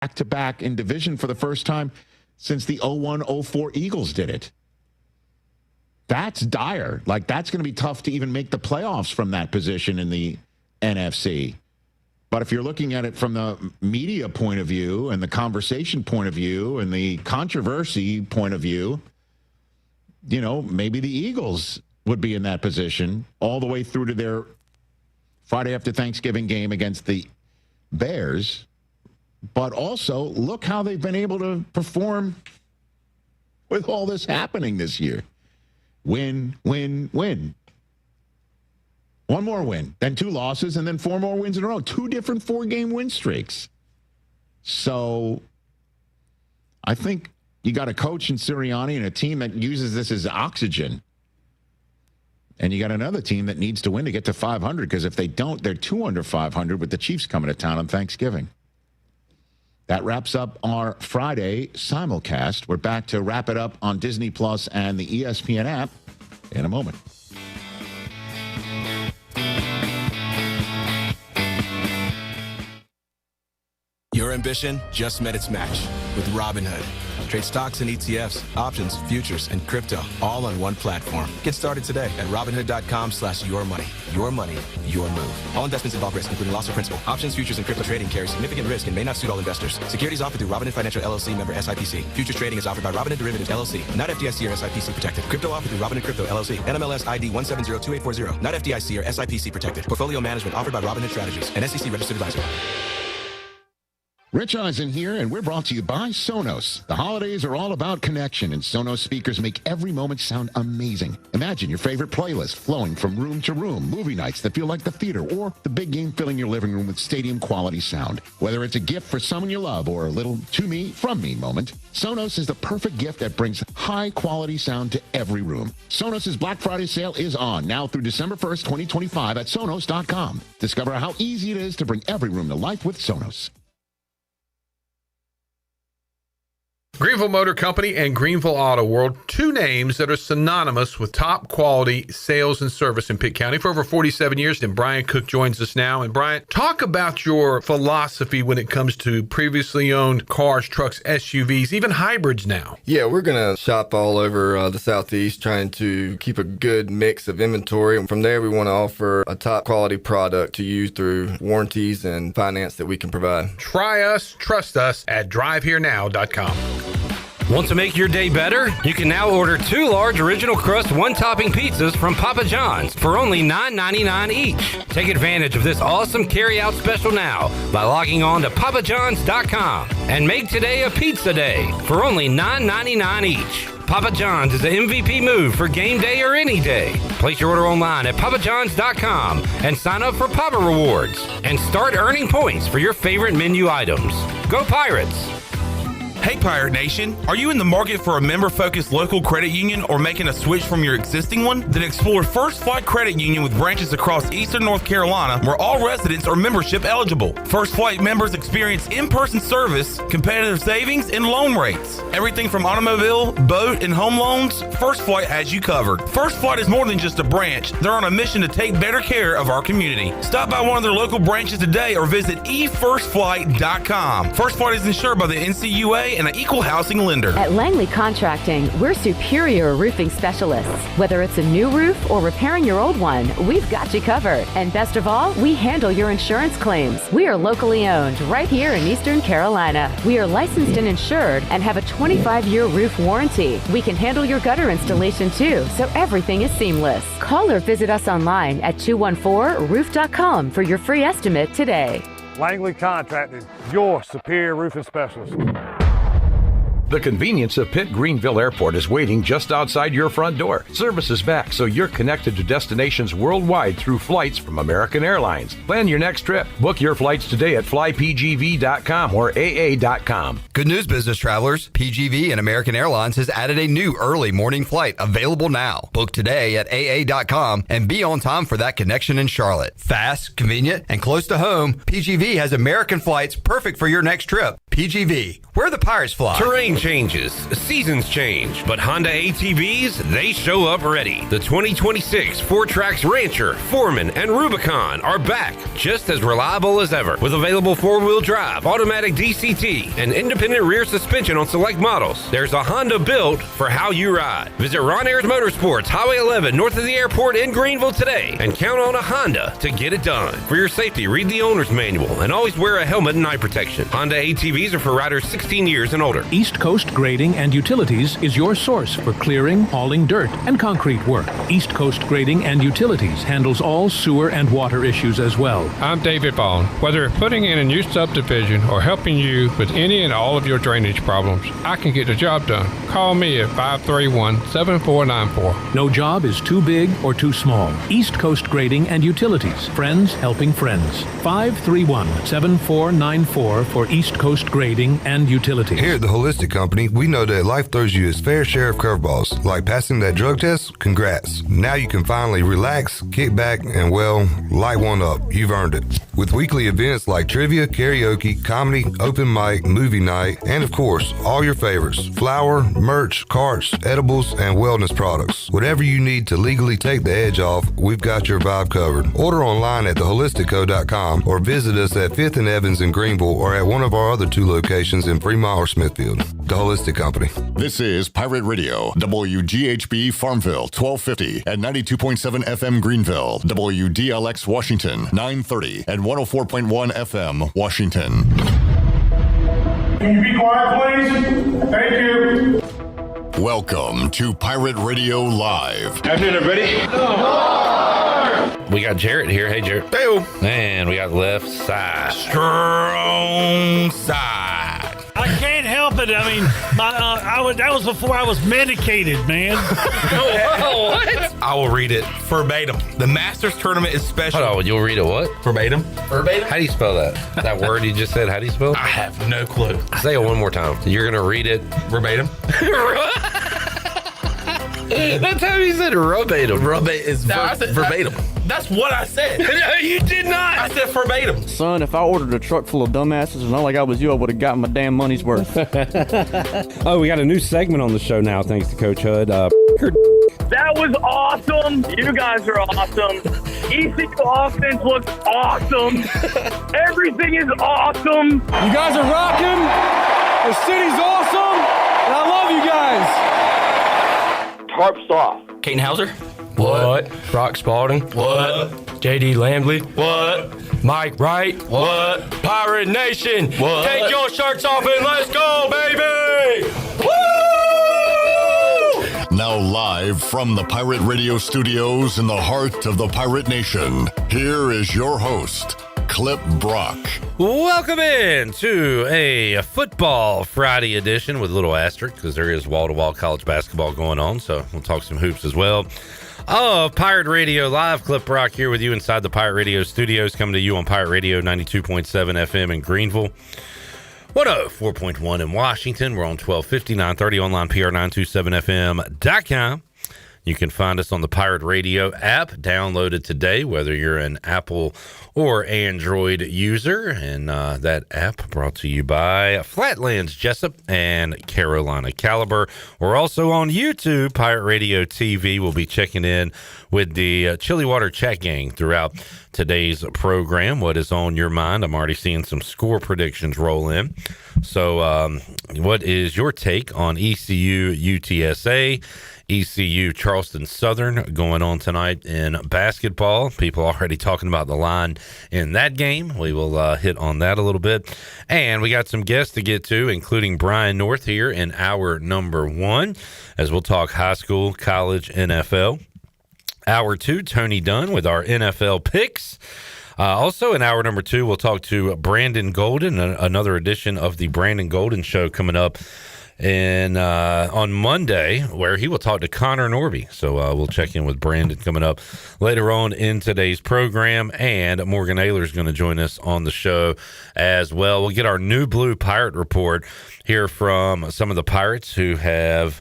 back-to-back in division for the first time since the 01-04 Eagles did it. That's dire. Like, that's going to be tough to even make the playoffs from that position in the NFC. But if you're looking at it from the media point of view and the conversation point of view and the controversy point of view, you know, maybe the Eagles would be in that position all the way through to their Friday after Thanksgiving game against the Bears. But also, look how they've been able to perform with all this happening this year. Win, win, win. One more win, then 2 losses, and then 4 more wins in a row. 2 different 4-game win streaks. So I think you got a coach in Sirianni and a team that uses this as oxygen. And you got another team that needs to win to get to 500, because if they don't, they're 2 under 500 with the Chiefs coming to town on Thanksgiving. That wraps up our Friday simulcast. We're back to wrap it up on Disney Plus and the ESPN app in a moment. Your ambition just met its match with Robinhood. Trade stocks and ETFs, options, futures, and crypto all on one platform. Get started today at Robinhood.com/yourmoney. Your money, your move. All investments involve risk, including loss of principal. Options, futures, and crypto trading carry significant risk and may not suit all investors. Securities offered through Robinhood Financial LLC, member SIPC. Futures trading is offered by Robinhood Derivatives LLC, not FDIC or SIPC protected. Crypto offered through Robinhood Crypto LLC, NMLS ID 1702840, not FDIC or SIPC protected. Portfolio management offered by Robinhood Strategies, an SEC registered advisor. Rich Eisen here, and we're brought to you by Sonos. The holidays are all about connection, and Sonos speakers make every moment sound amazing. Imagine your favorite playlist flowing from room to room, movie nights that feel like the theater, or the big game filling your living room with stadium-quality sound. Whether it's a gift for someone you love or a little to me, from me moment, Sonos is the perfect gift that brings high-quality sound to every room. Sonos' Black Friday sale is on now through December 1st, 2025 at Sonos.com. Discover how easy it is to bring every room to life with Sonos. Greenville Motor Company and Greenville Auto World, 2 names that are synonymous with top quality sales and service in Pitt County for over 47 years. And Brian Cook joins us now. And Brian, talk about your philosophy when it comes to previously owned cars, trucks, SUVs, even hybrids now. Yeah, we're going to shop all over the Southeast, trying to keep a good mix of inventory. And from there, we want to offer a top quality product to use through warranties and finance that we can provide. Try us, trust us at driveherenow.com. Want to make your day better? You can now order 2 large original crust one-topping pizzas from Papa John's for only $9.99 each. Take advantage of this awesome carry-out special now by logging on to papajohns.com and make today a pizza day for only $9.99 each. Papa John's is the MVP move for game day or any day. Place your order online at papajohns.com and sign up for Papa Rewards and start earning points for your favorite menu items. Go Pirates! Hey Pirate Nation, are you in the market for a member-focused local credit union or making a switch from your existing one? Then explore First Flight Credit Union with branches across Eastern North Carolina where all residents are membership eligible. First Flight members experience in-person service, competitive savings, and loan rates. Everything from automobile, boat, and home loans, First Flight has you covered. First Flight is more than just a branch. They're on a mission to take better care of our community. Stop by one of their local branches today or visit efirstflight.com. First Flight is insured by the NCUA and an equal housing lender. At Langley Contracting, we're superior roofing specialists. Whether it's a new roof or repairing your old one, we've got you covered. And best of all, we handle your insurance claims. We are locally owned right here in Eastern Carolina. We are licensed and insured and have a 25-year roof warranty. We can handle your gutter installation too, so everything is seamless. Call or visit us online at 214roof.com for your free estimate today. Langley Contracting, your superior roofing specialist. The convenience of Pitt Greenville Airport is waiting just outside your front door. Service is back, so you're connected to destinations worldwide through flights from American Airlines. Plan your next trip. Book your flights today at flypgv.com or aa.com. Good news, business travelers. PGV and American Airlines has added a new early morning flight available now. Book today at aa.com and be on time for that connection in Charlotte. Fast, convenient, and close to home, PGV has American flights perfect for your next trip. PGV, where the Pirates fly. Terrain changes, seasons change, but Honda ATVs, they show up ready. The 2026 Four Tracks Rancher, Foreman, and Rubicon are back, just as reliable as ever, with available four-wheel drive, automatic DCT, and independent rear suspension on select models. There's a Honda built for how you ride. Visit Ron Ayers Motorsports, Highway 11, north of the airport in Greenville today, and count on a Honda to get it done. For your safety, read the owner's manual, and always wear a helmet and night protection. Honda ATVs are for riders 16 years and older. East Coast Grading and Utilities is your source for clearing, hauling dirt, and concrete work. East Coast Grading and Utilities handles all sewer and water issues as well. I'm David Bond. Whether putting in a new subdivision or helping you with any and all of your drainage problems, I can get the job done. Call me at 531-7494. No job is too big or too small. East Coast Grading and Utilities. Friends helping friends. 531-7494 for East Coast Grading and Utilities. Here at the Holistic Company, we know that life throws you its fair share of curveballs. Like passing that drug test? Congrats. Now you can finally relax, kick back, and well, light one up. You've earned it. With weekly events like trivia, karaoke, comedy, open mic, movie night, and of course, all your favorites. Flour, merch, carts, edibles, and wellness products. Whatever you need to legally take the edge off, we've got your vibe covered. Order online at theholisticco.com or visit us at 5th and Evans in Greenville or at one of our other 2 locations in Fremont or Smithfield. The Holistic Company. This is Pirate Radio, WGHB Farmville, 1250 and 92.7 FM Greenville, WDLX Washington, 930 and 104.1 FM Washington. Can you be quiet, please? Thank you. Welcome to Pirate Radio Live. Afternoon, everybody. We got Jarrett here. Hey, Jarrett. Hey, and we got left side. strong side. I can't help it. I mean, that was before I was medicated, man. What? I will read it verbatim. The Masters tournament is special. Hold on, you'll read it what? Verbatim. Verbatim. How do you spell that? That word you just said, how do you spell it? I have no clue. Say it one more time. You're going to read it verbatim. That's how you said verbatim. Verbatim. That's what I said. No, you did not. I said verbatim. Son, if I ordered a truck full of dumbasses and not like I was you, I would have gotten my damn money's worth. Oh, we got a new segment on the show now, thanks to Coach Hood. That was awesome. You guys are awesome. ECU offense looks awesome. Everything is awesome. You guys are rocking. The city's awesome. And I love you guys. Tarps off. Caden Hauser. What? Brock Spalding. What? JD Lambley. What? Mike Wright. What? Pirate Nation. What? Take your shirts off and let's go, baby! Woo! Now live from the Pirate Radio studios in the heart of the Pirate Nation, here is your host, Clip Brock. Welcome in to a Football Friday edition with a little asterisk because there is wall-to-wall college basketball going on, so we'll talk some hoops as well. Pirate Radio Live, Clip Brock here with you inside the Pirate Radio studios, coming to you on Pirate Radio 92.7 FM in Greenville, 104.1 in Washington. We're on 1250, 930 online, PR927FM.com. You can find us on the Pirate Radio app, downloaded today, whether you're an Apple or Android user. And that app brought to you by Flatlands Jessup and Carolina Caliber. We're also on YouTube, Pirate Radio TV. We'll be checking in with the Chili Water Chat Gang throughout today's program. What is on your mind? I'm already seeing some score predictions roll in. So what is your take on ECU UTSA? ECU Charleston Southern going on tonight in basketball. People already talking about the line in that game. We will hit on that a little bit. And we got some guests to get to, including Brian North here in hour number 1, as we'll talk high school, college, NFL. Hour 2, Tony Dunn with our NFL picks. Also in hour number 2, we'll talk to Brandon Golden, another edition of the Brandon Golden Show coming up on Monday, where he will talk to Connor Norby. So we'll check in with Brandon coming up later on in today's program. And Morgan Ahlers is going to join us on the show as well. We'll get our New Blue Pirate report here from some of the Pirates who have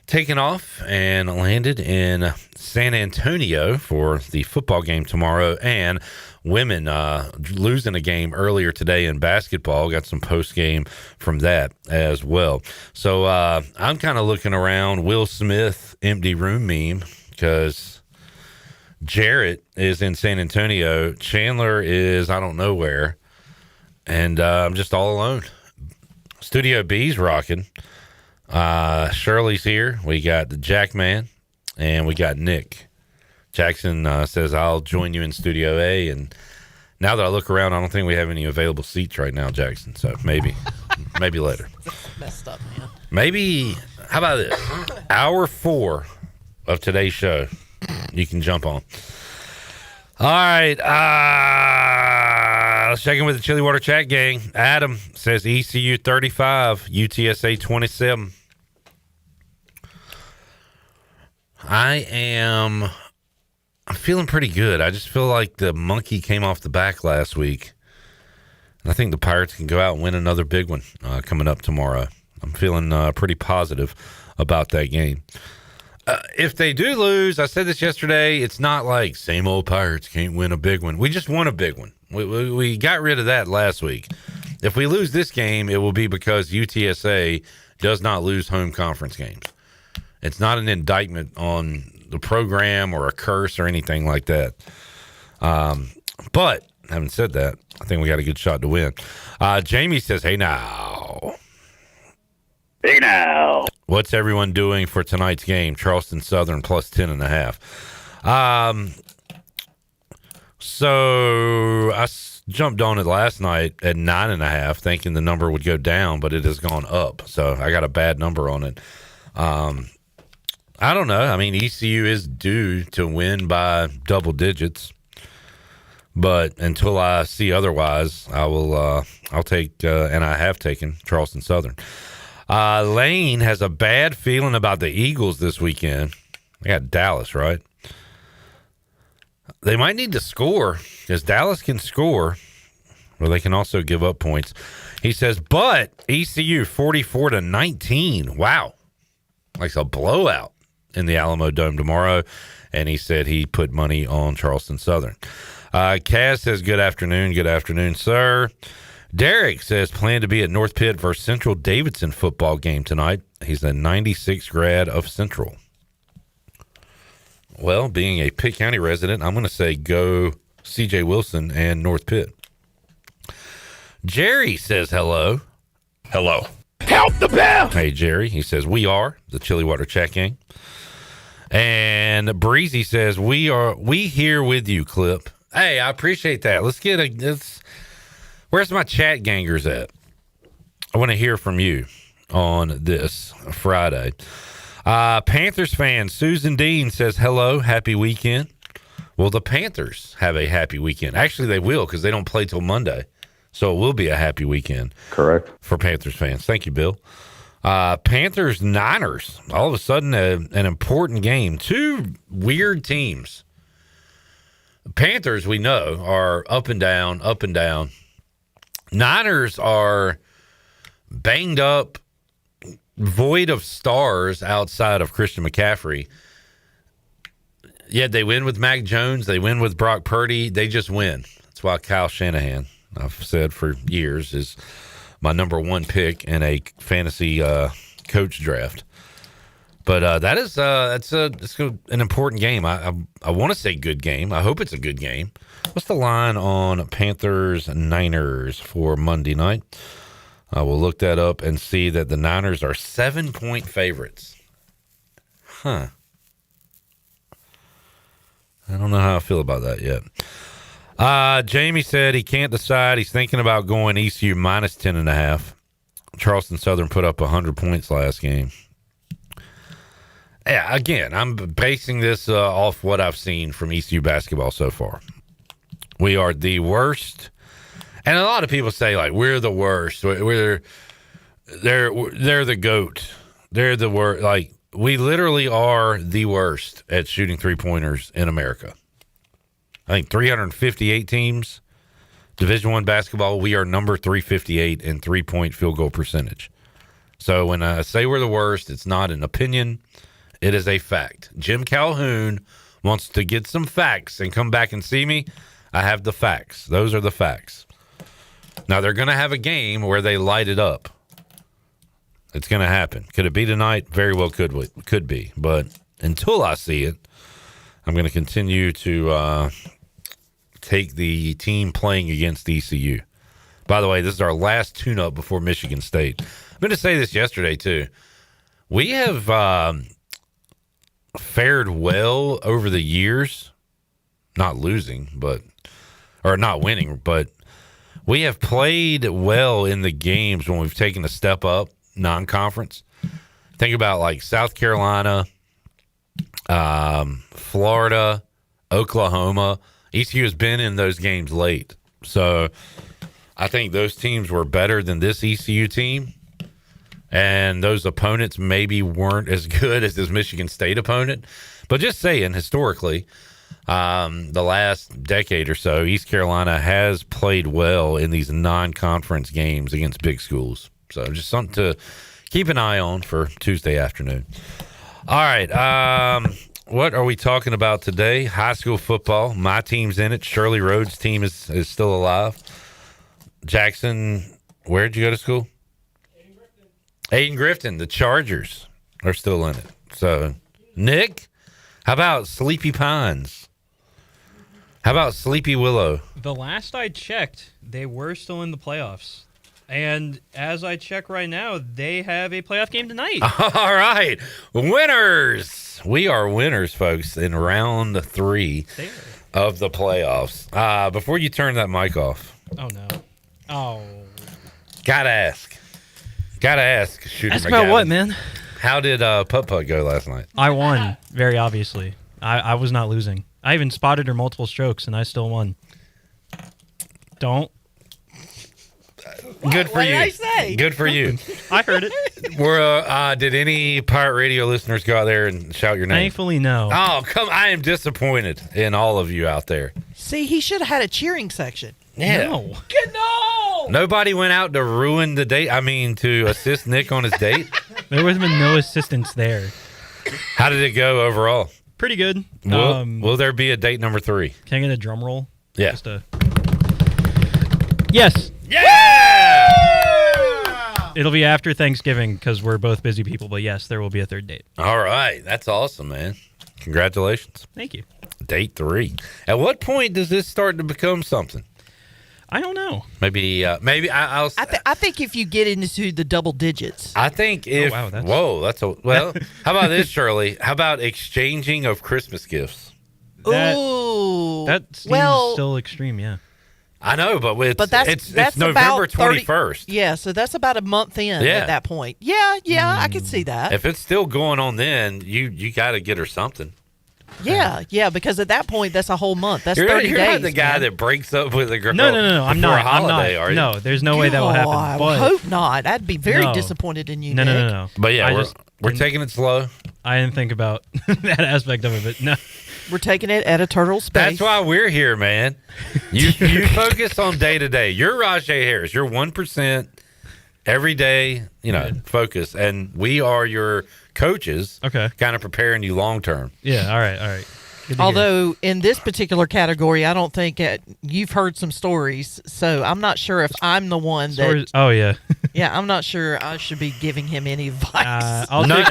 taken off and landed in San Antonio for the football game tomorrow. And women losing a game earlier today in basketball. Got some post game from that as well. So I'm kind of looking around Will Smith empty room meme because Jarrett is in San Antonio. Chandler is I don't know where. And I'm just all alone. Studio B's rocking. Shirley's here. We got the Jackman and we got Nick. Jackson says, I'll join you in Studio A. And now that I look around, I don't think we have any available seats right now, Jackson. So maybe later. Messed up, man. Maybe, how about this? Hour 4 of today's show. You can jump on. All right. Let's check in with the Chili Water Chat gang. Adam says ECU 35, UTSA 27. I'm feeling pretty good. I just feel like the monkey came off the back last week. And I think the Pirates can go out and win another big one coming up tomorrow. I'm feeling pretty positive about that game. If they do lose, I said this yesterday, it's not like same old Pirates can't win a big one. We just won a big one. We got rid of that last week. If we lose this game, it will be because UTSA does not lose home conference games. It's not an indictment on the program or a curse or anything like that. But having said that, I think we got a good shot to win. Jamie says, hey now. Hey now. What's everyone doing for tonight's game? Charleston Southern plus 10.5. So I jumped on it last night at 9.5, thinking the number would go down, but it has gone up. So I got a bad number on it. I don't know. I mean, ECU is due to win by double digits, but until I see otherwise, I'll take, and I have taken Charleston Southern. Lane has a bad feeling about the Eagles this weekend. They got Dallas, right? They might need to score because Dallas can score, or they can also give up points. He says, but ECU 44-19. Wow. Like a blowout in the Alamo Dome tomorrow. And he said he put money on Charleston Southern. Kaz says, good afternoon. Good afternoon, sir. Derek says, plan to be at North Pitt versus Central Davidson football game tonight. He's a 96 grad of Central. Well, being a Pitt County resident, I'm going to say go C.J. Wilson and North Pitt. Jerry says hello. Hello. Help the bell! Hey, Jerry. He says, we are the Chili Water Chat Gang. And Breezy says, we here with you, Clip. Hey, I appreciate that. Let's where's my chat gangers at? I want to hear from you on this Friday. Panthers fan Susan Dean says, hello, happy weekend. Well, the Panthers have a happy weekend. Actually, they will because they don't play till Monday. So it will be a happy weekend. Correct. For Panthers fans. Thank you, Bill. Panthers-Niners. All of a sudden, an important game. Two weird teams. Panthers, we know, are up and down, up and down. Niners are banged up, void of stars outside of Christian McCaffrey. Yet they win with Mac Jones. They win with Brock Purdy. They just win. That's why Kyle Shanahan, I've said for years, is my number one pick in a fantasy coach draft. But that's an important game. I want to say good game. I hope it's a good game. What's the line on Panthers-Niners for Monday night? We'll look that up and see that the Niners are 7-point favorites. Huh. I don't know how I feel about that yet. Jamie said he can't decide. He's thinking about going ECU minus 10.5. Charleston Southern put up 100 points last game. Yeah, again, I'm basing this off what I've seen from ECU basketball so far. We are the worst. And a lot of people say, like, we're the worst. They're the GOAT. They're the worst. Like, we literally are the worst at shooting three-pointers in America. I think 358 teams, Division I basketball, we are number 358 in three-point field goal percentage. So when I say we're the worst, it's not an opinion. It is a fact. Jim Calhoun wants to get some facts and come back and see me. I have the facts. Those are the facts. Now, they're going to have a game where they light it up. It's going to happen. Could it be tonight? Very well could be. But until I see it, I'm going to continue to take the team playing against ECU. By the way, this is our last tune-up before Michigan State. I'm going to say this yesterday, too. We have fared well over the years. Not losing, or not winning, but we have played well in the games when we've taken a step up non-conference. Think about like South Carolina, Florida, Oklahoma. ECU has been in those games late. So I think those teams were better than this ECU team. And those opponents maybe weren't as good as this Michigan State opponent. But just saying, historically, the last decade or so, East Carolina has played well in these non-conference games against big schools. So just something to keep an eye on for Tuesday afternoon. All right. What are we talking about today? High school football. My team's in it. Shirley Rhodes' team is still alive. Jackson, where'd you go to school? Aiden Grifton. The Chargers are still in it. So, Nick, how about Sleepy Pines? How about Sleepy Willow? The last I checked, they were still in the playoffs. And as I check right now, they have a playoff game tonight. All right. Winners. We are winners, folks, in round 3 of the playoffs. Before you turn that mic off. Oh, no. Oh. Gotta ask, Shooter Ask McGavin. about what, man? How did Putt-Putt go last night? I won, very obviously. I was not losing. I even spotted her multiple strokes, and I still won. Don't. Good for What you. did I say? Good for you. I heard it. Did any Pirate Radio listeners go out there and shout your name? Thankfully, no. Oh, come! I am disappointed in all of you out there. See, he should have had a cheering section. Yeah. No. No! Nobody went out to ruin the date. I mean, to assist Nick on his date. There was been no assistance there. How did it go overall? Pretty good. Will there be a date number 3? Can I get a drum roll? Yeah. Just a... Yes. Yeah! It'll be after Thanksgiving because we're both busy people, but yes, there will be a third date. All right. That's awesome, man. Congratulations. Thank you. Date 3. At what point does this start to become something? I don't know. Maybe I'll. I think if you get into the double digits. I think if. wow, that's... Whoa, that's a. Well, how about this, Shirley? How about exchanging of Christmas gifts? Ooh. That seems still extreme, yeah. I know, but it's November about 21st. Yeah, so that's about a month in at that point. Yeah, I could see that. If it's still going on then, you got to get her something. Yeah, because at that point, that's a whole month. That's 30 days. You're not the guy that breaks up with a girl. No, I'm not. A holiday, I'm are you? No, there's no way that will happen. I But hope not. I'd be very disappointed in you, Nick. No. But yeah, we're taking it slow. I didn't think about that aspect of it, but no. We're taking it at a turtle space. That's why we're here, man. You focus on day to day. You're Rajay Harris. You're 1% every day, focus. And we are your coaches. Okay. Kind of preparing you long term. Yeah, all right. Although in this particular category, I don't think you've heard some stories, so I'm not sure if I'm the one that. Oh yeah. Yeah, I'm not sure I should be giving him any advice. No,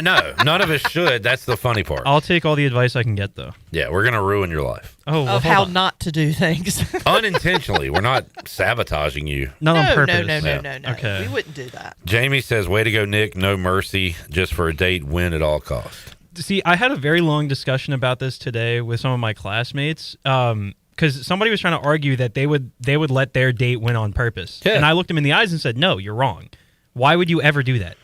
none of us should. That's the funny part. I'll take all the advice I can get, though. Yeah, we're gonna ruin your life. Oh, well, of how not to do things. Unintentionally, we're not sabotaging you. Not on purpose. No. Okay. We wouldn't do that. Jamie says, "Way to go, Nick. No mercy, just for a date. Win at all costs." See, I had a very long discussion about this today with some of my classmates because somebody was trying to argue that they would let their date win on purpose. Yeah. And I looked them in the eyes and said, no, you're wrong. Why would you ever do that?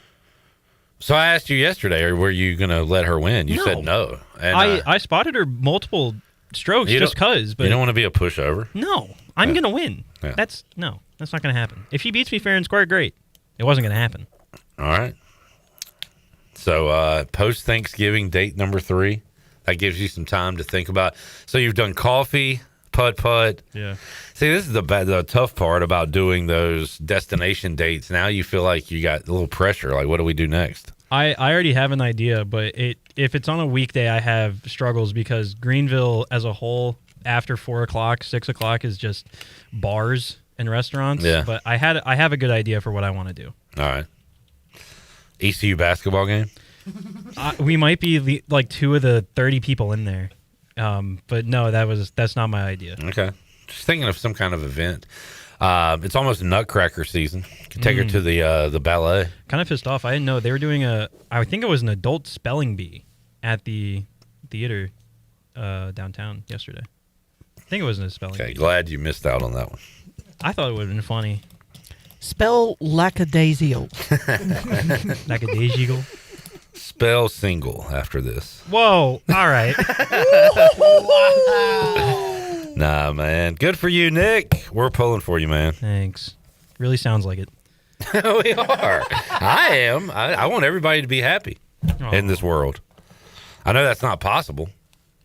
So I asked you yesterday, or were you going to let her win? You said no. And I spotted her multiple strokes just because. You don't want to be a pushover? No, I'm going to win. Yeah. That's not going to happen. If she beats me fair and square, great. It wasn't going to happen. All right. So post-Thanksgiving, date number 3, that gives you some time to think about. So you've done coffee, putt-putt. Yeah. See, this is the tough part about doing those destination dates. Now you feel like you got a little pressure. Like, what do we do next? I already have an idea, but if it's on a weekday, I have struggles because Greenville as a whole, after 4 o'clock, 6 o'clock is just bars and restaurants. Yeah. But I have a good idea for what I want to do. All right. ECU basketball game? We might be like 2 of the 30 people in there. But no, that's not my idea. Okay. Just thinking of some kind of event. It's almost Nutcracker season. Could take her to the ballet. Kind of pissed off. I didn't know they were doing I think it was an adult spelling bee at the theater downtown yesterday. I think it was a spelling bee. Glad you missed out on that one. I thought it would have been funny. Spell lackadaisical. Lackadaisical. Spell single after this. Whoa. All right. Nah, man. Good for you, Nick. We're pulling for you, man. Thanks. Really sounds like it. We are. I am. I want everybody to be happy in this world. I know that's not possible.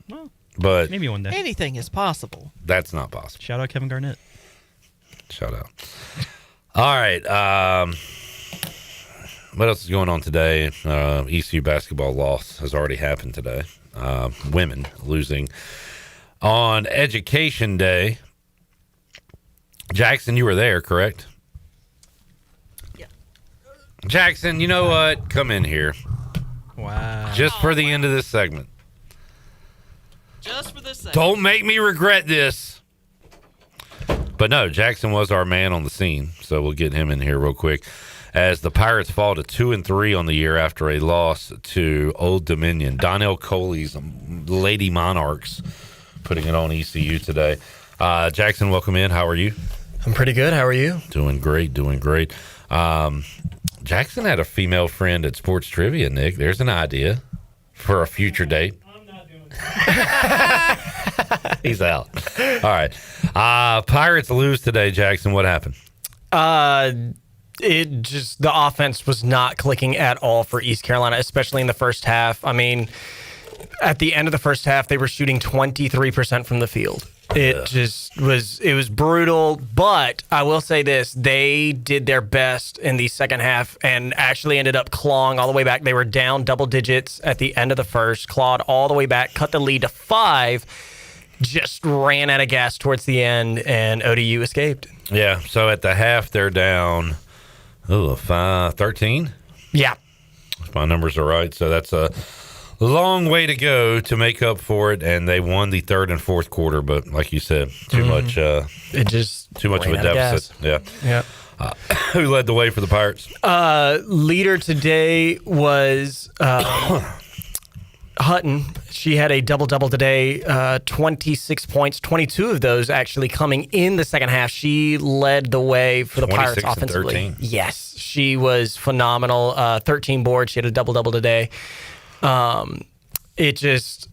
Well, but maybe one day. Anything is possible. That's not possible. Shout out Kevin Garnett. Shout out. All right. What else is going on today? ECU basketball loss has already happened today. Women losing on Education Day. Jackson, you were there, correct? Yeah. Jackson, you know what? Come in here. Wow. Just for the end of this segment. Just for this segment. Don't make me regret this. But no, Jackson was our man on the scene, so we'll get him in here real quick. As the Pirates fall to 2-3 on the year after a loss to Old Dominion. Donnell Coley's Lady Monarchs putting it on ECU today. Jackson, welcome in. How are you? I'm pretty good. How are you? Doing great, doing great. Jackson had a female friend at Sports Trivia, Nick. There's an idea for a future date. I'm not doing it. He's out. All right. Pirates lose today, Jackson. What happened? It just, the offense was not clicking at all for East Carolina, especially in the first half. I mean, at the end of the first half, they were shooting 23% from the field. It just was, it was brutal. But I will say this, they did their best in the second half and actually ended up clawing all the way back. They were down double digits at the end of the first, clawed all the way back, cut the lead to 5, just ran out of gas towards the end, and ODU escaped. Yeah, so at the half, they're down 13? Yeah. If my numbers are right. So that's a long way to go to make up for it, and they won the third and fourth quarter, but like you said, too much of a deficit. Yeah. Who led the way for the Pirates? Leader today was Hutton. She had a double-double today, 26 points, 22 of those actually coming in the second half. She led the way for the Pirates offensively. 13. Yes, she was phenomenal. 13 boards. She had a double-double today. It just,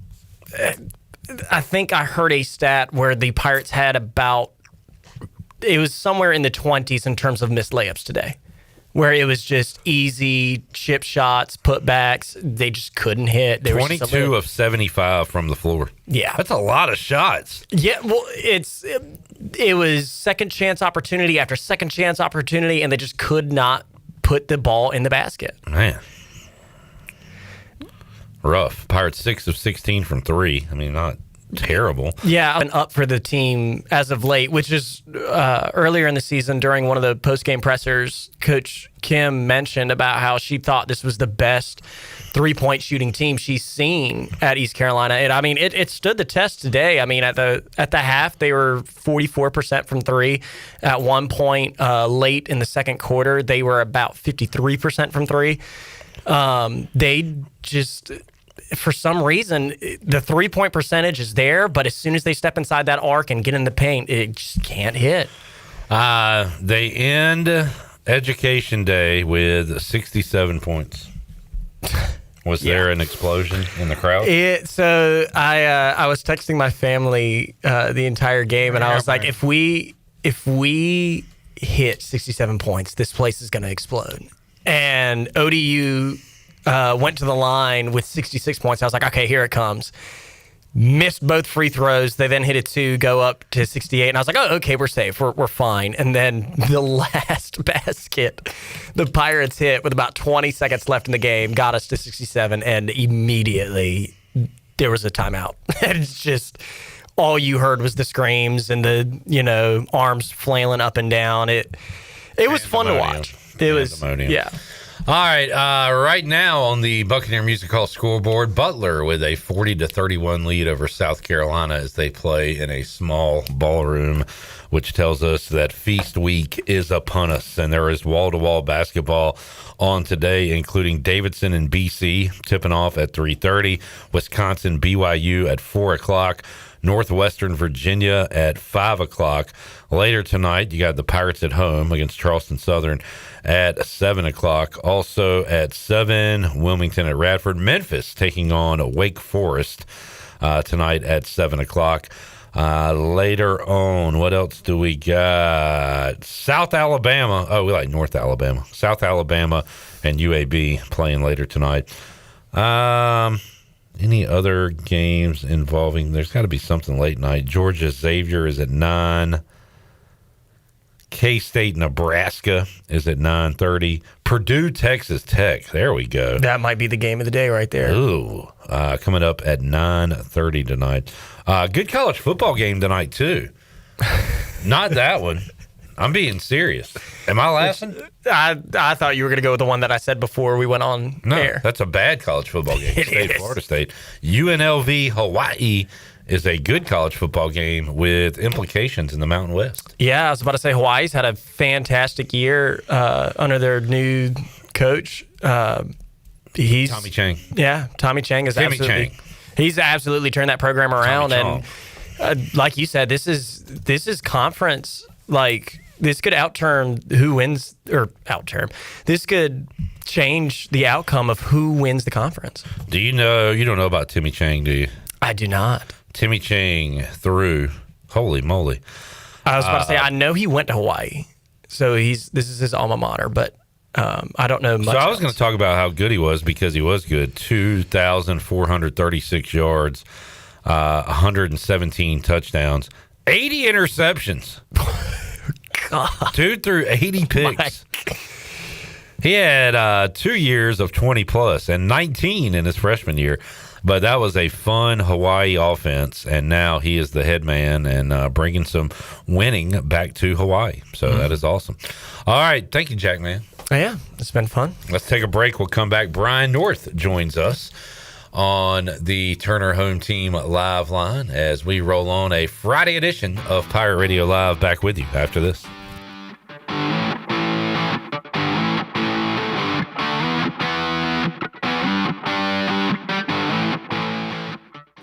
I think I heard a stat where the Pirates had about, it was somewhere in the 20s in terms of missed layups today, where it was just easy chip shots, putbacks. They just couldn't hit. They 22 of 75 from the floor. Yeah. That's a lot of shots. Yeah, well, it was second chance opportunity after second chance opportunity, and they just could not put the ball in the basket. Man. Rough. Pirates 6 of 16 from 3. I mean, not terrible. Yeah, and up for the team as of late, which is earlier in the season during one of the post-game pressers, Coach Kim mentioned about how she thought this was the best three-point shooting team she's seen at East Carolina. And I mean, it stood the test today. I mean, at the half, they were 44% from 3. At one point late in the second quarter, they were about 53% from 3. They just, for some reason, the three-point percentage is there, but as soon as they step inside that arc and get in the paint, it just can't hit. They end Education Day with 67 points. Was there an explosion in the crowd? So I was texting my family the entire game, and I was like, if we hit 67 points, this place is going to explode. And ODU went to the line with 66 points. I was like, okay, here it comes. Missed both free throws. They then hit it 2, go up to 68. And I was like, oh, okay, we're safe. We're fine. And then the last basket, the Pirates hit with about 20 seconds left in the game, got us to 67, and immediately there was a timeout. It's just all you heard was the screams and the arms flailing up and down. It was fun to watch. It was, yeah. All right, right now on the Buccaneer Music Hall scoreboard, Butler with a 40-31 lead over South Carolina as they play in a small ballroom, which tells us that Feast Week is upon us, and there is wall-to-wall basketball on today, including Davidson and BC tipping off at 3:30, Wisconsin BYU at 4 o'clock, Northwestern Virginia at 5 o'clock. Later tonight, you got the Pirates at home against Charleston Southern at 7 o'clock. Also at 7, Wilmington at Radford. Memphis taking on Wake Forest tonight at 7 o'clock. Later on, what else do we got? South Alabama. Oh, we like North Alabama. South Alabama and UAB playing later tonight. Any other games involving? There's got to be something late night. Georgia Xavier is at 9. K-State Nebraska is at 9:30. Purdue Texas Tech. There we go. That might be the game of the day right there. Ooh, coming up at 9:30 tonight. Good college football game tonight too. Not that one. I'm being serious. Am I laughing? I thought you were going to go with the one that I said before we went on air. That's a bad college football game. Florida State. UNLV Hawaii is a good college football game with implications in the Mountain West. Yeah, I was about to say Hawaii's had a fantastic year under their new coach. He's Tommy Chang. Yeah, Tommy Chang is He's absolutely turned that program around, and like you said, this is conference. Like, this could outturn who wins, or outturn. This could change the outcome of who wins the conference. Do you know? You don't know about Timmy Chang, do you? I do not. Timmy Chang holy moly. I was about to say, I know he went to Hawaii, so this is his alma mater, but I don't know much. So I was going to talk about how good he was, because he was good. 2,436 yards, 117 touchdowns, 80 interceptions. God. 2 through 80 picks. He had 2 years of 20 plus and 19 in his freshman year. But that was a fun Hawaii offense, and now he is the head man and bringing some winning back to Hawaii. So that is awesome. All right. Thank you, Jack, man. Yeah, it's been fun. Let's take a break. We'll come back. Brian North joins us on the Turner Home Team Live line as we roll on a Friday edition of Pirate Radio Live. Back with you after this.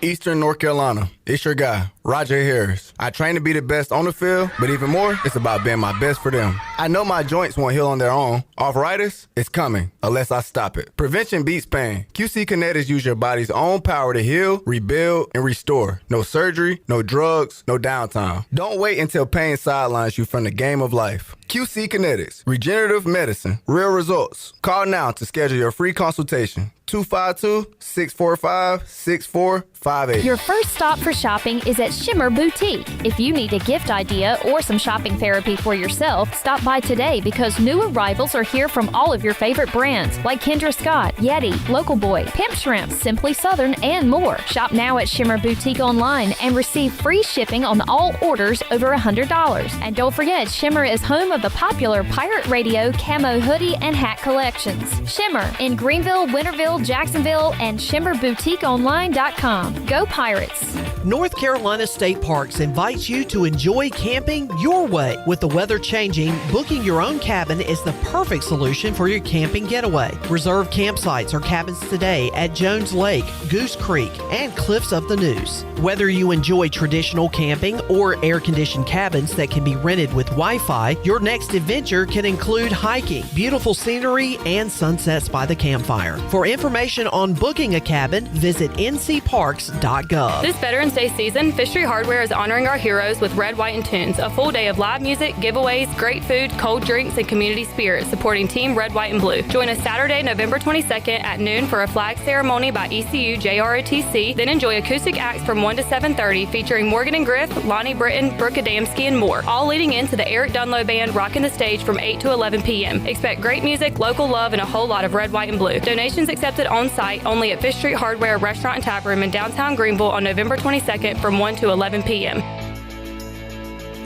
Eastern North Carolina, it's your guy, Roger Harris. I train to be the best on the field, but even more, it's about being my best for them. I know my joints won't heal on their own. Arthritis, it's coming, unless I stop it. Prevention beats pain. QC Kinetics use your body's own power to heal, rebuild, and restore. No surgery, no drugs, no downtime. Don't wait until pain sidelines you from the game of life. QC Kinetics, regenerative medicine, real results. Call now to schedule your free consultation. 252-645-6458. Your first stop for shopping is at Shimmer Boutique. If you need a gift idea or some shopping therapy for yourself, stop by today, because new arrivals are here from all of your favorite brands like Kendra Scott, Yeti, Local Boy, Pimp Shrimp, Simply Southern, and more. Shop now at Shimmer Boutique online and receive free shipping on all orders over $100. And don't forget, Shimmer is home of the popular Pirate Radio camo hoodie and hat collections. Shimmer in Greenville, Winterville, Jacksonville, and ShimmerBoutiqueOnline.com. Go Pirates! North Carolina State Parks invites you to enjoy camping your way. With the weather changing, booking your own cabin is the perfect solution for your camping getaway. Reserve campsites or cabins today at Jones Lake, Goose Creek, and Cliffs of the Neuse. Whether you enjoy traditional camping or air-conditioned cabins that can be rented with Wi-Fi, your next adventure can include hiking, beautiful scenery, and sunsets by the campfire. For information on booking a cabin, visit ncparks.gov. This Veterans Day season, Fishery Hardware is honoring our heroes with Red, White, and Tunes, a full day of live music, giveaways, great food, cold drinks, and community spirit, supporting Team Red, White, and Blue. Join us Saturday, November 22nd at noon for a flag ceremony by ECU JROTC, then enjoy acoustic acts from 1 to 7:30 featuring Morgan and Griff, Lonnie Britton, Brooke Adamski, and more, all leading into the Eric Dunlow Band rocking the stage from 8 to 11 p.m. Expect great music, local love, and a whole lot of Red, White, and Blue. Donations accepted on site only at Fish Street Hardware Restaurant and Tap Room in downtown Greenville on November 22nd from 1 to 11 p.m.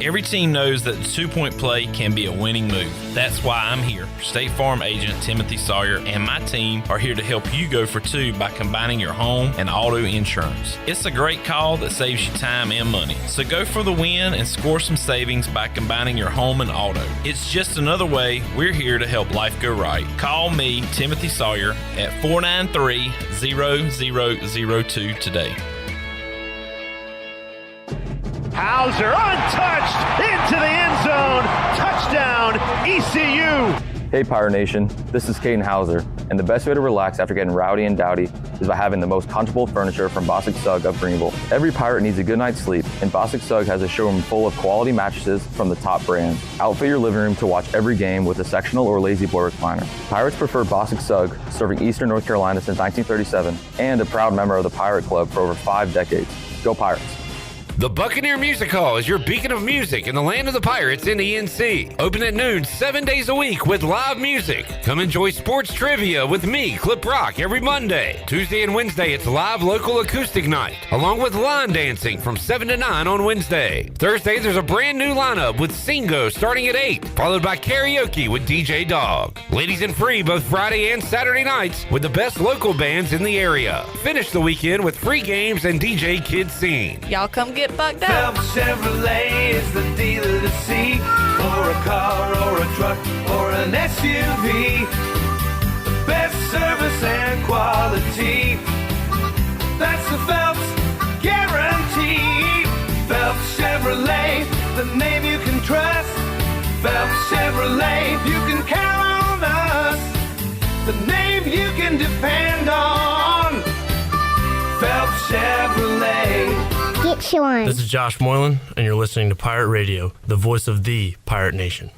Every team knows that the two-point play can be a winning move. That's why I'm here. State Farm agent Timothy Sawyer and my team are here to help you go for two by combining your home and auto insurance. It's a great call that saves you time and money. So go for the win and score some savings by combining your home and auto. It's just another way we're here to help life go right. Call me, Timothy Sawyer, at 493-0002 today. Hauser untouched into the end zone. Touchdown, ECU. Hey Pirate Nation, this is Caden Hauser, and the best way to relax after getting rowdy and dowdy is by having the most comfortable furniture from Bosick Sugg of Greenville. Every pirate needs a good night's sleep, and Bosick Sugg has a showroom full of quality mattresses from the top brands. Outfit your living room to watch every game with a sectional or lazy boy recliner. Pirates prefer Bosick Sugg, serving Eastern North Carolina since 1937, and a proud member of the Pirate Club for over 5 decades. Go Pirates! The Buccaneer Music Hall is your beacon of music in the land of the Pirates in the NC. Open at noon 7 days a week with live music. Come enjoy sports trivia with me, Clip Rock, every Monday. Tuesday and Wednesday, it's live local acoustic night, along with line dancing from 7 to 9 on Wednesday. Thursday, there's a brand new lineup with Singo starting at 8, followed by karaoke with DJ Dog. Ladies and free both Friday and Saturday nights with the best local bands in the area. Finish the weekend with free games and DJ Kids Scene. Y'all come get bugged out. Phelps Chevrolet is the dealer to see for a car or a truck or an SUV. The best service and quality. That's the Phelps guarantee. Phelps Chevrolet, the name you can trust. Phelps Chevrolet, you can count on us. The name you can depend on. Phelps Chevrolet. Get you one. This is Josh Moylan, and you're listening to Pirate Radio, the voice of the Pirate Nation.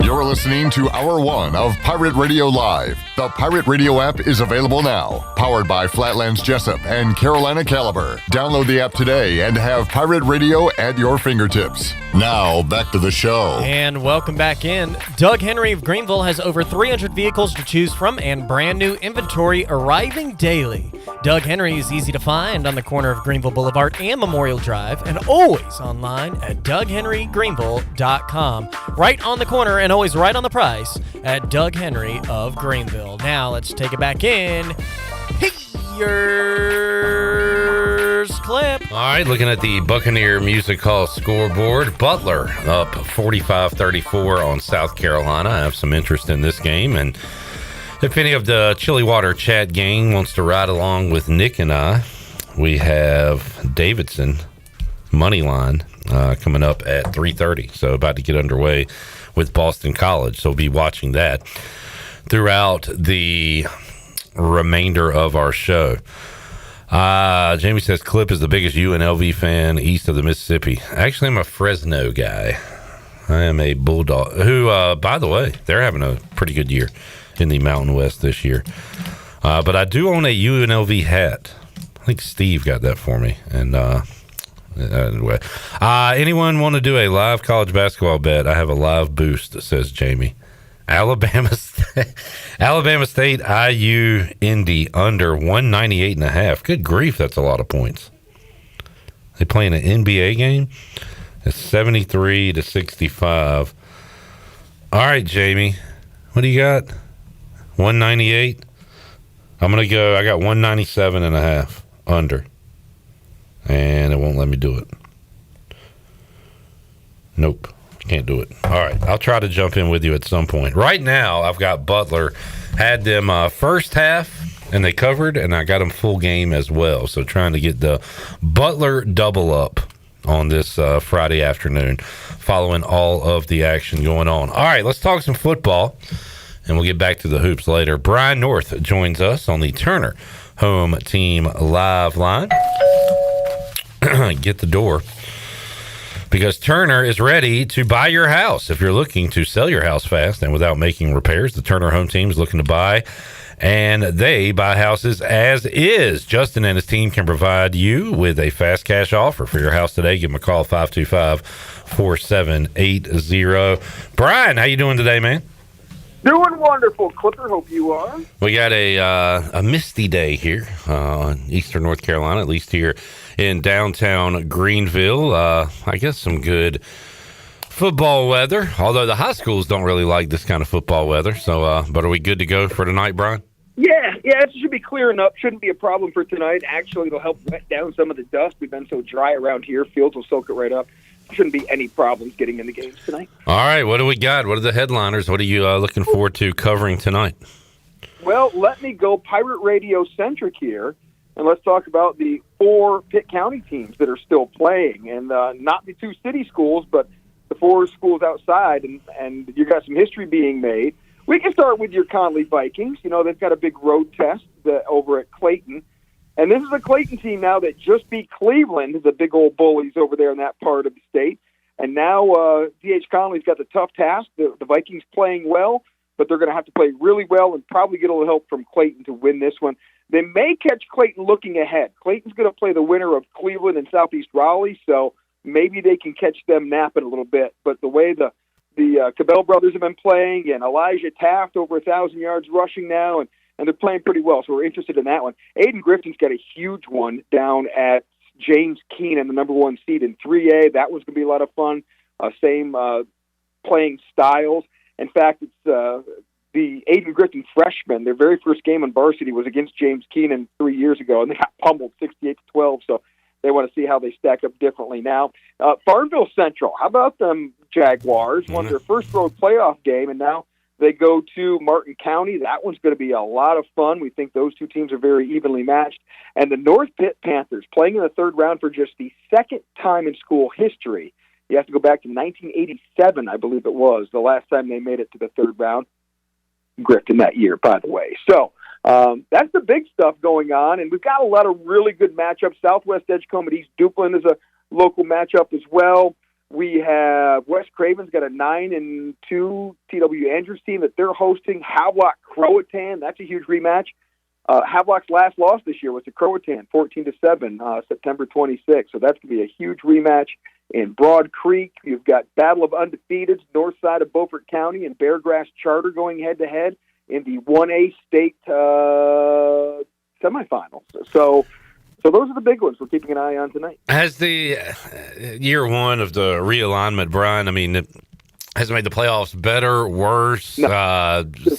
You're listening to Hour 1 of Pirate Radio Live. The Pirate Radio app is available now. Powered by Flatlands Jessup and Carolina Caliber. Download the app today and have Pirate Radio at your fingertips. Now, back to the show. And welcome back in. Doug Henry of Greenville has over 300 vehicles to choose from and brand new inventory arriving daily. Doug Henry is easy to find on the corner of Greenville Boulevard and Memorial Drive, and always online at DougHenryGreenville.com. Right on the corner and always right on the price at Doug Henry of Greenville. Now let's take it back in. Here's Clip. All right, looking at the Buccaneer Music Hall scoreboard. Butler up 45-34 on South Carolina. I have some interest in this game, and if any of the Chili Water chat gang wants to ride along with Nick and I, we have Davidson money line coming up at 3:30. So about to get underway with Boston College. So we'll be watching that throughout the remainder of our show. Jamie says Clip is the biggest UNLV fan east of the Mississippi. Actually, I'm a Fresno guy. I am a Bulldog who, by the way, they're having a pretty good year in the Mountain West this year. But I do own a UNLV hat. I think Steve got that for me. And anyway, anyone want to do a live college basketball bet? I have a live boost, says Jamie. Alabama State, IU, Indy under 198.5. Good grief, that's a lot of points. They playing an NBA game? It's 73-65. All right, Jamie, what do you got? 198. I'm gonna go. I got 197.5 under, and it won't let me do it. Nope. Can't do it. All right. I'll try to jump in with you at some point. Right now, I've got Butler. Had them first half, and they covered, and I got them full game as well. So trying to get the Butler double up on this Friday afternoon following all of the action going on. All right. Let's talk some football, and we'll get back to the hoops later. Brian North joins us on the Turner Home Team Live line. Get the door. Because Turner is ready to buy your house. If you're looking to sell your house fast and without making repairs, the Turner Home Team is looking to buy and they buy houses as is. Justin and his team can provide you with a fast cash offer for your house today. Give them a call, 525-4780. Brian, how you doing today, man? Doing wonderful, Clipper. Hope you are. We got a misty day here in eastern North Carolina, at least here in downtown Greenville. I guess some good football weather, although the high schools don't really like this kind of football weather. So, but are we good to go for tonight, Brian? Yeah, it should be clearing up. Shouldn't be a problem for tonight. Actually, it'll help wet down some of the dust. We've been so dry around here. Fields will soak it right up. Shouldn't be any problems getting in the games tonight. All right, what do we got? What are the headliners? What are you looking forward to covering tonight? Well, let me go Pirate Radio centric here, and let's talk about the 4 Pitt County teams that are still playing, and not the 2 city schools, but the 4 schools outside, and you got some history being made. We can start with your Conley Vikings. You know, they've got a big road test over at Clayton. And this is a Clayton team now that just beat Cleveland, the big old bullies over there in that part of the state. And now D.H. Conley's got the tough task. The Vikings playing well, but they're going to have to play really well and probably get a little help from Clayton to win this one. They may catch Clayton looking ahead. Clayton's going to play the winner of Cleveland and Southeast Raleigh, so maybe they can catch them napping a little bit. But the way the Cabell brothers have been playing, and Elijah Taft over 1,000 yards rushing now, and they're playing pretty well, so we're interested in that one. Aiden Griffin's got a huge one down at James Keenan, the number 1 seed in 3A. That one's going to be a lot of fun. Same playing styles. In fact, it's the Aiden Griffin freshmen. Their very first game on varsity was against James Keenan 3 years ago, and they got pummeled 68-12, so they want to see how they stack up differently now. Farmville Central, how about them Jaguars? Won their first road playoff game, and now they go to Martin County. That one's going to be a lot of fun. We think those 2 teams are very evenly matched. And the North Pitt Panthers playing in the 3rd round for just the 2nd time in school history. You have to go back to 1987, I believe it was, the last time they made it to the 3rd round. Griffin that year, by the way. So that's the big stuff going on. And we've got a lot of really good matchups. Southwest Edgecombe at East Duplin is a local matchup as well. We have West Craven's got a 9-2 T.W. Andrews team that they're hosting. Havelock Croatan, that's a huge rematch. Havelock's last loss this year was to Croatan, 14-7, September 26th. So that's going to be a huge rematch. In Broad Creek, you've got Battle of Undefeateds, north side of Beaufort County, and Beargrass Charter going head-to-head in the 1A state semifinals. So those are the big ones we're keeping an eye on tonight. Has the year 1 of the realignment, Brian, I mean, has it made the playoffs better, worse,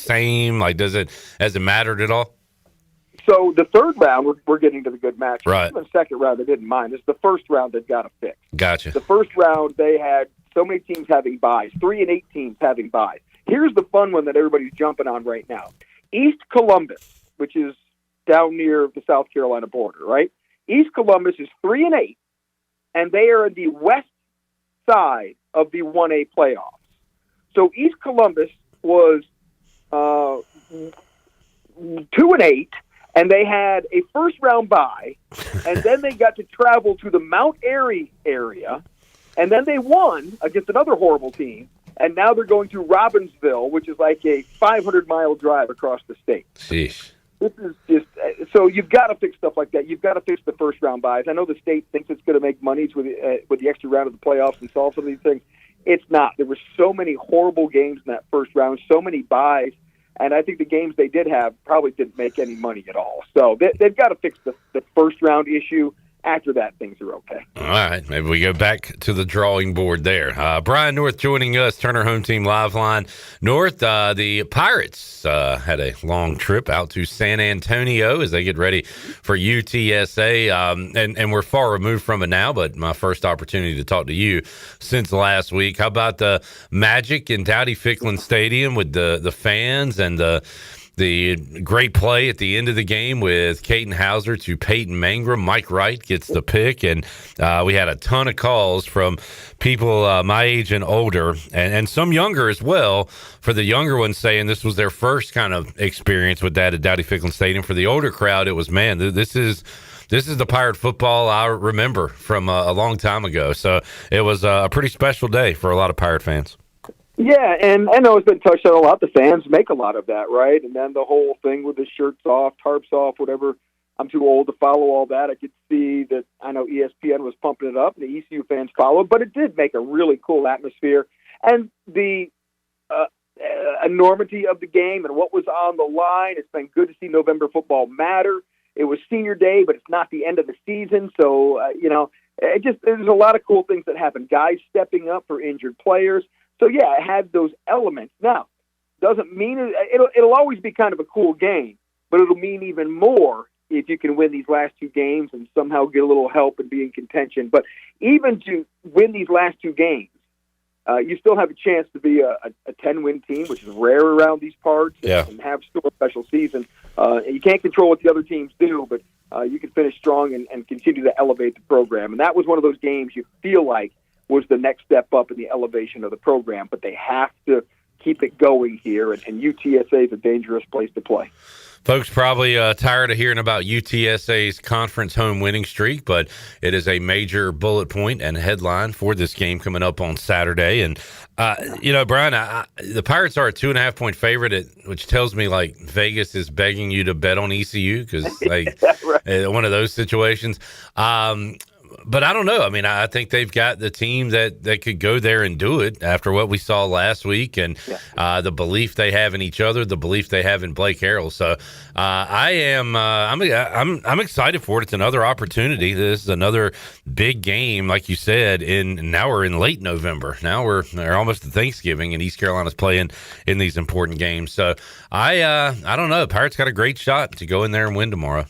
same? Like, has it mattered at all? So the 3rd round, we're getting to the good match. Right. Even the 2nd round, they didn't mind. It's the 1st round they've got to fix. Gotcha. The 1st round, they had so many teams having byes, 3 and 8 teams having byes. Here's the fun one that everybody's jumping on right now. East Columbus, which is down near the South Carolina border, right? East Columbus is 3 and 8, and they are in the west side of the 1A playoffs. So East Columbus was 2 and 8, and they had a first-round bye, and then they got to travel to the Mount Airy area, and then they won against another horrible team, and now they're going to Robbinsville, which is like a 500-mile drive across the state. Sheesh. This is just so you've got to fix stuff like that. You've got to fix the first-round buys. I know the state thinks it's going to make monies with the extra round of the playoffs and solve some of these things. It's not. There were so many horrible games in that first round, so many buys. And I think the games they did have probably didn't make any money at all. So they've got to fix the first-round issue. After that, things are okay. All right. Maybe we go back to the drawing board there. Brian North joining us, Turner Home Team Live Line. North, the Pirates had a long trip out to San Antonio as they get ready for UTSA. And we're far removed from it now, but my first opportunity to talk to you since last week. How about the magic in Dowdy-Ficklin Stadium with the fans and the great play at the end of the game with Caden Hauser to Peyton Mangrum? Mike Wright gets the pick, and we had a ton of calls from people my age and older, and some younger as well. For the younger ones, saying this was their first kind of experience with that at Dowdy-Ficklin Stadium. For the older crowd, it was, man, this is the Pirate football I remember from a long time ago. So it was a pretty special day for a lot of Pirate fans. Yeah, and I know it's been touched on a lot. The fans make a lot of that, right? And then the whole thing with the shirts off, tarps off, whatever. I'm too old to follow all that. I could see that. I know ESPN was pumping it up, and the ECU fans followed, but it did make a really cool atmosphere. And the enormity of the game and what was on the line, it's been good to see November football matter. It was senior day, but it's not the end of the season, so, there's a lot of cool things that happen. Guys stepping up for injured players. So, yeah, it had those elements. Now, doesn't mean it'll always be kind of a cool game, but it'll mean even more if you can win these last two games and somehow get a little help and be in contention. But even to win these last two games, you still have a chance to be a 10-win team, which is rare around these parts, and have still a special season. You can't control what the other teams do, but you can finish strong and continue to elevate the program. And that was one of those games you feel like was the next step up in the elevation of the program, but they have to keep it going here, and UTSA is a dangerous place to play. Folks probably tired of hearing about UTSA's conference home winning streak, but it is a major bullet point and headline for this game coming up on Saturday. And, Brian, the Pirates are a 2.5-point favorite, which tells me, Vegas is begging you to bet on ECU because, one of those situations. But I don't know. I mean, I think they've got the team that could go there and do it after what we saw last week and the belief they have in each other, the belief they have in Blake Harrell. So I'm excited for it. It's another opportunity. This is another big game, like you said. Now we're in late November. Now we're almost to Thanksgiving, and East Carolina's playing in these important games. So I don't know. Pirates got a great shot to go in there and win tomorrow.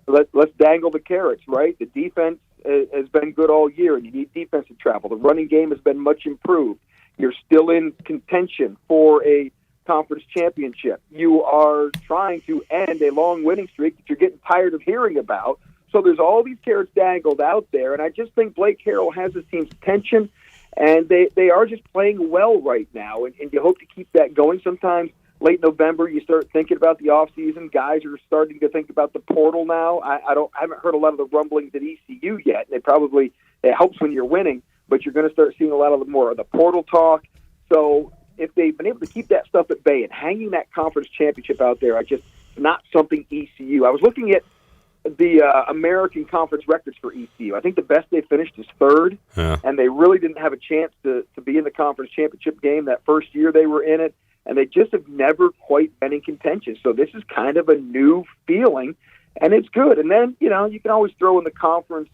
Let's dangle the carrots, right? The defense has been good all year, and you need defensive travel. The running game has been much improved. You're still in contention for a conference championship. You are trying to end a long winning streak that you're getting tired of hearing about. So there's all these carrots dangled out there, and I just think Blake Harrell has his team's attention, and they are just playing well right now, and you hope to keep that going. Sometimes late November, you start thinking about the offseason. Guys are starting to think about the portal now. I haven't heard a lot of the rumblings at ECU yet. It helps when you're winning, but you're going to start seeing a lot of more of the portal talk. So if they've been able to keep that stuff at bay and hanging that conference championship out there, not something ECU. I was looking at the American Conference records for ECU. I think the best they finished is third, and they really didn't have a chance to be in the conference championship game that first year they were in it. And they just have never quite been in contention. So this is kind of a new feeling, and it's good. And then, you can always throw in the conference,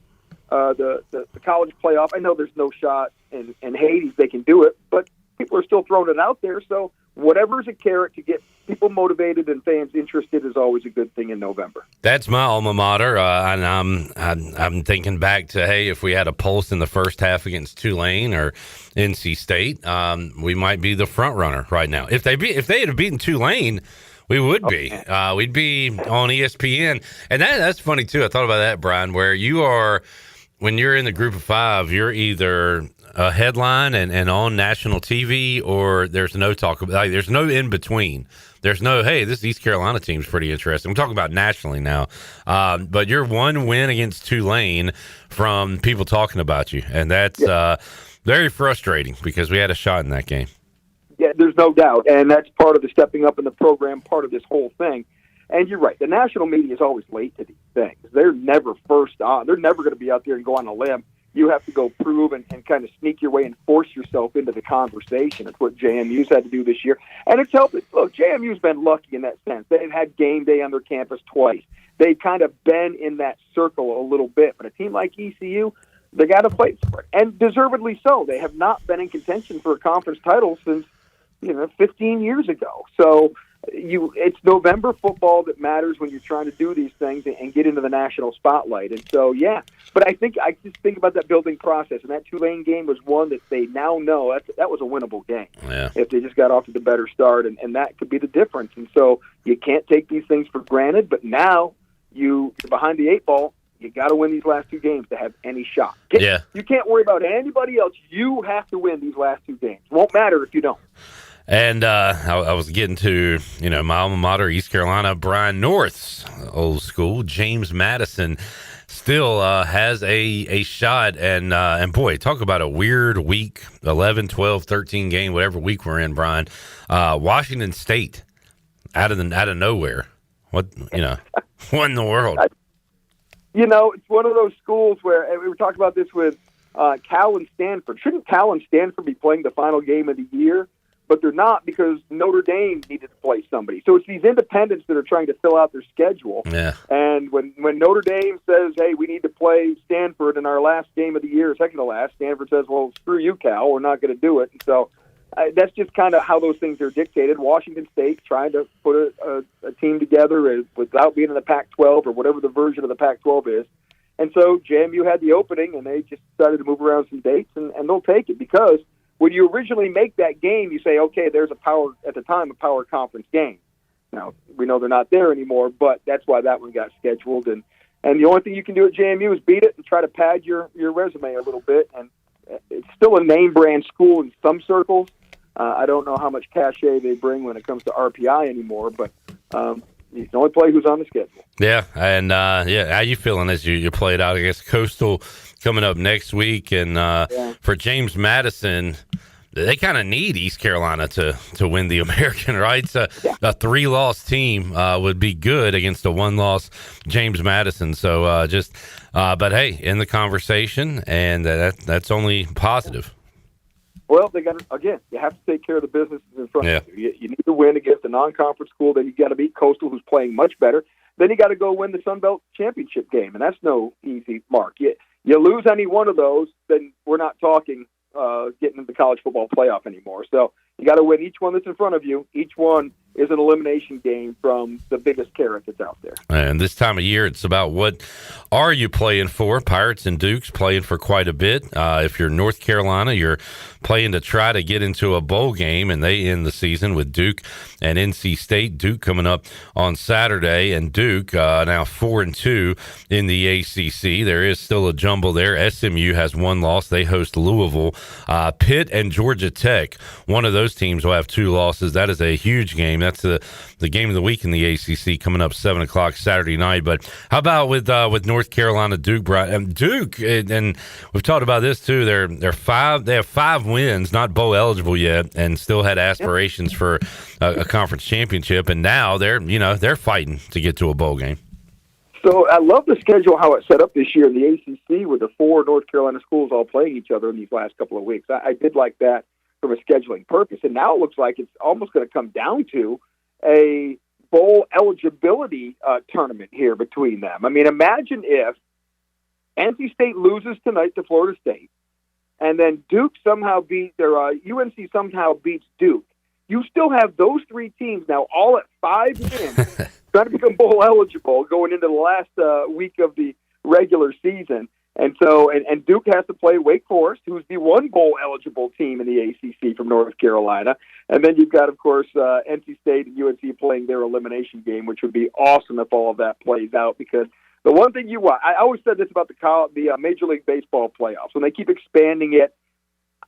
the college playoff. I know there's no shot in Hades they can do it, but people are still throwing it out there. So whatever's a carrot to get people motivated and fans interested is always a good thing in November. That's my alma mater, and I'm thinking back to, hey, if we had a pulse in the first half against Tulane or NC State, we might be the front runner right now. If they had beaten Tulane, we would be. We'd be on ESPN, and that's funny too. I thought about that, Brian, where you are when you're in the group of five, you're either a headline and on national TV, or there's no talk about, there's no in between. There's no, hey, this East Carolina team's pretty interesting. I'm talking about nationally now. But you're one win against Tulane from people talking about you. And that's very frustrating because we had a shot in that game. Yeah, there's no doubt. And that's part of the stepping up in the program, part of this whole thing. And you're right. The national media is always late to these things. They're never first on. They're never going to be out there and go on a limb. You have to go prove and kind of sneak your way and force yourself into the conversation. It's what JMU's had to do this year. And it's helped. Look, JMU's been lucky in that sense. They've had game day on their campus twice. They've kind of been in that circle a little bit. But a team like ECU, they got to fight for it. And deservedly so. They have not been in contention for a conference title since, 15 years ago. So it's November football that matters when you're trying to do these things and get into the national spotlight. And so, but I just think about that building process, and that Tulane game was one that they now know that was a winnable game if they just got off to the better start, and that could be the difference. And so you can't take these things for granted, but now you're behind the eight ball. You got to win these last two games to have any shot. You can't worry about anybody else. You have to win these last two games. It won't matter if you don't. And I was getting to, my alma mater, East Carolina, Brian North's old school, James Madison. still has a shot. And boy, talk about a weird week, 11, 12, 13 game, whatever week we're in, Brian. Washington State out of nowhere. What in the world? It's one of those schools where, and we were talking about this with Cal and Stanford. Shouldn't Cal and Stanford be playing the final game of the year? But they're not, because Notre Dame needed to play somebody. So it's these independents that are trying to fill out their schedule. Yeah. And when Notre Dame says, hey, we need to play Stanford in our last game of the year, second to last, Stanford says, well, screw you, Cal. We're not going to do it. And so that's just kind of how those things are dictated. Washington State trying to put a team together without being in the Pac-12 or whatever the version of the Pac-12 is. And so JMU had the opening, and they just decided to move around some dates, and they'll take it, because when you originally make that game, you say, okay, there's a power conference game. Now, we know they're not there anymore, but that's why that one got scheduled. And the only thing you can do at JMU is beat it and try to pad your resume a little bit. And it's still a name brand school in some circles. I don't know how much cachet they bring when it comes to RPI anymore, but you can only play who's on the schedule. Yeah, and how you feeling as you play it out? I guess Coastal coming up next week, and for James Madison, they kind of need East Carolina to win the American, right? So a 3-loss team would be good against a 1-loss James Madison. So but hey, in the conversation, and that's only positive. Well, they got again. You have to take care of the businesses in front of you. You need to win against a non-conference school. Then you got to beat Coastal, who's playing much better. Then you got to go win the Sun Belt Championship game, and that's no easy mark. You lose any one of those, then we're not talking getting into the college football playoff anymore. So you got to win each one that's in front of you. Each one is an elimination game from the biggest carrot that's out there. And this time of year, it's about what are you playing for? Pirates and Dukes playing for quite a bit. If you're North Carolina, you're playing to try to get into a bowl game, and they end the season with Duke and NC State. Duke coming up on Saturday, and Duke now 4-2 in the ACC. There is still a jumble there. SMU has 1 loss. They host Louisville. Pitt and Georgia Tech, one of those teams will have 2 losses. That is a huge game. That's the game of the week in the ACC, coming up 7:00 Saturday night. But how about with North Carolina, Duke? Duke, and we've talked about this too. They have 5 wins, not bowl eligible yet, and still had aspirations for a conference championship. And now they're fighting to get to a bowl game. So I love the schedule, how it's set up this year in the ACC, with the 4 North Carolina schools all playing each other in these last couple of weeks. I did like that from a scheduling purpose. And now it looks like it's almost going to come down to a bowl eligibility tournament here between them. I mean, imagine if NC State loses tonight to Florida State, and then Duke somehow UNC somehow beats Duke. You still have those 3 teams now all at 5 wins trying to become bowl eligible going into the last week of the regular season. And so, and Duke has to play Wake Forest, who's the 1 bowl eligible team in the ACC from North Carolina. And then you've got, of course, NC State and UNC playing their elimination game, which would be awesome if all of that plays out. Because the one thing you want, I always said this about the Major League Baseball playoffs. When they keep expanding it,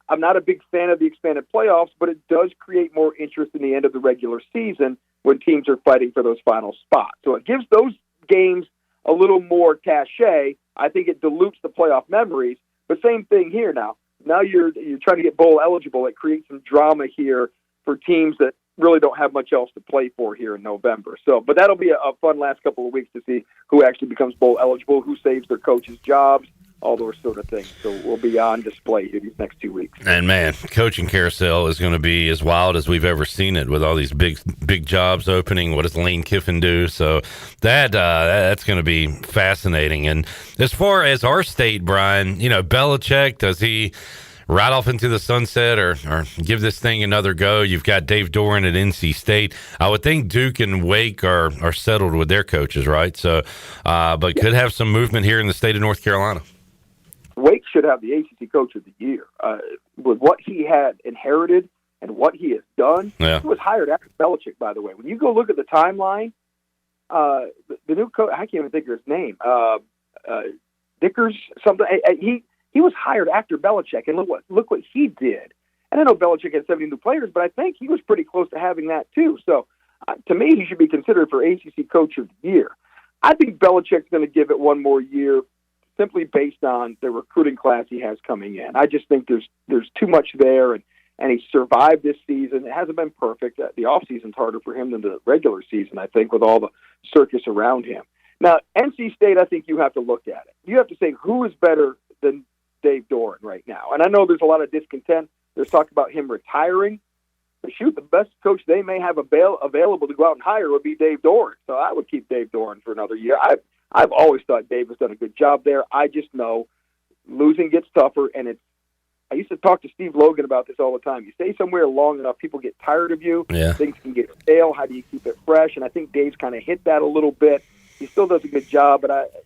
I'm not a big fan of the expanded playoffs, but it does create more interest in the end of the regular season when teams are fighting for those final spots. So it gives those games a little more cachet. I think it dilutes the playoff memories, but same thing here now. Now you're trying to get bowl eligible. It creates some drama here for teams that really don't have much else to play for here in November. So, but that'll be a fun last couple of weeks to see who actually becomes bowl eligible, who saves their coaches' jobs, all those sort of things. So we'll be on display here these next 2 weeks. And man, coaching carousel is going to be as wild as we've ever seen it, with all these big jobs opening. What does Lane Kiffin do? So that's going to be fascinating. And as far as our state, Brian, Belichick, does he ride off into the sunset or give this thing another go? You've got Dave Doran at NC State. I would think Duke and Wake are settled with their coaches, right? So, but could have some movement here in the state of North Carolina. Wake should have the ACC Coach of the Year. With what he had inherited and what he has done, He was hired after Belichick, by the way. When you go look at the timeline, the new coach, I can't even think of his name, Dickers, something. He was hired after Belichick, and look what he did. And I know Belichick had 70 new players, but I think he was pretty close to having that too. So to me, he should be considered for ACC Coach of the Year. I think Belichick's going to give it one more year simply based on the recruiting class he has coming in. I just think there's too much there, and he survived this season. It hasn't been perfect. The offseason's harder for him than the regular season, I think, with all the circus around him. Now, NC State, I think you have to look at it. You have to say who is better than Dave Doran right now. And I know there's a lot of discontent. There's talk about him retiring. But shoot, the best coach they may have available to go out and hire would be Dave Doran. So I would keep Dave Doran for another year. I've always thought Dave has done a good job there. I just know losing gets tougher, and I used to talk to Steve Logan about this all the time. You stay somewhere long enough, people get tired of you. Yeah. Things can get stale. How do you keep it fresh? And I think Dave's kind of hit that a little bit. He still does a good job, but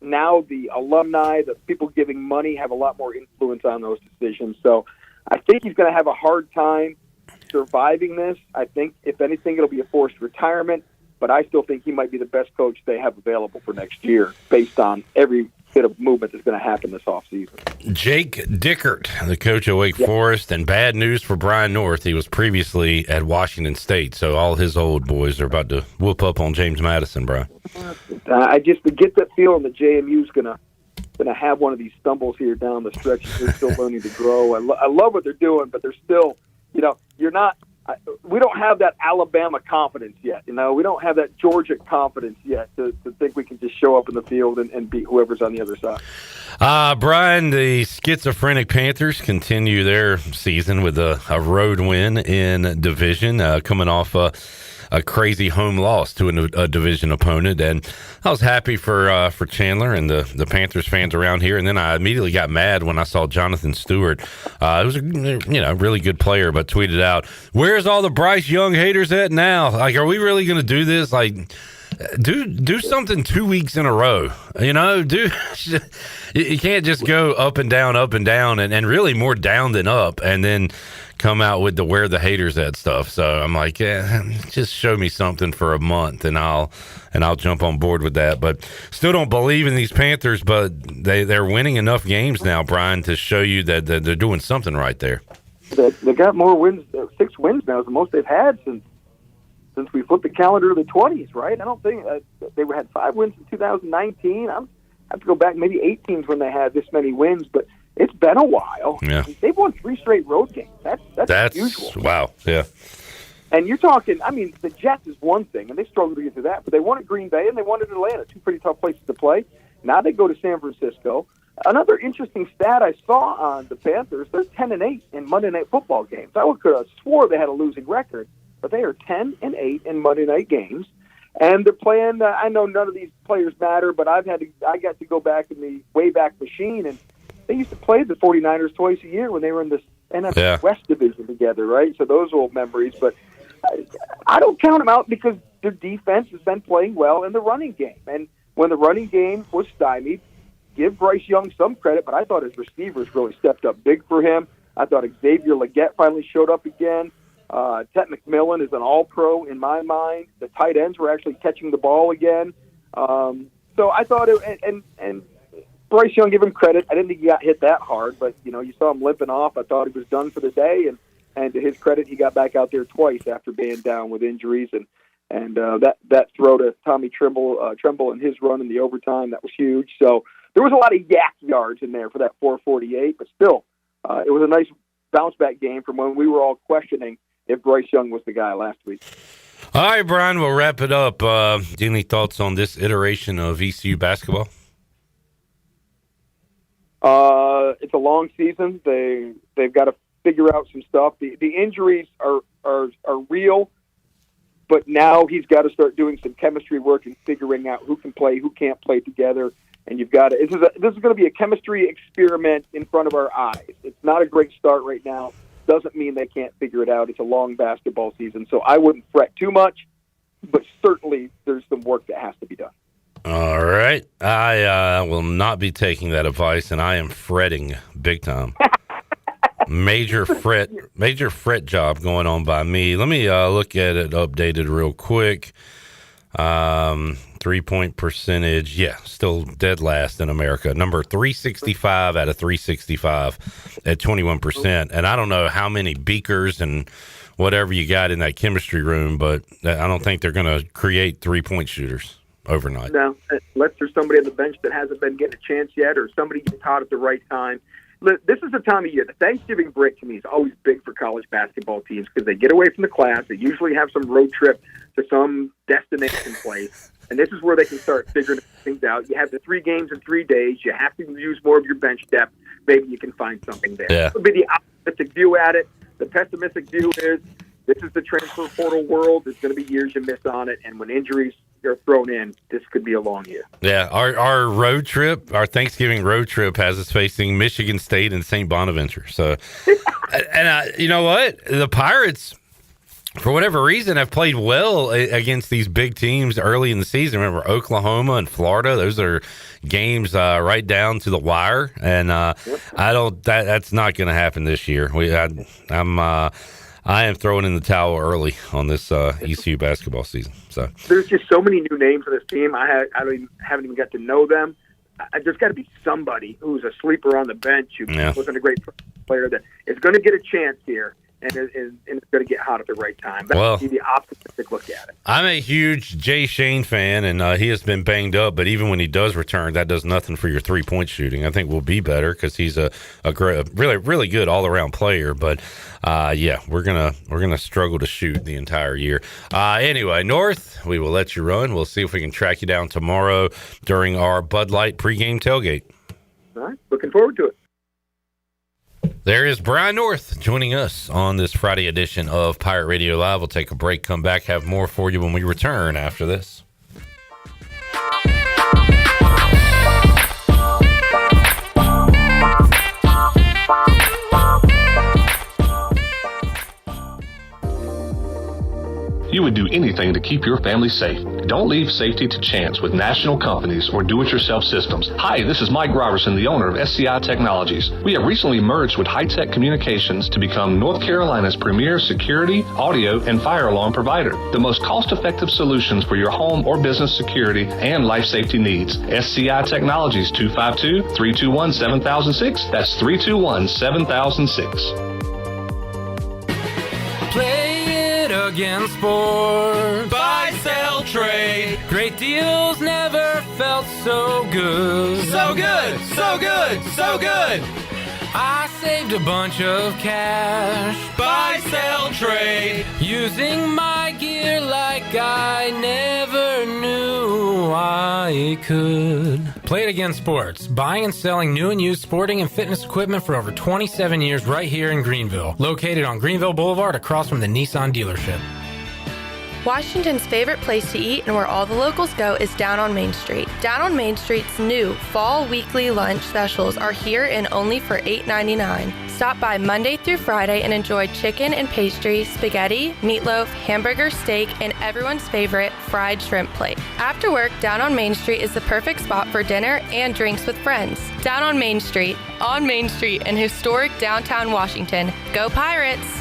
now the alumni, the people giving money, have a lot more influence on those decisions. So I think he's going to have a hard time surviving this. I think, if anything, it'll be a forced retirement, but I still think he might be the best coach they have available for next year based on every bit of movement that's going to happen this offseason. Jake Dickert, the coach of Wake Forest, and bad news for Brian North. He was previously at Washington State, so all his old boys are about to whoop up on James Madison, Brian. I just get that feeling that JMU's going to have one of these stumbles here down the stretch. They're still learning to grow. I love what they're doing, but they're still, you're not. We don't have that Alabama confidence yet. We don't have that Georgia confidence yet to think we can just show up in the field and beat whoever's on the other side. Brian, the schizophrenic Panthers continue their season with a road win in division, coming off a crazy home loss to a division opponent, and I was happy for Chandler and the Panthers fans around here. And then I immediately got mad when I saw Jonathan Stewart. It was a really good player, but tweeted out, "Where's all the Bryce Young haters at now? Like, are we really going to do this? Like, do something 2 weeks in a row. You can't just go up and down, and really more down than up, and then come out with the where the haters at stuff." So I'm like, just show me something for a month and I'll jump on board with that. But still don't believe in these Panthers, but they're winning enough games now, Brian, to show you that they're doing something right there. They got more wins. 6 wins now is the most they've had since we flipped the calendar to the 20s, right? I don't think they had 5 wins in 2019. I have to go back maybe 8 teams when they had this many wins, but it's been a while. Yeah. They've won 3 straight road games. That's unusual. Wow. Yeah. And you're talking, the Jets is one thing, and they struggled to get through that, but they won at Green Bay and they won at Atlanta, 2 pretty tough places to play. Now they go to San Francisco. Another interesting stat I saw on the Panthers, they're 10-8 in Monday Night Football games. I could have swore they had a losing record, but they are 10-8 in Monday night games. And they're playing, I know none of these players matter, but I got to go back in the Wayback Machine, and they used to play the 49ers twice a year when they were in the NFC West division together, right? So those old memories. But I don't count them out because their defense has been playing well in the running game. And when the running game was stymied, give Bryce Young some credit, but I thought his receivers really stepped up big for him. I thought Xavier Legette finally showed up again. Ted McMillan is an all-pro in my mind. The tight ends were actually catching the ball again. So I thought and Bryce Young, give him credit. I didn't think he got hit that hard, but you saw him limping off. I thought he was done for the day, and to his credit, he got back out there twice after being down with injuries, and that throw to Tommy Tremble and his run in the overtime, that was huge. So there was a lot of yak yards in there for that 448, but still, it was a nice bounce back game from when we were all questioning if Bryce Young was the guy last week. All right, Brian, we'll wrap it up. Do you have any thoughts on this iteration of ECU basketball? It's a long season. They've got to figure out some stuff. The injuries are real, but now he's got to start doing some chemistry work and figuring out who can play, who can't play together. And you've got to. This is going to be a chemistry experiment in front of our eyes. It's not a great start right now. Doesn't mean they can't figure it out. It's a long basketball season, so I wouldn't fret too much. But certainly, there's some work that has to be done. All right. I will not be taking that advice, and I am fretting big time. Major fret job going on by me. Let me look at it updated real quick. 3-point percentage. Yeah, still dead last in America. Number 365 out of 365 at 21%. And I don't know how many beakers and whatever you got in that chemistry room, but I don't think they're going to create 3-point shooters. overnight. No, unless there's somebody on the bench that hasn't been getting a chance yet, or somebody gets hot at the right time. This is the time of year. The Thanksgiving break to me is always big for college basketball teams because they get away from the class. They usually have some road trip to some destination place, and this is where they can start figuring things out. You have the 3 games in 3 days. You have to use more of your bench depth. Maybe you can find something there. Yeah. That would be the optimistic view at it. The pessimistic view is this is the transfer portal world. There's going to be years you miss on it, and when injuries are thrown in, this could be a long year. Yeah, our road trip, our Thanksgiving road trip, has us facing Michigan State and St. Bonaventure. So, and you know what? The Pirates, for whatever reason, have played well against these big teams early in the season. Remember, Oklahoma and Florida; those are games right down to the wire. And that's not going to happen this year. I am throwing in the towel early on this ECU basketball season. So there's just so many new names on this team. I haven't even got to know them. There's got to be somebody who's a sleeper on the bench who wasn't a great player that is going to get a chance here and it's going to get hot at the right time. That's the optimistic look at it. I'm a huge Jay Shane fan, and he has been banged up. But even when he does return, that does nothing for your 3-point shooting. I think we'll be better because he's a really, really good all around player. But we're gonna struggle to shoot the entire year. Anyway, North, we will let you run. We'll see if we can track you down tomorrow during our Bud Light pregame tailgate. All right, looking forward to it. There is Brian North joining us on this Friday edition of Pirate Radio Live. We'll take a break, come back, have more for you when we return after this. You would do anything to keep your family safe. Don't leave safety to chance with national companies or do-it-yourself systems. Hi, this is Mike Robertson, the owner of SCI Technologies. We have recently merged with High-Tech Communications to become North Carolina's premier security, audio, and fire alarm provider. The most cost-effective solutions for your home or business security and life safety needs. SCI Technologies, 252-321-7006. That's 321-7006. Again, sports. Buy, sell, trade. Great deals never felt so good. So good, so good, so good. I saved a bunch of cash. Buy, sell, trade. Using my gear like I never knew I could. Play It Again Sports. Buying and selling new and used sporting and fitness equipment for over 27 years right here in Greenville. Located on Greenville Boulevard across from the Nissan dealership. Washington's favorite place to eat and where all the locals go is Down on Main Street. Down on Main Street's new fall weekly lunch specials are here and only for $8.99. Stop by Monday through Friday and enjoy chicken and pastry, spaghetti, meatloaf, hamburger, steak, and everyone's favorite fried shrimp plate. After work, Down on Main Street is the perfect spot for dinner and drinks with friends. Down on Main Street in historic downtown Washington. Go Pirates!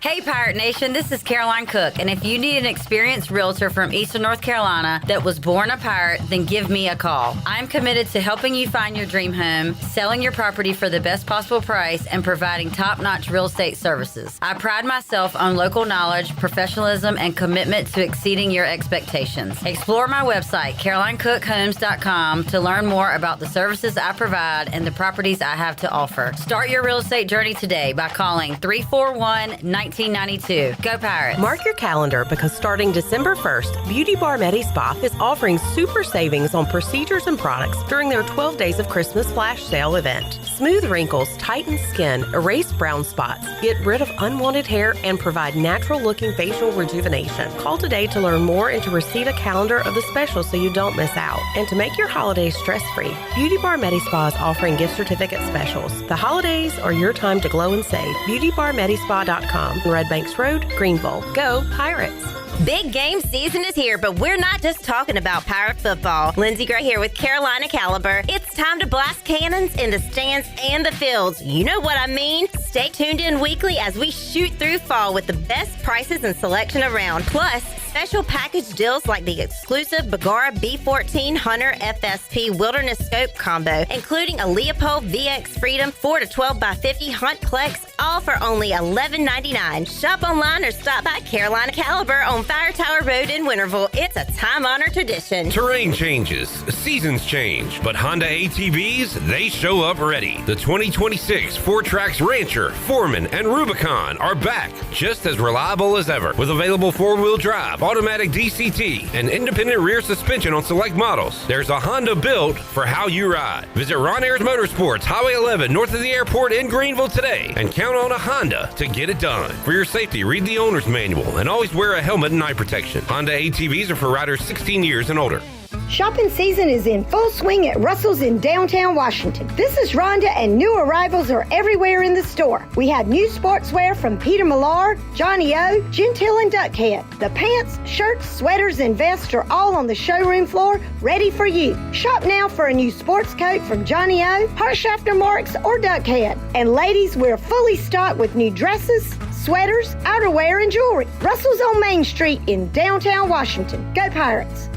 Hey Pirate Nation, this is Caroline Cook, and if you need an experienced realtor from Eastern North Carolina that was born a pirate, then give me a call. I'm committed to helping you find your dream home, selling your property for the best possible price, and providing top-notch real estate services. I pride myself on local knowledge, professionalism, and commitment to exceeding your expectations. Explore my website, CarolineCookHomes.com, to learn more about the services I provide and the properties I have to offer. Start your real estate journey today by calling 341-1992. Go Pirates. Mark your calendar because starting December 1st, Beauty Bar Medi Spa is offering super savings on procedures and products during their 12 Days of Christmas Flash Sale event. Smooth wrinkles, tighten skin, erase brown spots, get rid of unwanted hair, and provide natural-looking facial rejuvenation. Call today to learn more and to receive a calendar of the specials so you don't miss out. And to make your holidays stress-free, Beauty Bar Medi Spa is offering gift certificate specials. The holidays are your time to glow and save. BeautyBarMedispa.com. Red Banks Road, Greenville. Go Pirates! Big game season is here, but we're not just talking about pirate football. Lindsey Gray here with Carolina Caliber. It's time to blast cannons in the stands and the fields. You know what I mean. Stay tuned in weekly as we shoot through fall with the best prices and selection around. Plus, Special package deals like the exclusive Bagara B14 Hunter FSP Wilderness Scope combo, including a Leopold VX Freedom 4 to 12x50 Hunt Plex, all for only $11.99. Shop online or stop by Carolina Caliber on Fire Tower Road in Winterville. It's a time-honored tradition. Terrain changes, seasons change, but Honda ATVs, they show up ready. The 2026 Four Tracks Rancher, Foreman, and Rubicon are back, just as reliable as ever, with available four-wheel drive, automatic DCT, and independent rear suspension on select models. There's a Honda built for how you ride. Visit Ron Ayers Motorsports, Highway 11, north of the airport in Greenville today, and count on a Honda to get it done. For your safety, read the owner's manual and always wear a helmet and eye protection. Honda ATVs are for riders 16 years and older. Shopping season is in full swing at Russell's in downtown Washington. This is Rhonda, and new arrivals are everywhere in the store. We have new sportswear from Peter Millar, Johnny O, Gentile, and Duckhead. The pants, shirts, sweaters, and vests are all on the showroom floor, ready for you. Shop now for a new sports coat from Johnny O, Harshafter Marks, or Duckhead. And ladies, we're fully stocked with new dresses, sweaters, outerwear, and jewelry. Russell's on Main Street in downtown Washington. Go Pirates!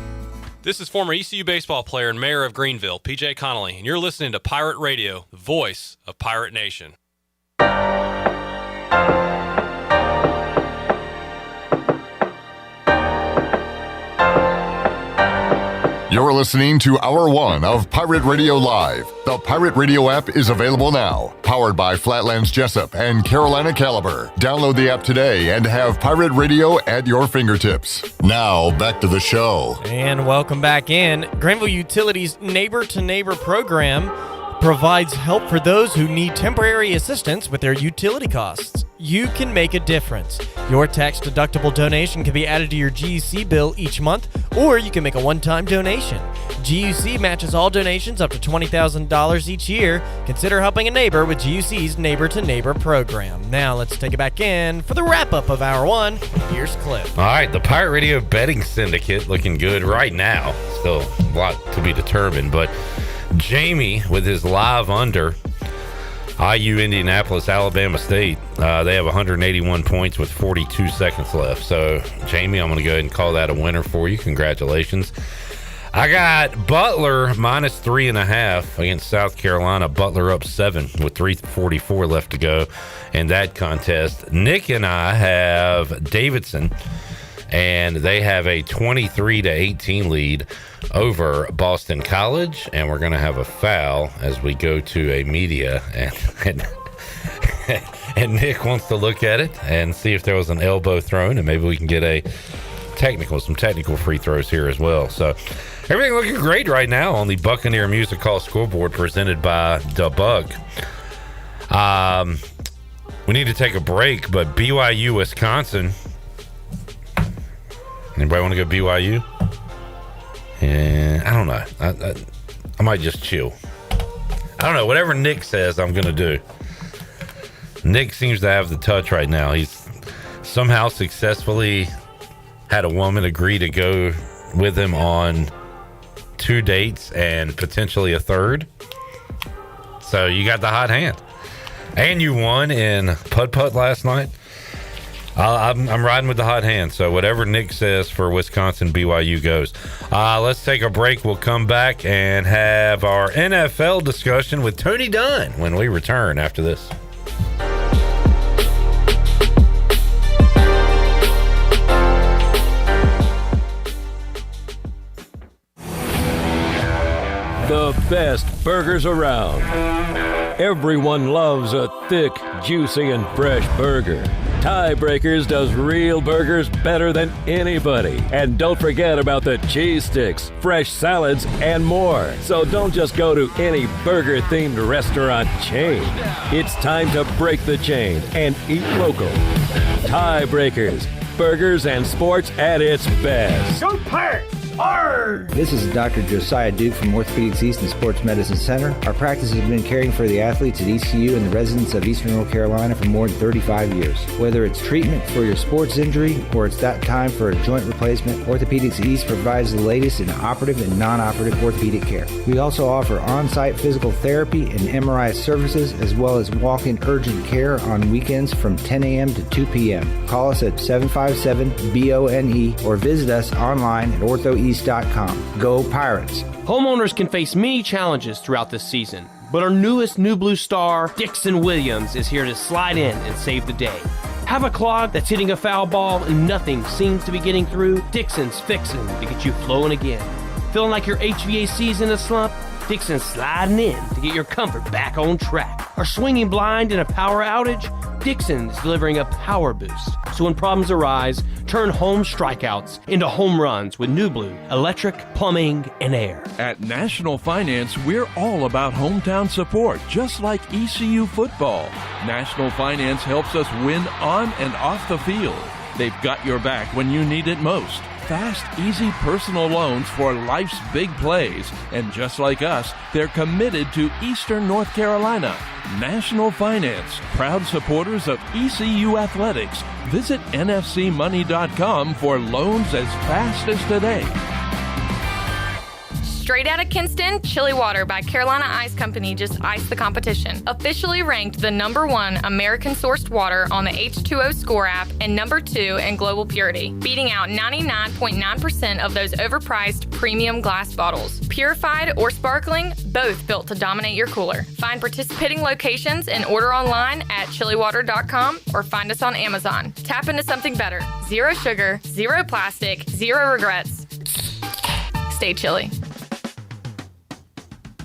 This is former ECU baseball player and mayor of Greenville, PJ Connolly, and you're listening to Pirate Radio, the voice of Pirate Nation. You're listening to Hour 1 of Pirate Radio Live. The Pirate Radio app is available now. Powered by Flatlands Jessup and Carolina Caliber. Download the app today and have Pirate Radio at your fingertips. Now, back to the show. And welcome back in. Greenville Utilities Neighbor to Neighbor program provides help for those who need temporary assistance with their utility costs. You can make a difference. Your tax-deductible donation can be added to your GUC bill each month, or you can make a one-time donation. GUC matches all donations up to $20,000 each year. Consider helping a neighbor with GUC's Neighbor to Neighbor program. Now let's take it back in for the wrap-up of Hour 1. Here's Cliff. All right, the Pirate Radio betting syndicate looking good right now. Still a lot to be determined, but Jamie with his live under IU Indianapolis, Alabama State. They have 181 points with 42 seconds left. So, Jamie, I'm going to go ahead and call that a winner for you. Congratulations. I got Butler minus 3.5 against South Carolina. Butler up 7 with 3:44 left to go in that contest. Nick and I have Davidson, and they have a 23-18 lead over Boston College, and we're going to have a foul as we go to a media, and Nick wants to look at it and see if there was an elbow thrown, and maybe we can get some technical free throws here as well. So everything looking great right now on the Buccaneer Music Hall scoreboard presented by Da Bug. We need to take a break, but BYU, Wisconsin. Anybody want to go BYU? Yeah, I don't know. I might just chill. I don't know. Whatever Nick says, I'm going to do. Nick seems to have the touch right now. He's somehow successfully had a woman agree to go with him on 2 dates and potentially a third. So you got the hot hand. And you won in putt-putt last night. I'm riding with the hot hand, so whatever Nick says for Wisconsin, BYU goes. Let's take a break. We'll come back and have our NFL discussion with Tony Dunn when we return after this. The best burgers around. Everyone loves a thick, juicy, and fresh burger. Tiebreakers does real burgers better than anybody. And don't forget about the cheese sticks, fresh salads, and more. So don't just go to any burger-themed restaurant chain. It's time to break the chain and eat local. Tiebreakers, burgers and sports at its best. Go Pirates! Arr! This is Dr. Josiah Duke from Orthopedics East and Sports Medicine Center. Our practice has been caring for the athletes at ECU and the residents of Eastern North Carolina for more than 35 years. Whether it's treatment for your sports injury or it's that time for a joint replacement, Orthopedics East provides the latest in operative and non-operative orthopedic care. We also offer on-site physical therapy and MRI services, as well as walk-in urgent care on weekends from 10 a.m. to 2 p.m. Call us at 757-BONE or visit us online at orthoeast.com. Go Pirates! Homeowners can face many challenges throughout this season, but our newest New Blue star, Dixon Williams, is here to slide in and save the day. Have a clog that's hitting a foul ball and nothing seems to be getting through? Dixon's fixing to get you flowing again. Feeling like your HVAC's in a slump? Dixon's sliding in to get your comfort back on track. Are swinging blind in a power outage? Dixon is delivering a power boost. So when problems arise, turn home strikeouts into home runs with New Blue, electric, plumbing, and air. At National Finance, we're all about hometown support, just like ECU football. National Finance helps us win on and off the field. They've got your back when you need it most. Fast, easy personal loans for life's big plays. And just like us, they're committed to Eastern North Carolina. National Finance, proud supporters of ECU athletics. Visit nfcmoney.com for loans as fast as today. Straight out of Kinston, Chili Water by Carolina Ice Company just iced the competition. Officially ranked the #1 American-sourced water on the H2O Score app and #2 in global purity, beating out 99.9% of those overpriced premium glass bottles. Purified or sparkling, both built to dominate your cooler. Find participating locations and order online at chiliwater.com or find us on Amazon. Tap into something better. Zero sugar, zero plastic, zero regrets. Stay chilly.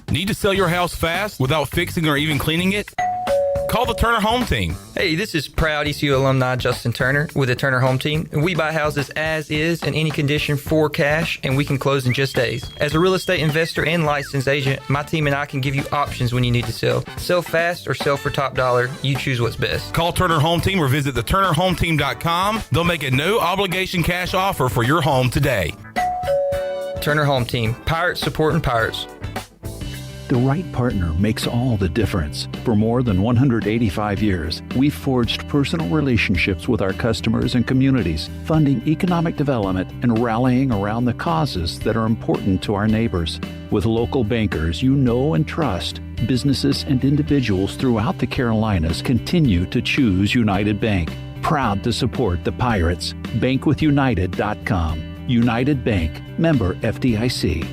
Need to sell your house fast without fixing or even cleaning it? Call the Turner Home Team. Hey, this is proud ECU alumni Justin Turner with the Turner Home Team. We buy houses as is in any condition for cash, and we can close in just days. As a real estate investor and licensed agent, my team and I can give you options when you need to sell. Sell fast or sell for top dollar. You choose what's best. Call Turner Home Team or visit theturnerhometeam.com. They'll make a no obligation cash offer for your home today. Turner Home Team. Pirates supporting Pirates. The right partner makes all the difference. For more than 185 years, we've forged personal relationships with our customers and communities, funding economic development and rallying around the causes that are important to our neighbors. With local bankers you know and trust, businesses and individuals throughout the Carolinas continue to choose United Bank. Proud to support the Pirates. Bankwithunited.com. United Bank. Member FDIC.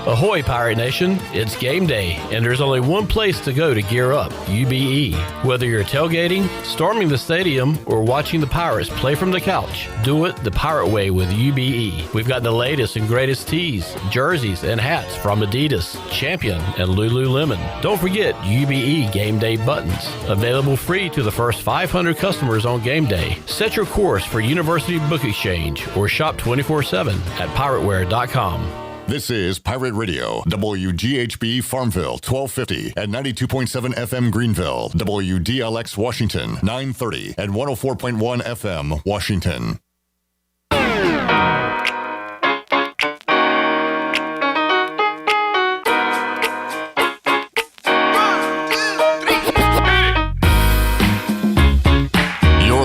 Ahoy, Pirate Nation! It's game day, and there's only one place to go to gear up, UBE. Whether you're tailgating, storming the stadium, or watching the Pirates play from the couch, do it the Pirate way with UBE. We've got the latest and greatest tees, jerseys, and hats from Adidas, Champion, and Lululemon. Don't forget UBE Game Day buttons, available free to the first 500 customers on game day. Set your course for University Book Exchange or shop 24/7 at pirateware.com. This is Pirate Radio, WGHB Farmville, 1250 at 92.7 FM Greenville, WDLX Washington, 930 and 104.1 FM Washington.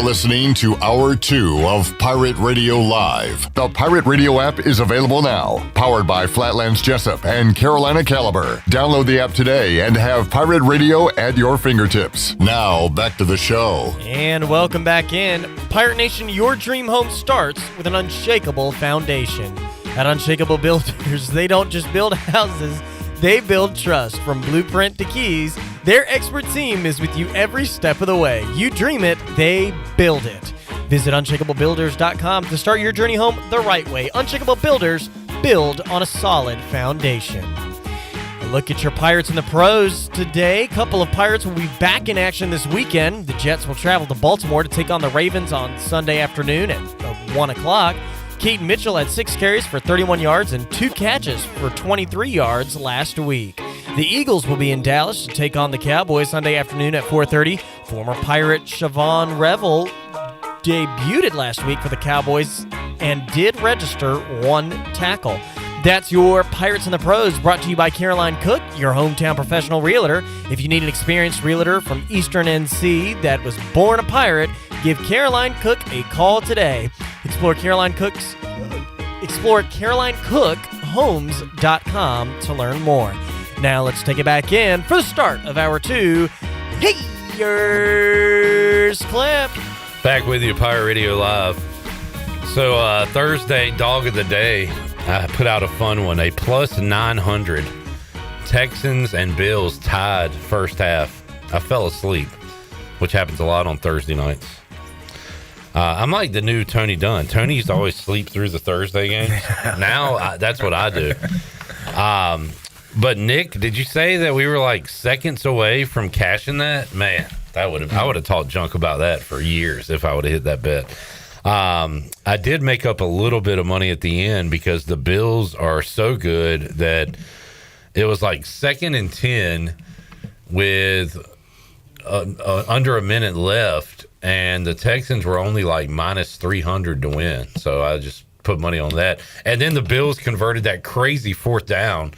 Listening to Hour 2 of Pirate Radio Live. The Pirate Radio app is available now. Powered by Flatlands Jessup and Carolina Caliber. Download the app today and have Pirate Radio at your fingertips. Now, back to the show. And welcome back in. Pirate Nation, your dream home starts with an unshakable foundation. At Unshakable Builders, they don't just build houses, they build trust. From blueprint to keys, their expert team is with you every step of the way. You dream it, they build it. Visit unshakablebuilders.com to start your journey home the right way. Unshakable Builders, build on a solid foundation. A look at your Pirates in the pros today. A couple of Pirates will be back in action this weekend. The Jets will travel to Baltimore to take on the Ravens on Sunday afternoon at 1 o'clock. Keaton Mitchell had 6 carries for 31 yards and 2 catches for 23 yards last week. The Eagles will be in Dallas to take on the Cowboys Sunday afternoon at 4:30. Former Pirate Siobhan Revel debuted last week for the Cowboys and did register 1 tackle. That's your Pirates and the Pros, brought to you by Caroline Cook, your hometown professional realtor. If you need an experienced realtor from Eastern NC that was born a Pirate, give Caroline Cook a call today. Explore CarolineCookHomes.com to learn more. Now let's take it back in for the start of Hour 2. Here's Clip. Back with you, Pirate Radio Live. So Thursday, Dog of the Day, I put out a fun one. A plus 900. Texans and Bills tied first half. I fell asleep, which happens a lot on Thursday nights. I'm like the new Tony Dunn. Tony used to always sleep through the Thursday games. Now that's what I do. But Nick, did you say that we were like seconds away from cashing that? Man, I would have talked junk about that for years if I would have hit that bet. I did make up a little bit of money at the end because the Bills are so good that it was like 2nd and 10 with under a minute left, and the Texans were only like minus 300 to win. So I just put money on that. And then the Bills converted that crazy 4th down,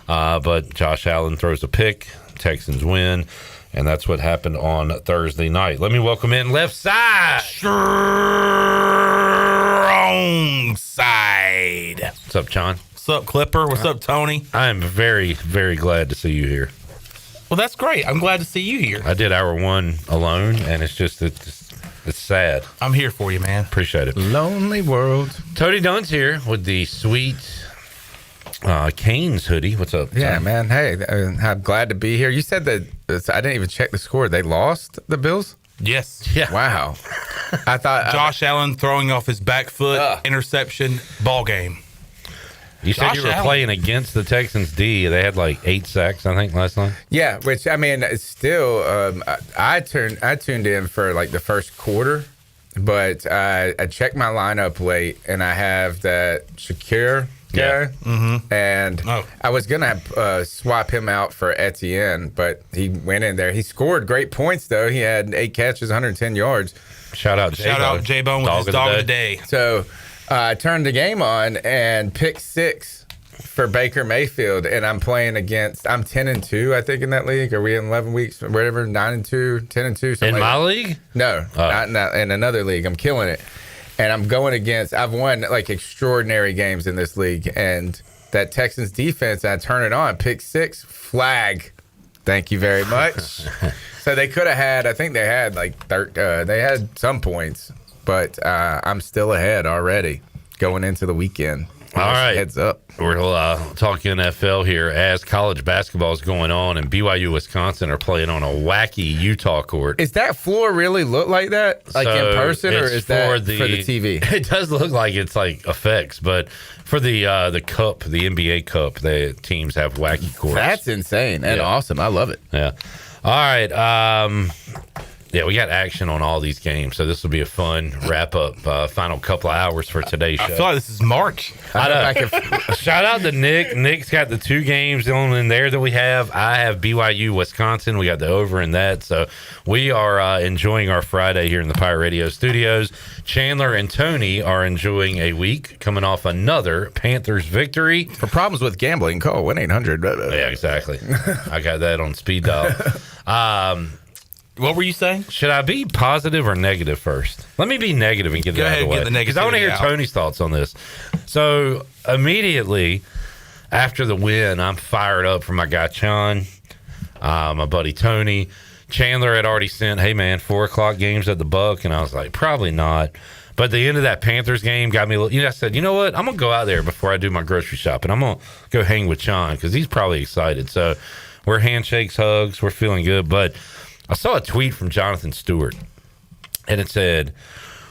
but Josh Allen throws a pick. Texans win. And that's what happened on Thursday night. Let me welcome in left side. Strong side. What's up, John? What's up, Clipper? What's up, Tony? I am very, very glad to see you here. Well, that's great. I'm glad to see you here. I did Hour 1 alone, and it's sad. I'm here for you, man. Appreciate it. Lonely world. Tony Dunn's here with the sweet Canes hoodie. What's up, Yeah, Tony? man. Hey, I'm glad to be here. You said that I didn't even check the score. They lost, the Bills? Yes. Yeah. Wow. I thought Josh Allen throwing off his back foot, interception, ball game. You said you were playing against the Texans D. They had like 8 sacks, I think, last night. Yeah, which I mean, it's still. I tuned in for like the first quarter, but I checked my lineup late, and I have that Shakir guy, and I was gonna swap him out for Etienne, but he went in there. He scored great points though. He had 8 catches, 110 yards. Shout out J-Bone with his dog of the day. So I turned the game on and picked 6 for Baker Mayfield, and I'm playing against. I'm 10-2, I think, in that league. Are we in 11 weeks? Whatever, 9-2, 10-2. In my league? No, not in another league. I'm killing it, and I'm going against. I've won like extraordinary games in this league, and that Texans defense. I turn it on, pick 6, flag. Thank you very much. So they could have had. I think they had like they had some points. But I'm still ahead already going into the weekend. All right. Heads up. We're talking NFL here as college basketball is going on, and BYU, Wisconsin are playing on a wacky Utah court. Is that floor really look like that? Like in person, or is that for the TV? It does look like it's like effects, but for the cup, the NBA Cup, the teams have wacky courts. That's insane and awesome. I love it. Yeah. All right. Yeah, we got action on all these games, so this will be a fun wrap-up, final couple of hours for today's show. I feel like this is March. Shout out to Nick. Nick's got the 2 games on in there that we have. I have BYU, Wisconsin. We got the over in that, so we are enjoying our Friday here in the Pirate Radio studios. Chandler and Tony are enjoying a week coming off another Panthers victory. For problems with gambling, call 1-800. Yeah, exactly. I got that on speed dial. What were you saying? Should I be positive or negative first? Let me be negative and get it out of the way. Because I want to hear Tony's thoughts on this. So immediately after the win, I'm fired up for my guy Chon, my buddy Tony. Chandler had already sent, hey man, 4:00 games at the Buck, and I was like, probably not. But the end of that Panthers game got me. I said, you know what? I'm gonna go out there before I do my grocery shopping. I'm gonna go hang with Chon because he's probably excited. So we're handshakes, hugs, we're feeling good, but. I saw a tweet from Jonathan Stewart, and it said,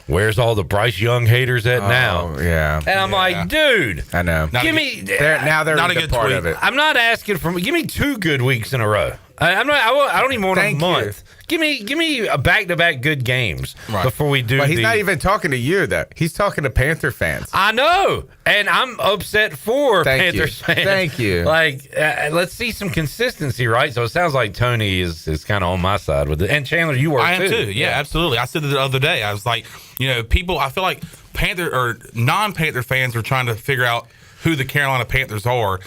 where's all the Bryce Young haters at now? Yeah. And I'm like, dude. I know. Give me. They're not a good part of it. I'm not asking for. Give me 2 good weeks in a row. I'm not. I don't even want Thank a month. Give me a back-to-back good games before we do. Well, he's not even talking to you though. He's talking to Panther fans. I know, and I'm upset for Panthers fans. Thank you. Like, let's see some consistency, right? So it sounds like Tony is kind of on my side with it, and Chandler, you were. I am too. Yeah, absolutely. I said it the other day. I was like, people. I feel like Panther or non-Panther fans are trying to figure out who the Carolina Panthers are.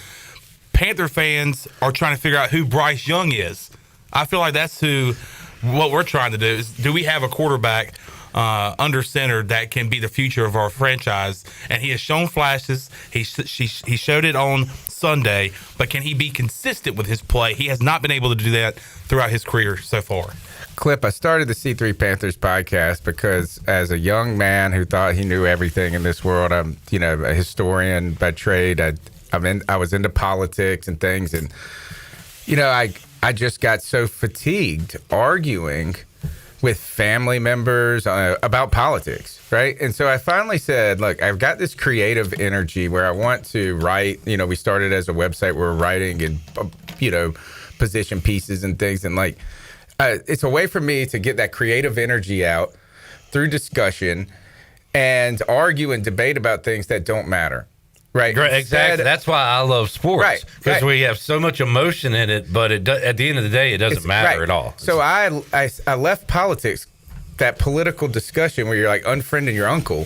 Panther fans are trying to figure out who Bryce Young is. I feel like that's what we're trying to do is, do we have a quarterback under center that can be the future of our franchise? And he has shown flashes. He showed it on Sunday, but can he be consistent with his play? He has not been able to do that throughout his career so far. Clip, I started the C3 Panthers podcast because as a young man who thought he knew everything in this world, I'm a historian by trade. I was into politics and things, and I just got so fatigued arguing with family members about politics, right? And so I finally said, look, I've got this creative energy where I want to write. We started as a website where we're writing and, position pieces and things. And it's a way for me to get that creative energy out through discussion and argue and debate about things that don't matter. Right. Exactly. That's why I love sports. Right. Because we have so much emotion in it, but at the end of the day, it doesn't matter at all. So I left politics, that political discussion where you're like unfriending your uncle,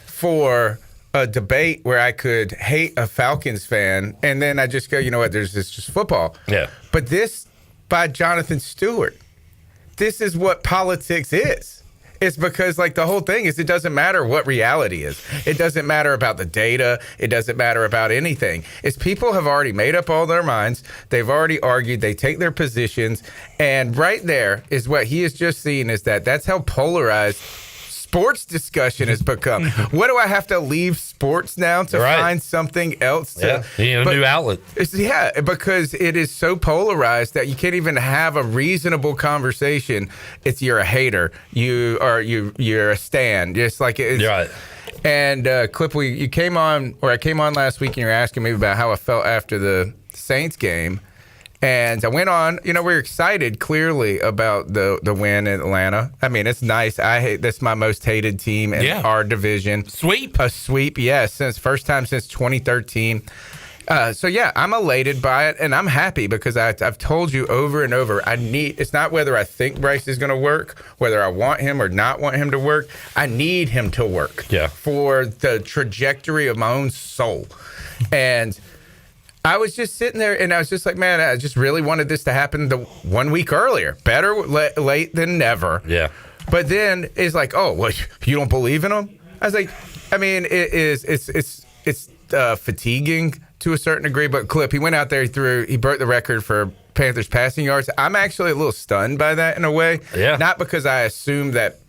for a debate where I could hate a Falcons fan, and then I just go, you know what, it's just football. Yeah. But this, by Jonathan Stewart, this is what politics is. It's because, the whole thing is it doesn't matter what reality is. It doesn't matter about the data. It doesn't matter about anything. It's people have already made up all their minds. They've already argued. They take their positions. And right there is what he has just seen is that's how polarized sports discussion has become. What do I have to leave sports now to find something else? A new outlet. Because it is so polarized that you can't even have a reasonable conversation. You're a hater. You're a stan. Just like it's right. And Clip, I came on last week and you were asking me about how I felt after the Saints game. And I went on, we're excited clearly about the win in Atlanta. I mean, it's nice. That's my most hated team in our division. A sweep, yes, first time since 2013. I'm elated by it, and I'm happy because I've told you over and over, it's not whether I think Bryce is going to work, whether I want him or not want him to work. I need him to work for the trajectory of my own soul. And I was just sitting there, and I was just like, man, I just really wanted this to happen the 1 week earlier. Better late than never. Yeah. But then it's like, oh, well, you don't believe in him? I was like, I mean, it's fatiguing to a certain degree. But Clip, he went out there, he broke the record for Panthers passing yards. I'm actually a little stunned by that in a way. Yeah. Not because I assumed that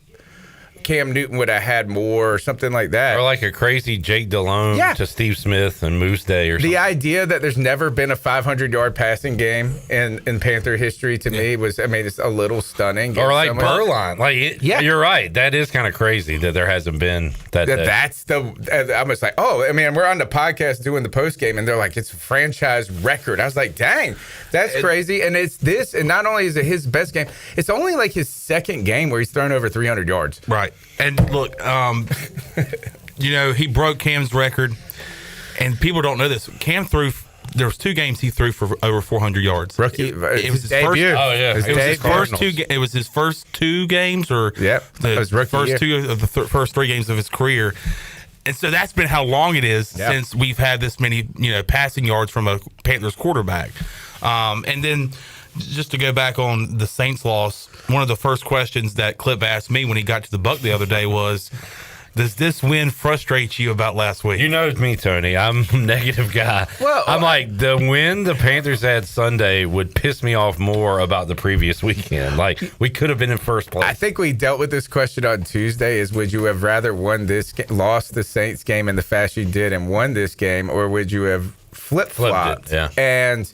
Cam Newton would have had more or something like that. Or like a crazy Jake Delhomme to Steve Smith and Moose Day or something. The idea that there's never been a 500-yard passing game in Panther history to me was, it's a little stunning. Or like Burline. You're right. That is kind of crazy that there hasn't been that. I was like, we're on the podcast doing the post game, and they're like, it's a franchise record. I was like, dang, that's crazy. And it's this, and not only is it his best game, it's only like his second game where he's thrown over 300 yards. Right. And look, he broke Cam's record, and people don't know this. Cam there was 2 games he threw for over 400 yards. Rookie, it was his debut. It was his first 2 games, or the first 2 of the first 3 games of his career. And so that's been how long it is since we've had this many, passing yards from a Panthers quarterback. And then just to go back on the Saints loss, one of the first questions that Clip asked me when he got to the Buck the other day was, does this win frustrate you about last week? You know me, Tony. I'm a negative guy. Well, I'm like, the win the Panthers had Sunday would piss me off more about the previous weekend. Like, we could have been in first place. I think we dealt with this question on Tuesday, is would you have rather lost the Saints game in the fashion you did and won this game, or would you have flip-flopped? Yeah. And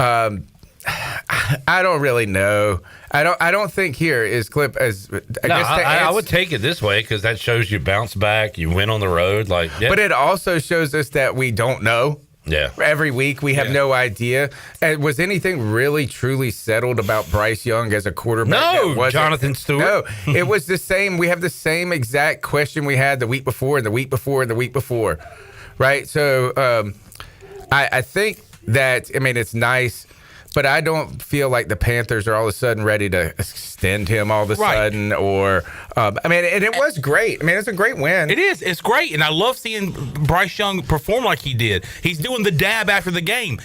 I don't really know. I don't think here is Clip as I would take it this way because that shows you bounce back, you win on the road, But it also shows us that we don't know. Yeah. Every week we have no idea. Was anything really truly settled about Bryce Young as a quarterback? No, Jonathan Stewart. No, it was the same. We have the same exact question we had the week before and the week before and the week before, right? So I think that, I mean, it's nice, but I don't feel like the Panthers are all of a sudden ready to extend him all of a sudden. Or, I mean, and it was great. I mean, it's a great win. It is. It's great. And I love seeing Bryce Young perform like he did. He's doing the dab after the game.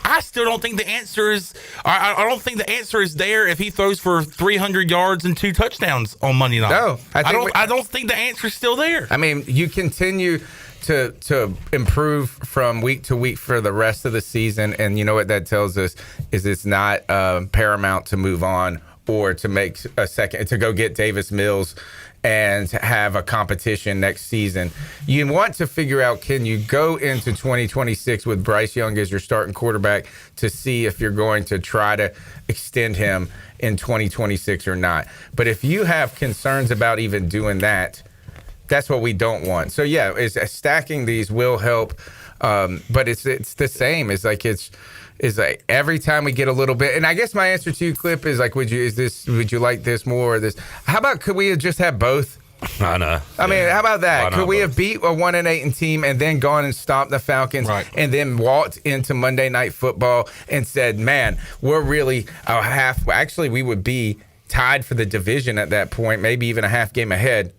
I still don't think the answer is, I don't think the answer is there if he throws for 300 yards and 2 touchdowns on Monday night. No, I don't think the answer is still there. I mean, you continue to improve from week to week for the rest of the season, and you know what that tells us is it's not paramount to move on or to make a second to go get Davis Mills and have a competition next season. You want to figure out, can you go into 2026 with Bryce Young as your starting quarterback to see if you're going to try to extend him in 2026 or not. But if you have concerns about even doing that, that's what we don't want. So yeah, stacking these will help, but it's the same. It's like every time we get a little bit. And I guess my answer to you, Clip, is like, would you like this more or this? How about could we have just had both? I know. I mean, how about that? Could we have beat a 1-8 team and then gone and stomped the Falcons and then walked into Monday Night Football and said, "Man, we're really a half." Actually, we would be tied for the division at that point, maybe even a half game ahead.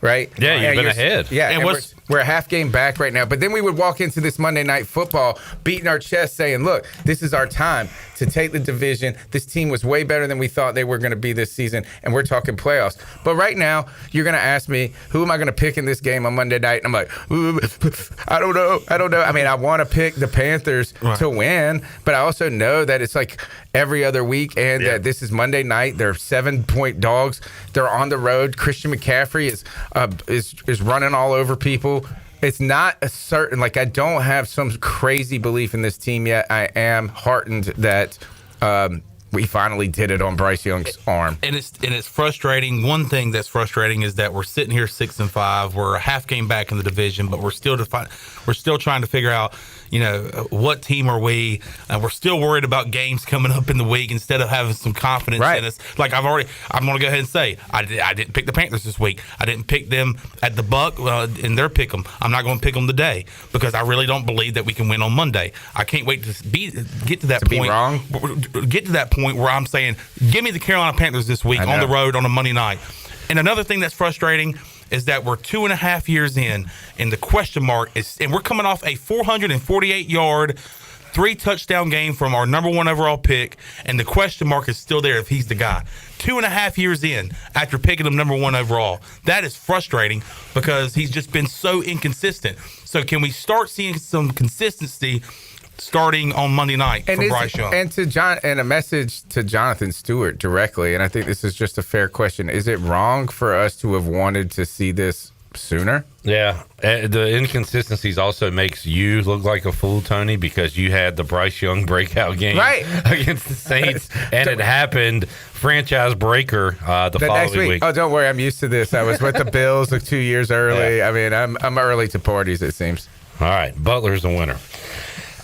Right? Yeah, you've been ahead. Yeah, and we're a half game back right now. But then we would walk into this Monday Night Football beating our chest saying, look, this is our time to take the division. This team was way better than we thought they were going to be this season, and we're talking playoffs. But right now, you're going to ask me, who am I going to pick in this game on Monday night? And I'm like, I don't know. I mean, I want to pick the Panthers to win, but I also know that it's like every other week, and that this is Monday night. They're 7-point dogs. They're on the road. Christian McCaffrey is running all over people. It's not a certain, like, I don't have some crazy belief in this team yet. I am heartened that we finally did it on Bryce Young's arm. And it's frustrating. One thing that's frustrating is that we're sitting here 6-5. We're a half game back in the division, but we're still trying to figure out, you know, what team are we? And we're still worried about games coming up in the week instead of having some confidence in us. Like I'm going to go ahead and say, I didn't pick the Panthers this week. I didn't pick them at the Buck in their pick 'em. I'm not going to pick them today because I really don't believe that we can win on Monday. I can't wait to get to that point. Be wrong. Get to that point where I'm saying, give me the Carolina Panthers this week on the road on a Monday night. And another thing that's frustrating is that we're 2.5 years in, and the question mark is, and we're coming off a 448-yard, 3-touchdown game from our number 1 overall pick, and the question mark is still there if he's the guy. 2.5 years in after picking him number 1 overall. That is frustrating because he's just been so inconsistent. So can we start seeing some consistency starting on Monday night from Bryce Young? And a message to Jonathan Stewart directly, and I think this is just a fair question. Is it wrong for us to have wanted to see this sooner? Yeah. The inconsistencies also makes you look like a fool, Tony, because you had the Bryce Young breakout game against the Saints, and it happened franchise breaker the following next week. Oh, don't worry. I'm used to this. I was with the Bills 2 years early. Yeah. I mean, I'm early to parties, it seems. All right. Butler's the winner.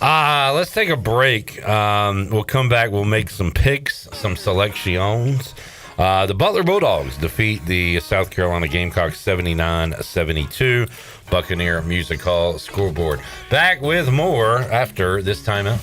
Let's take a break. We'll come back. We'll make some picks, some selections. The Butler Bulldogs defeat the South Carolina Gamecocks 79-72. Buccaneer Music Hall scoreboard. Back with more after this timeout.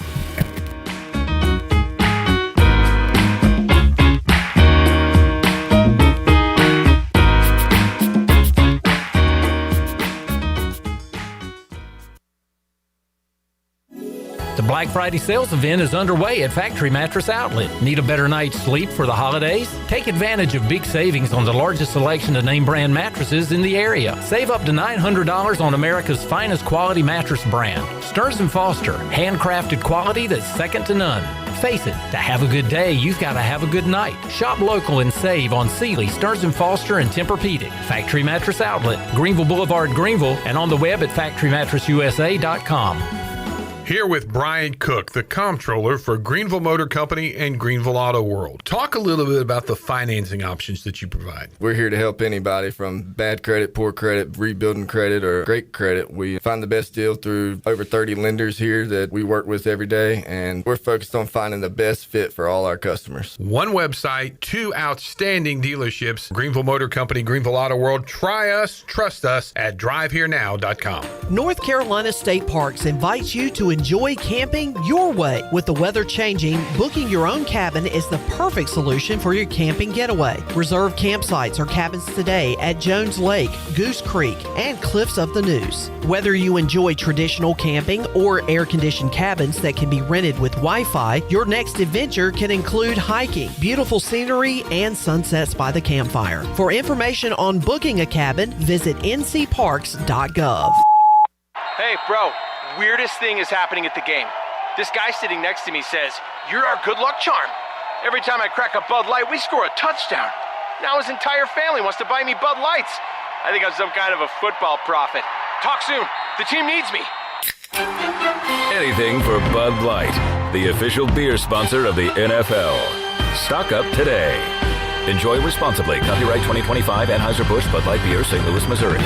The Black Friday sales event is underway at Factory Mattress Outlet. Need a better night's sleep for the holidays? Take advantage of big savings on the largest selection of name brand mattresses in the area. Save up to $900 on America's finest quality mattress brand. Stearns & Foster, handcrafted quality that's second to none. Face it, to have a good day, you've got to have a good night. Shop local and save on Sealy, Stearns & Foster, and Tempur-Pedic. Factory Mattress Outlet, Greenville Boulevard, Greenville, and on the web at factorymattressusa.com. Here with Brian Cook, the comptroller for Greenville Motor Company and Greenville Auto World. Talk a little bit about the financing options that you provide. We're here to help anybody from bad credit, poor credit, rebuilding credit, or great credit. We find the best deal through over 30 lenders here that we work with every day, and we're focused on finding the best fit for all our customers. One website, 2 outstanding dealerships, Greenville Motor Company, Greenville Auto World. Try us, trust us at drivehерenow.com. North Carolina State Parks invites you to enjoy camping your way. With the weather changing, booking your own cabin is the perfect solution for your camping getaway. Reserve campsites or cabins today at Jones Lake, Goose Creek, and Cliffs of the Neuse. Whether you enjoy traditional camping or air-conditioned cabins that can be rented with Wi-Fi, your next adventure can include hiking, beautiful scenery, and sunsets by the campfire. For information on booking a cabin, visit ncparks.gov. Hey, bro. Weirdest thing is happening at the game. This guy sitting next to me says, "You're our good luck charm. Every time I crack a Bud Light, we score a touchdown. Now his entire family wants to buy me Bud Lights. I think I'm some kind of a football prophet. Talk soon. The team needs me." Anything for Bud Light, the official beer sponsor of the NFL. Stock up today. Enjoy responsibly. Copyright 2025 Anheuser-Busch Bud Light Beer, St. Louis, Missouri.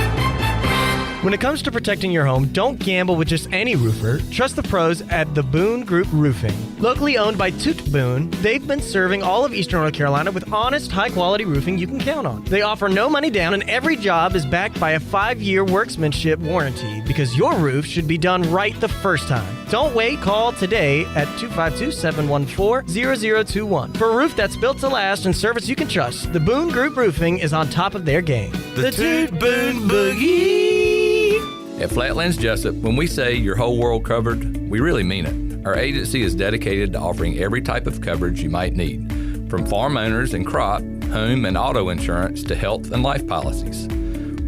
When it comes to protecting your home, don't gamble with just any roofer. Trust the pros at the Boone Group Roofing. Locally owned by Toot Boone, they've been serving all of Eastern North Carolina with honest, high-quality roofing you can count on. They offer no money down, and every job is backed by a 5-year workmanship warranty, because your roof should be done right the first time. Don't wait. Call today at 252-714-0021 for a roof that's built to last and service you can trust. The Boone Group Roofing is on top of their game. The Toot Boone Boogie. At Flatlands Jessup, when we say your whole world covered, we really mean it. Our agency is dedicated to offering every type of coverage you might need, from farm owners and crop, home and auto insurance to health and life policies.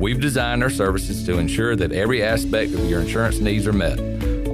We've designed our services to ensure that every aspect of your insurance needs are met,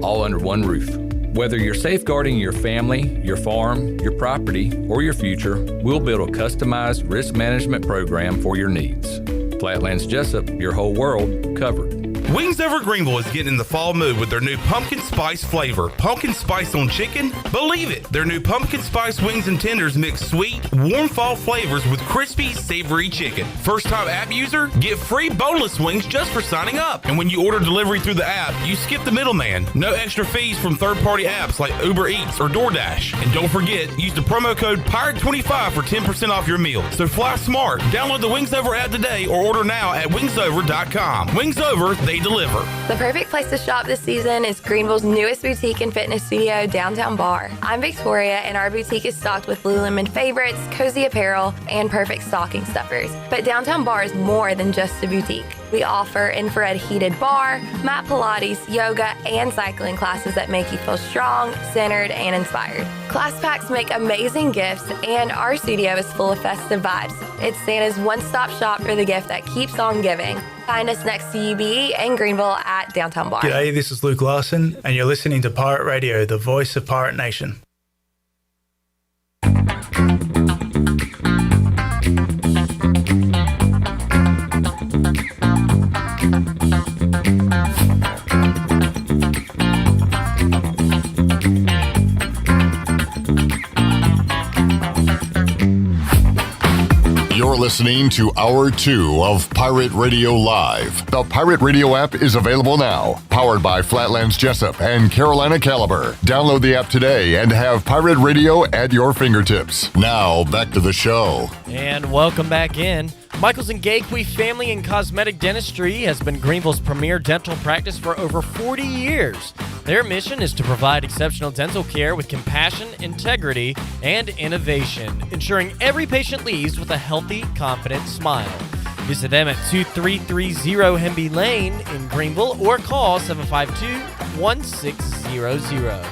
all under one roof. Whether you're safeguarding your family, your farm, your property, or your future, we'll build a customized risk management program for your needs. Flatlands Jessup, your whole world covered. Wings Over Greenville is getting in the fall mood with their new pumpkin spice flavor. Pumpkin spice on chicken? Believe it! Their new pumpkin spice wings and tenders mix sweet, warm fall flavors with crispy, savory chicken. First time app user? Get free boneless wings just for signing up. And when you order delivery through the app, you skip the middleman. No extra fees from third-party apps like Uber Eats or DoorDash. And don't forget, use the promo code PIRATE25 for 10% off your meal. So fly smart. Download the Wings Over app today or order now at wingsover.com. Wings Over, they deliver. The perfect place to shop this season is Greenville's newest boutique and fitness studio, Downtown Bar. I'm Victoria, and our boutique is stocked with Lululemon favorites, cozy apparel, and perfect stocking stuffers. But Downtown Bar is more than just a boutique. We offer infrared heated bar, mat Pilates, yoga, and cycling classes that make you feel strong, centered, and inspired. Class packs make amazing gifts, and our studio is full of festive vibes. It's Santa's one-stop shop for the gift that keeps on giving. Find us next to UB and Greenville at Downtown Bar. G'day, this is Luke Larson, and you're listening to Pirate Radio, the voice of Pirate Nation. You're listening to Hour 2 of Pirate Radio Live. The Pirate Radio app is available now. Powered by Flatlands Jessup and Carolina Caliber. Download the app today and have Pirate Radio at your fingertips. Now, back to the show. And welcome back in. Michaels & Gayqui Family and Cosmetic Dentistry has been Greenville's premier dental practice for over 40 years. Their mission is to provide exceptional dental care with compassion, integrity, and innovation, ensuring every patient leaves with a healthy, confident smile. Visit them at 2330 Hemby Lane in Greenville or call 752-1600.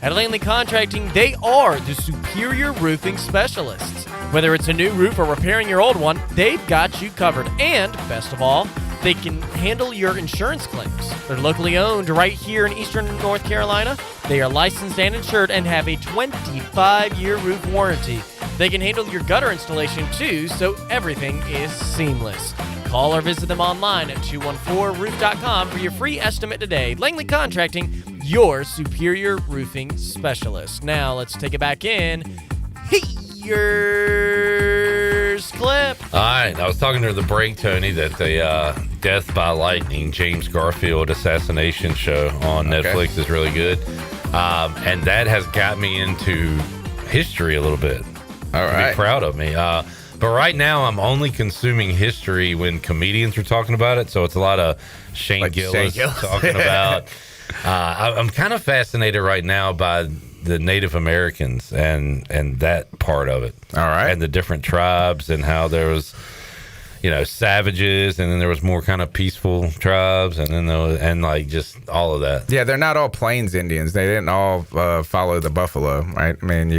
At Langley Contracting, they are the superior roofing specialists. Whether it's a new roof or repairing your old one, they've got you covered. And, best of all, they can handle your insurance claims. They're locally owned right here in Eastern North Carolina. They are licensed and insured and have a 25-year roof warranty. They can handle your gutter installation too, so everything is seamless. Call or visit them online at 214roof.com for your free estimate today. Langley Contracting, your superior roofing specialist. Now let's take it back in. Here's Clip. All right, I was talking during the break, Tony, that the Death by Lightning, James Garfield assassination show on Netflix is really good. And that has got me into history a little bit. All right. Be proud of me. But right now, I'm only consuming history when comedians are talking about it. So it's a lot of Shane Gillis talking about. I'm kind of fascinated right now by the Native Americans and that part of it. All right. And the different tribes and how there was, savages, and then there was more kind of peaceful tribes, and then just all of that. Yeah, they're not all Plains Indians. They didn't all follow the buffalo, right? I mean,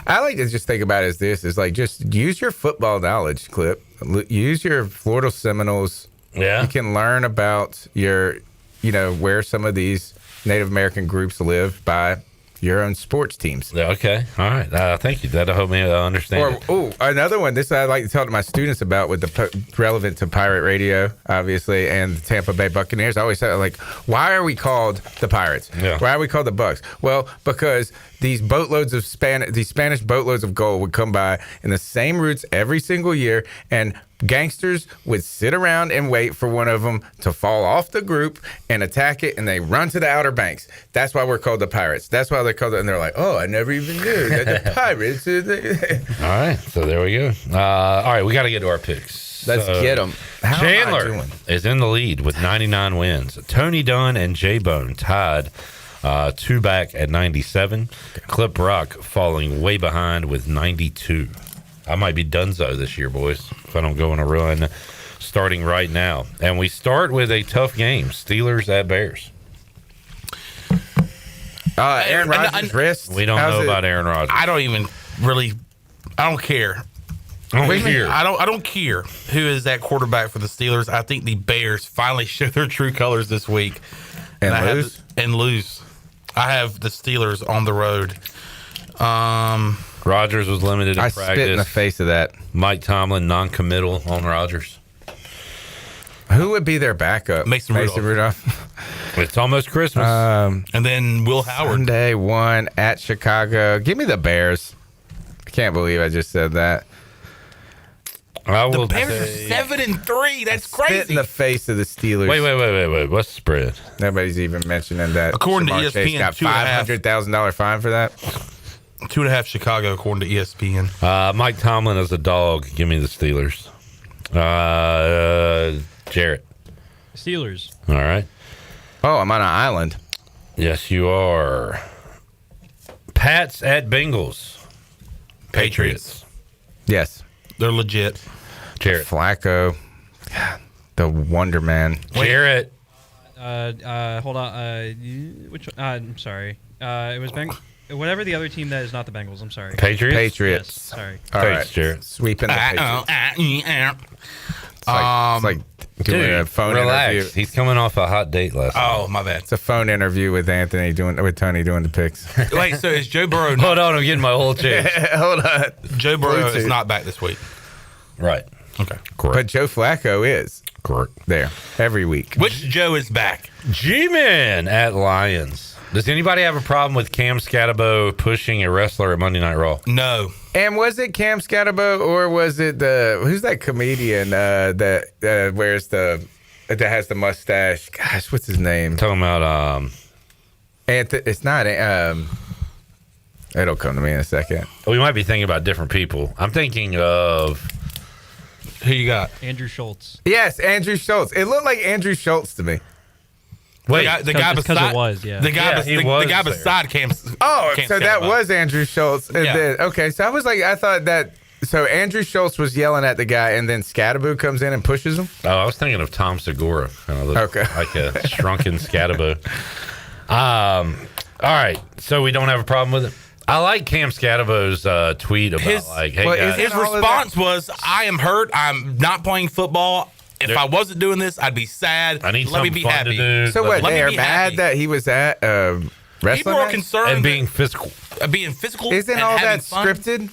I like to just think about it as this: is like just use your football knowledge, Clip. Use your Florida Seminoles. Yeah, you can learn about your, where some of these Native American groups live by your own sports teams. Okay. All right. Thank you. That'll help me understand. Another one. This I like to talk to my students about with relevant to Pirate Radio, obviously, and the Tampa Bay Buccaneers. I always say, why are we called the Pirates? Yeah. Why are we called the Bucks? Well, because these Spanish boatloads of gold would come by in the same routes every single year, and gangsters would sit around and wait for one of them to fall off the group and attack it, and they run to the Outer Banks. That's why we're called the Pirates. That's why they're called it. And they're like, oh, I never even knew that the Pirates. All right, so there we go. All right, we got to get to our picks. Let's get them. Chandler is in the lead with 99 wins. Tony Dunn and J-Bone tied two back at 97. Clip Rock falling way behind with 92. I might be donezo this year, boys, if I don't go on a run starting right now. And we start with a tough game, Steelers at Bears. Aaron Rodgers' wrist. We don't know about Aaron Rodgers. I don't even really. I don't care. I don't care who is that quarterback for the Steelers. I think the Bears finally show their true colors this week and lose. I have the Steelers on the road. Rodgers was limited in practice. I spit in the face of that. Mike Tomlin non-committal on Rodgers. Who would be their backup? Mason Rudolph. It's almost Christmas. And then Will Howard. Sunday 1 at Chicago. Give me the Bears. I can't believe I just said that. The Bears are 7-3. That's crazy. Spit in the face of the Steelers. Wait. What's the spread? Nobody's even mentioning that. According to Jamar ESPN, Chase got $500,000 fine for that. 2.5 Chicago, according to ESPN. Mike Tomlin as a dog. Give me the Steelers. Jarrett. Steelers. All right. Oh, I'm on an island. Yes, you are. Pats at Bengals. Patriots. Yes. They're legit. Jarrett. Flacco. The Wonder Man. Jarrett. Hold on. Which? I'm sorry. It was whatever the other team that is not the Bengals. I'm sorry. Patriots. Yes, sorry. All right. Jarrett. Sweeping the Patriots. It's like doing a phone interview. He's coming off a hot date last night. Oh, my bad. It's a phone interview with Tony doing the picks. Wait, so is Joe Burrow? Hold on, I'm getting my whole change. Hold on. Joe Burrow is not back this week. Right. Okay. Correct. But Joe Flacco is. Correct. There. Every week. Which Joe is back? G-Man at Lions. Does anybody have a problem with Cam Scatterbo pushing a wrestler at Monday Night Raw? No. And was it Cam Scatterbo or was it who's that comedian that has the mustache? Gosh, what's his name? Talking about it's not it'll come to me in a second. We might be thinking about different people. I'm thinking of who you got? Andrew Schultz. Yes, Andrew Schultz. It looked like Andrew Schultz to me. Wait, the guy beside it was, yeah. The guy beside Cam. Oh, Cam so that was Andrew Schultz. And then, okay, so I thought that. So Andrew Schultz was yelling at the guy, and then Scatterbo comes in and pushes him. Oh, I was thinking of Tom Segura. Kind of like a shrunken Scatterbo. All right, so we don't have a problem with it. I like Cam Scatterbo's tweet about his response was, "I am hurt. I'm not playing football. If I wasn't doing this, I'd be sad. I need Let me something be fun happy." to do. So what? They are mad that he was at wrestling. People are concerned and being physical. Isn't all that scripted?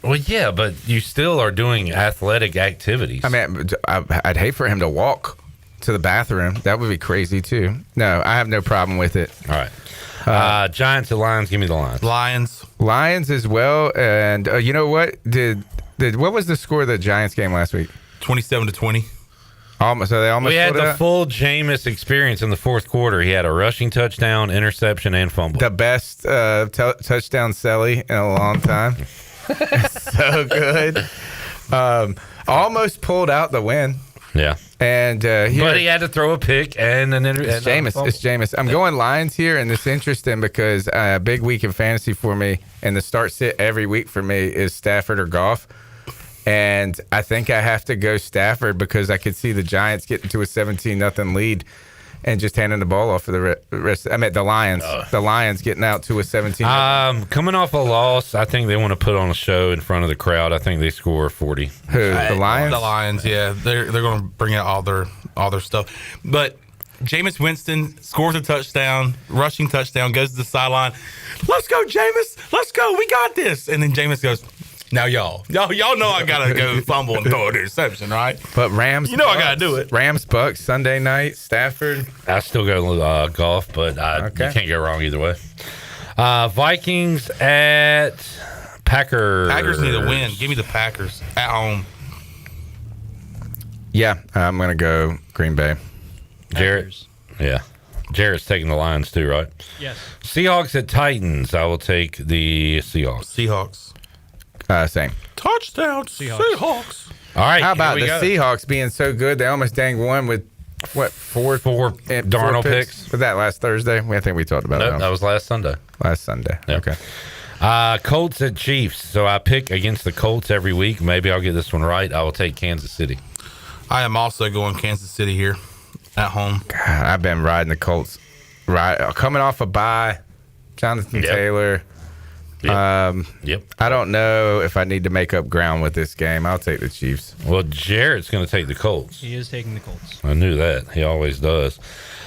Well, yeah, but you still are doing athletic activities. I mean, I'd hate for him to walk to the bathroom. That would be crazy too. No, I have no problem with it. All right. Giants and Lions. Give me the Lions. Lions as well. And you know what? What was the score of the Giants game last week? 27-20. Almost. So they almost. We had pulled it the out? full Jameis experience in the fourth quarter. He had a rushing touchdown, interception, and fumble. The best touchdown Selly in a long time. So good. Almost pulled out the win. Yeah. And but he had to throw a pick and an It's Jameis. It's Jameis. I'm going Lions here, and it's interesting because a big week in fantasy for me, and the start sit every week for me is Stafford or Goff. And I think I have to go Stafford because I could see the Giants getting to a 17-0 lead and just handing the ball off for the rest. I mean, the Lions. The Lions getting out to a 17. Coming off a loss, I think they want to put on a show in front of the crowd. I think they score 40. Who? The Lions? The Lions, yeah. They're going to bring out all their stuff. But Jameis Winston scores a touchdown, rushing touchdown, goes to the sideline. Let's go, Jameis. Let's go. We got this. And then Jameis goes, now y'all know I got to go fumble and throw an interception, right? But Rams, I got to do it. Rams, Bucks, Sunday night, Stafford. I still go Golf, but you can't go wrong either way. Vikings at Packers. Packers need a win. Give me the Packers at home. Yeah, I'm going to go Green Bay. Jarrett. Yeah. Jarrett's taking the Lions too, right? Yes. Seahawks at Titans. I will take the Seahawks. Same. Touchdown, Seahawks. All right. How about the go. Seahawks being so good? They almost dang won with four Darnold picks. Was that last Thursday? I think we talked about Nope, that. that was last Sunday. Last Sunday. Yep. Okay. Colts at Chiefs. So I pick against the Colts every week. Maybe I'll get this one right. I will take Kansas City. I am also going Kansas City here at home. God, I've been riding the Colts. Coming off a bye, Jonathan Taylor. Yep. I don't know if I need to make up ground with this game. I'll take the Chiefs. Well, Jarrett's going to take the Colts. He is taking the Colts. I knew that. He always does.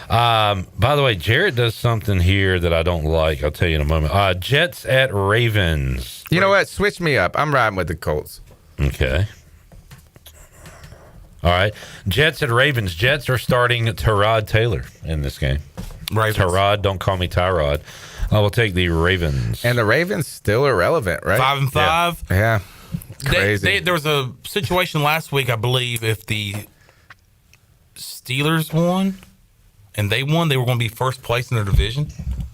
By the way, Jarrett does something here that I don't like. I'll tell you in a moment. Jets at Ravens. You know what? Switch me up. I'm riding with the Colts. Okay. All right. Jets at Ravens. Jets are starting Tyrod Taylor in this game. Ravens. Tyrod, don't call me Tyrod. I will take the Ravens. And the Ravens still irrelevant, right? 5-5. Yeah. Crazy. There was a situation last week, I believe, if the Steelers won and they won, they were going to be first place in their division.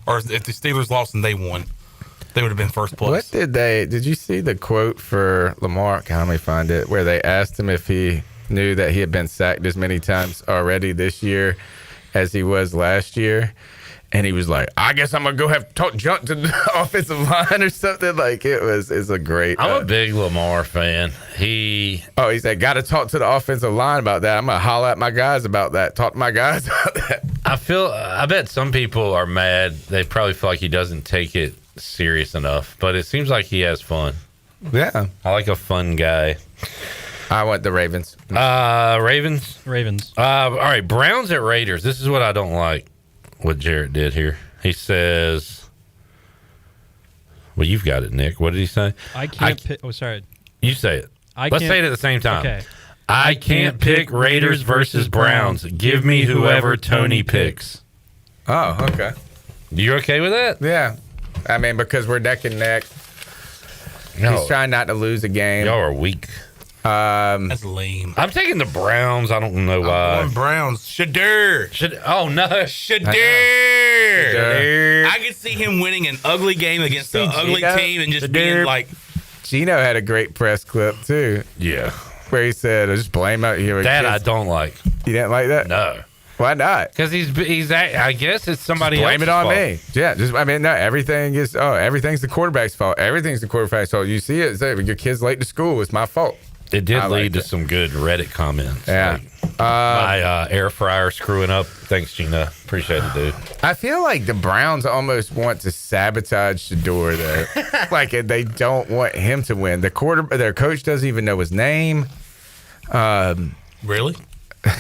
Or if the Steelers lost and they won, they would have been first place. Did you see the quote for Lamar? Let me find it. Where they asked him if he knew that he had been sacked as many times already this year as he was last year. And he was like, I guess I'm going to go have to jump to the offensive line or something. Like, it's a great. I'm a big Lamar fan. He said, got to talk to the offensive line about that. I'm going to holler at my guys about that. Talk to my guys about that. I bet some people are mad. They probably feel like he doesn't take it serious enough. But it seems like he has fun. Yeah. I like a fun guy. I want the Ravens. Ravens. All right. Browns at Raiders. This is what I don't like. What Jarrett did here. He says, well, you've got it, Nick. What did he say? I can't pick. Oh, sorry. You say it. Let's say it at the same time. Okay. I can't pick Raiders versus Browns. Give me whoever Tony picks. Oh, okay. You okay with that? Yeah. I mean, because we're neck and neck. No. He's trying not to lose a game. Y'all are weak. That's lame. I'm taking the Browns. I don't know why. I'm going Browns. Shadur. Oh, no. Shadur. I could see him winning an ugly game against an ugly team and just being like. Gino had a great press clip, too. Yeah. Where he said, just blame out here. That I don't like. You didn't like that? No. Why not? Because I guess it's somebody else's blame it on fault. me. Yeah, everything's the quarterback's fault. Everything's the quarterback's fault. You see it, your kid's late to school. It's my fault. It did lead to some good Reddit comments. Yeah. My air fryer screwing up. Thanks, Gina. Appreciate it, dude. I feel like the Browns almost want to sabotage Shador, though. Like, they don't want him to win. Their coach doesn't even know his name. Really?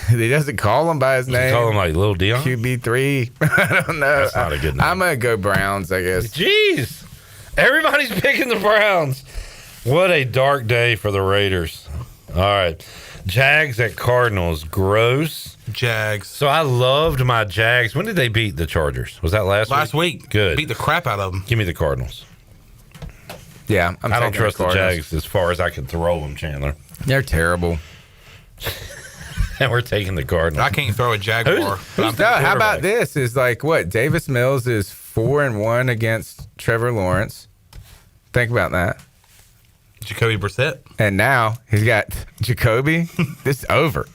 He doesn't call him by his name. Call him like Lil Dion? QB3. I don't know. That's not a good name. I'm going to go Browns, I guess. Jeez. Everybody's picking the Browns. What a dark day for the Raiders. All right. Jags at Cardinals. Gross. Jags. So I loved my Jags. When did they beat the Chargers? Was that last week? Good. Beat the crap out of them. Give me the Cardinals. Yeah, I don't trust the Cardinals. Jags as far as I can throw them, Chandler. They're terrible. And we're taking the Cardinals. I can't throw a Jaguar. How about this? Is like what? Davis Mills is 4-1 against Trevor Lawrence. Think about that. Jacoby Brissett. And now he's got Jacoby. This is over.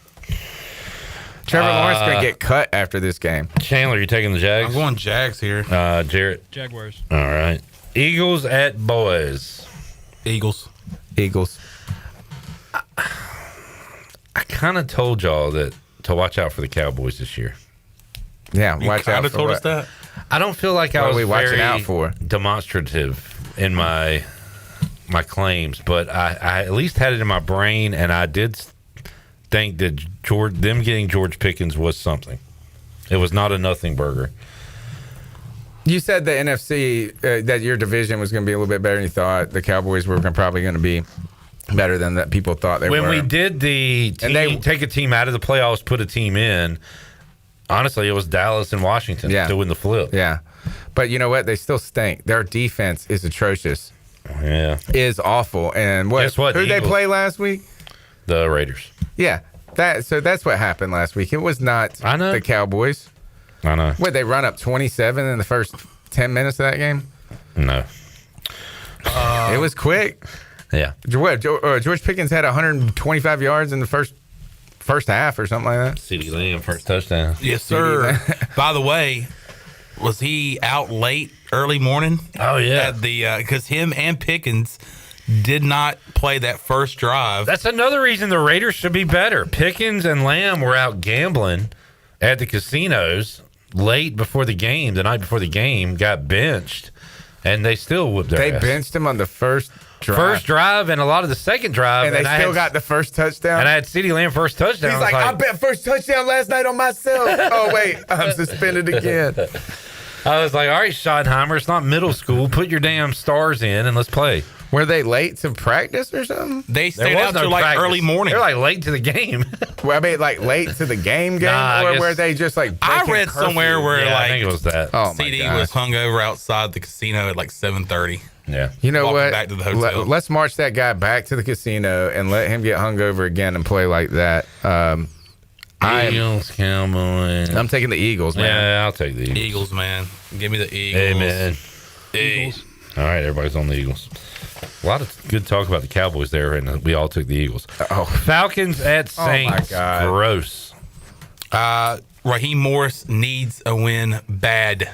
Trevor Lawrence going to get cut after this game. Chandler, you taking the Jags? I'm going Jags here. Jarrett? Jaguars. All right. Eagles at Boys. Eagles. I kind of told y'all that to watch out for the Cowboys this year. Yeah, You watch out kinda for told what? us that. I don't feel like I What are was we watching very out for? demonstrative in my claims, but I at least had it in my brain, and I did think that them getting George Pickens was something. It was not a nothing burger. You said the NFC, that your division was going to be a little bit better than you thought. The Cowboys were probably going to be better than that people thought they were. When we did the team, take a team out of the playoffs, put a team in, honestly, it was Dallas and Washington doing the flip. Yeah. But you know what? They still stink. Their defense is atrocious. Yeah. Is awful. And what? Guess what? Who did they Eagles. play last week? The Raiders. Yeah. So that's what happened last week. It was not the Cowboys. I know. What, they run up 27 in the first 10 minutes of that game? No. It was quick. Yeah. George Pickens had 125 yards in the first half or something like that. CeeDee Lamb, first touchdown. Yes, sir. By the way, was he out late, early morning? Oh, yeah. At the because him and Pickens did not play that first drive. That's another reason the Raiders should be better. Pickens and Lamb were out gambling at the casinos late before the game, the night before the game, got benched, and they still whooped their ass. They benched him on the first drive. First drive and a lot of the second drive. And they still got the first touchdown. And I had CeeDee Lamb first touchdown. He's like, I bet first touchdown last night on myself. Oh, wait, I'm suspended again. I was like, all right, Schottenheimer, it's not middle school. Put your damn stars in and let's play. Were they late to practice or something? They stayed out till like early morning. They're like late to the game. Well, I mean, like late to the game, Nah, I or guess- were they just like? I breaking read curfew? somewhere where Yeah, I like think it was that. Oh, my CD gosh. was hungover outside the casino at like 7:30. Yeah. You know Walking what? back to the hotel. Let's march that guy back to the casino and let him get hungover again and play like that. Eagles, Cowboys. I'm taking the Eagles, man. Yeah, I'll take the Eagles. Eagles, man. Give me the Eagles. Amen. Eagles. All right, everybody's on the Eagles. A lot of good talk about the Cowboys there, and we all took the Eagles. Falcons at Saints. Oh, my God. Gross. Raheem Morris needs a win bad,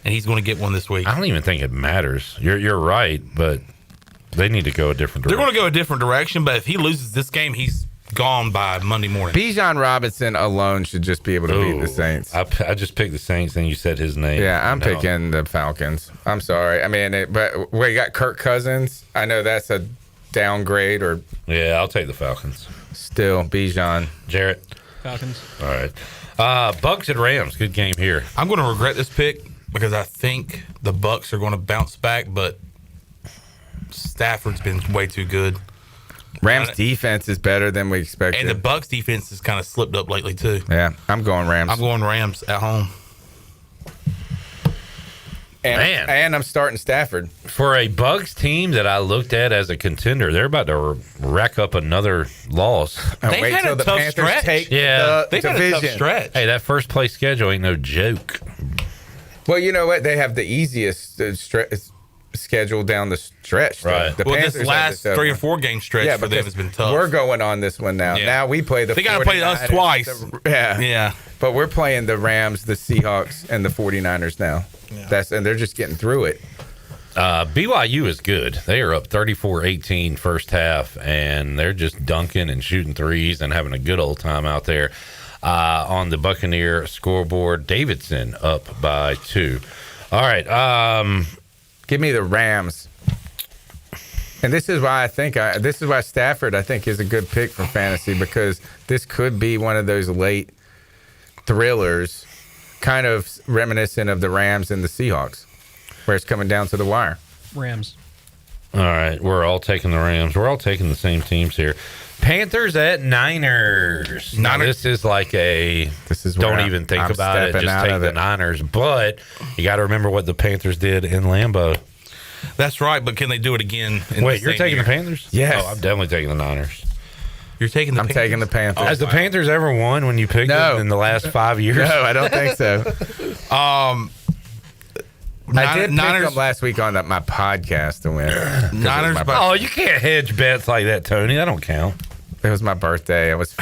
and he's going to get one this week. I don't even think it matters. You're right, but they need to go a different They're direction. going to go a different direction, but if he loses this game, he's gone by Monday morning. Bijan Robinson alone should just be able to beat the Saints. I just picked the Saints, and you said his name. Yeah, I'm No. picking the Falcons. I'm sorry. I mean, but we got Kirk Cousins. I know that's a downgrade, or Yeah, I'll take the Falcons. still Bijan. Jarrett. Falcons. All right. Bucks at Rams. Good game here. I'm going to regret this pick because I think the Bucks are going to bounce back, but Stafford's been way too good. Rams defense is better than we expected. And the Bucks defense has kind of slipped up lately too. Yeah, I'm going Rams. I'm going Rams at home. And I'm starting Stafford. For a Bucks team that I looked at as a contender, they're about to rack up another loss. And They've wait had till a the tough Panthers stretch. take Yeah. the They've had a division. tough stretch. Hey, that first place schedule ain't no joke. Well, you know what? They have the easiest schedule down the stretch. though. Right. The Well, Panthers this have last tough 3 or one. 4 game stretch for them because has been tough. We're going on this one now. Yeah. Now we play the They gotta play us 49ers, twice. Yeah. But we're playing the Rams, the Seahawks, and the 49ers now. And they're just getting through it. BYU is good. They are up 34-18 first half, and they're just dunking and shooting threes and having a good old time out there. On the Buccaneer scoreboard, Davidson up by 2. All right. Give me the Rams. And this is why this is why Stafford, I think, is a good pick for fantasy, because this could be one of those late thrillers, kind of reminiscent of the Rams and the Seahawks, where it's coming down to the wire. Rams. All right, we're all taking the Rams. We're all taking the same teams here. Panthers at Niners. Now, this is like don't even think about it. Just take the Niners. But you got to remember what the Panthers did in Lambeau. That's right, but can they do it again? Wait, you're taking the Panthers? Yes. Oh, I'm definitely taking the Niners. You're taking the I'm Panthers? taking the Panthers. Has the Panthers ever won when you picked them in the last 5 years? No, I don't think so. I did pick them last week on my podcast to win. You can't hedge bets like that, Tony. That don't count. It was my birthday. It was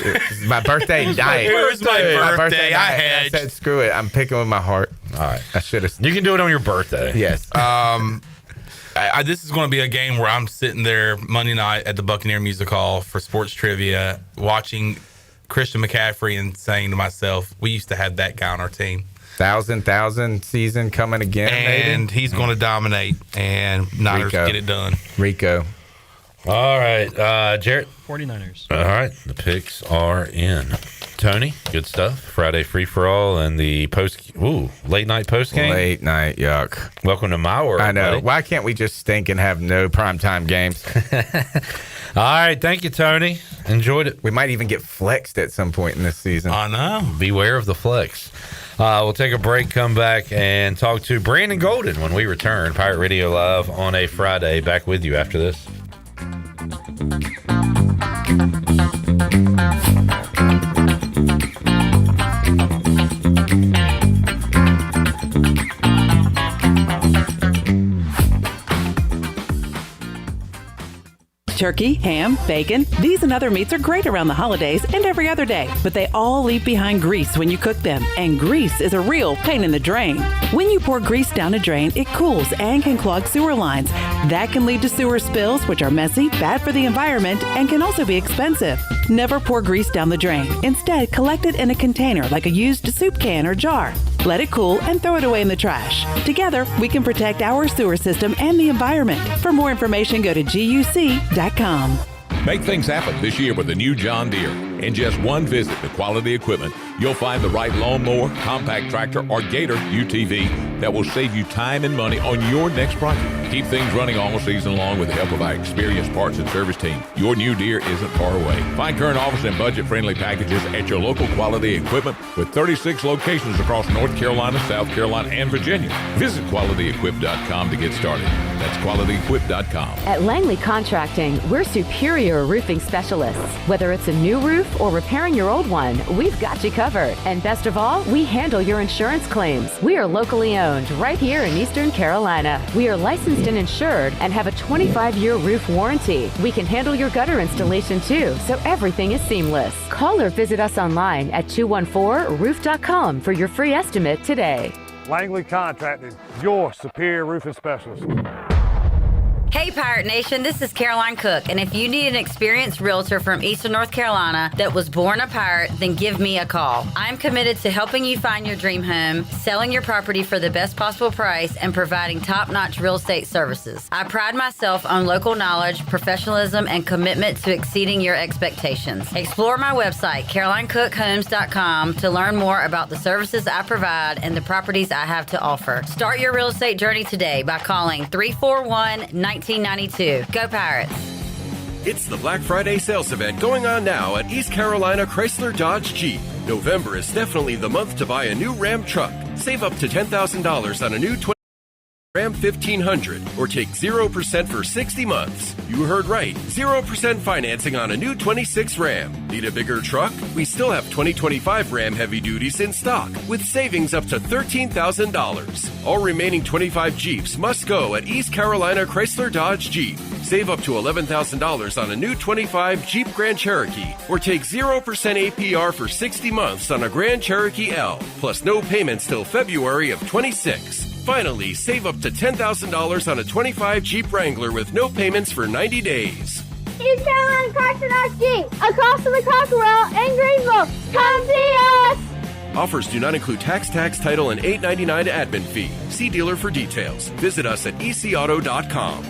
my birthday night. It was my birthday. I hedged. I said, screw it. I'm picking with my heart. All right. I should have. You can do it on your birthday. Yes. This is going to be a game where I'm sitting there Monday night at the Buccaneer Music Hall for sports trivia, watching Christian McCaffrey and saying to myself, we used to have that guy on our team. 1,000 season coming again. And maybe? he's going to dominate, and Niners get it done. Rico. All right. Jarrett? 49ers. All right. The picks are in. Tony, good stuff. Friday free-for-all and the late night post game. Late night, yuck. Welcome to my world. I know. Buddy. Why can't we just stink and have no primetime games? All right. Thank you, Tony. Enjoyed it. We might even get flexed at some point in this season. I know. Beware of the flex. We'll take a break, come back, and talk to Brandon Golden when we return. Pirate Radio Live on a Friday. Back with you after this. Turkey, ham, bacon, these and other meats are great around the holidays and every other day, but they all leave behind grease when you cook them, and grease is a real pain in the drain. When you pour grease down a drain, it cools and can clog sewer lines. That can lead to sewer spills, which are messy, bad for the environment, and can also be expensive. Never pour grease down the drain. Instead, collect it in a container like a used soup can or jar. Let it cool and throw it away in the trash. Together, we can protect our sewer system and the environment. For more information, go to guc.com. Make things happen this year with the new John Deere. In just one visit to Quality Equipment, you'll find the right lawnmower, compact tractor, or Gator UTV that will save you time and money on your next project. Keep things running all season long with the help of our experienced parts and service team. Your new Deere isn't far away. Find current offers and budget-friendly packages at your local Quality Equipment with 36 locations across North Carolina, South Carolina, and Virginia. Visit QualityEquip.com to get started. That's QualityEquip.com. At Langley Contracting, we're superior roofing specialists. Whether it's a new roof or repairing your old one, we've got you covered. And best of all, we handle your insurance claims. We are locally owned right here in Eastern Carolina. We are licensed and insured and have a 25-year roof warranty. We can handle your gutter installation too, so everything is seamless. Call or visit us online at 214roof.com for your free estimate today. Langley Contracting, your superior roofing specialist. Hey Pirate Nation, this is Caroline Cook, and if you need an experienced realtor from Eastern North Carolina that was born a pirate, then give me a call. I'm committed to helping you find your dream home, selling your property for the best possible price, and providing top-notch real estate services. I pride myself on local knowledge, professionalism, and commitment to exceeding your expectations. Explore my website, CarolineCookHomes.com, to learn more about the services I provide and the properties I have to offer. Start your real estate journey today by calling 341-1992. Go Pirates. It's the Black Friday sales event going on now at East Carolina Chrysler Dodge Jeep. November is definitely the month to buy a new Ram truck. Save up to $10,000 on a new Ram 1500 or take 0% for 60 months. You heard right, 0% financing on a new 26 Ram. Need a bigger truck? We still have 2025 Ram Heavy Duties in stock with savings up to $13,000. All remaining 25 Jeeps must go at East Carolina Chrysler Dodge Jeep. Save up to $11,000 on a new 25 Jeep Grand Cherokee or take 0% APR for 60 months on a Grand Cherokee L, plus no payments till February of 26. Finally, save up to $10,000 on a 25 Jeep Wrangler with no payments for 90 days. East Carolina Chrysler Dodge Jeep, across from the Cockerell in Greenville. Come see us! Offers do not include tax, title, and $8.99 admin fee. See dealer for details. Visit us at ecauto.com.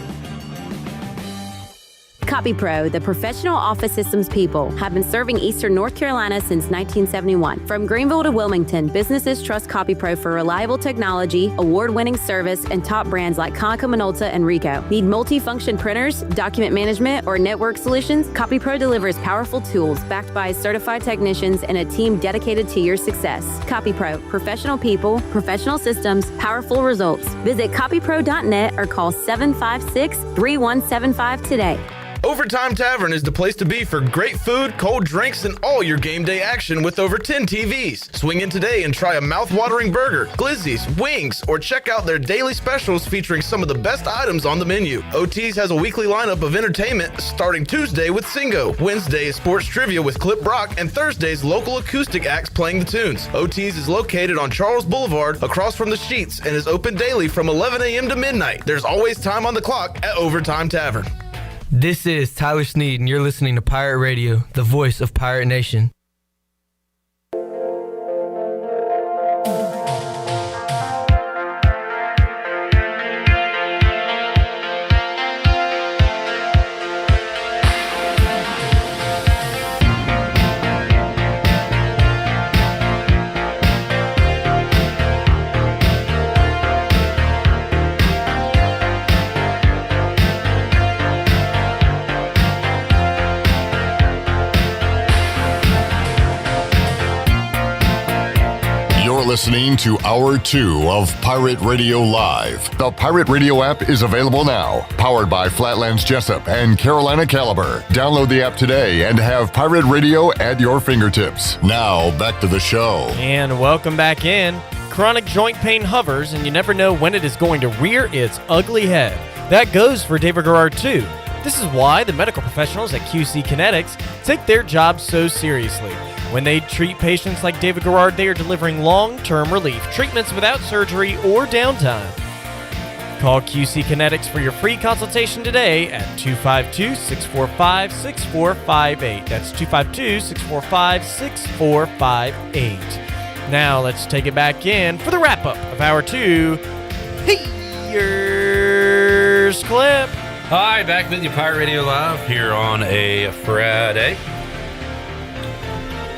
CopyPro, the professional office systems people, have been serving Eastern North Carolina since 1971. From Greenville to Wilmington, businesses trust CopyPro for reliable technology, award-winning service, and top brands like Konica Minolta and Ricoh. Need multi-function printers, document management, or network solutions? CopyPro delivers powerful tools backed by certified technicians and a team dedicated to your success. CopyPro, professional people, professional systems, powerful results. Visit copypro.net or call 756-3175 today. Overtime Tavern is the place to be for great food, cold drinks, and all your game day action with over 10 TVs. Swing in today and try a mouth-watering burger, glizzies, wings, or check out their daily specials featuring some of the best items on the menu. OT's has a weekly lineup of entertainment starting Tuesday with Singo, Wednesday is sports trivia with Clip Brock, and Thursday's local acoustic acts playing the tunes. OT's is located on Charles Boulevard across from the Sheets and is open daily from 11 a.m. to midnight. There's always time on the clock at Overtime Tavern. This is Tyler Sneed, and you're listening to Pirate Radio, the voice of Pirate Nation. Listening to Hour 2 of Pirate Radio Live. The Pirate Radio app is available now. Powered by Flatlands Jessup and Carolina Caliber. Download the app today and have Pirate Radio at your fingertips. Now, back to the show. And welcome back in. Chronic joint pain hovers, and you never know when it is going to rear its ugly head. That goes for David Garrard, too. This is why the medical professionals at QC Kinetics take their job so seriously. When they treat patients like David Garrard, they are delivering long-term relief, treatments without surgery or downtime. Call QC Kinetics for your free consultation today at 252-645-6458. That's 252-645-6458. Now let's take it back in for the wrap-up of Hour 2. Here's Clip. Hi, back with you, Pirate Radio Live here on a Friday.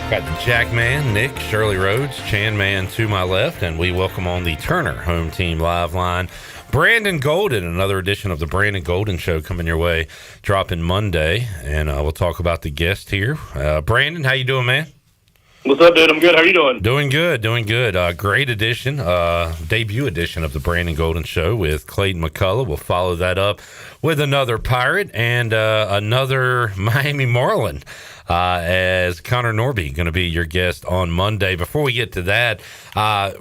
Got the Jackman, Nick, Shirley Rhodes, Chan Man to my left, and we welcome on the Turner Home Team Live line, Brandon Golden. Another edition of the Brandon Golden Show coming your way, dropping Monday, and we'll talk about the guest here. Brandon, how you doing, man? What's up, dude? I'm good. How are you doing? Doing good. Great edition, debut edition of the Brandon Golden Show with Clayton McCullough. We'll follow that up with another Pirate and another Miami Marlin. As Connor Norby going to be your guest on Monday. Before we get to that,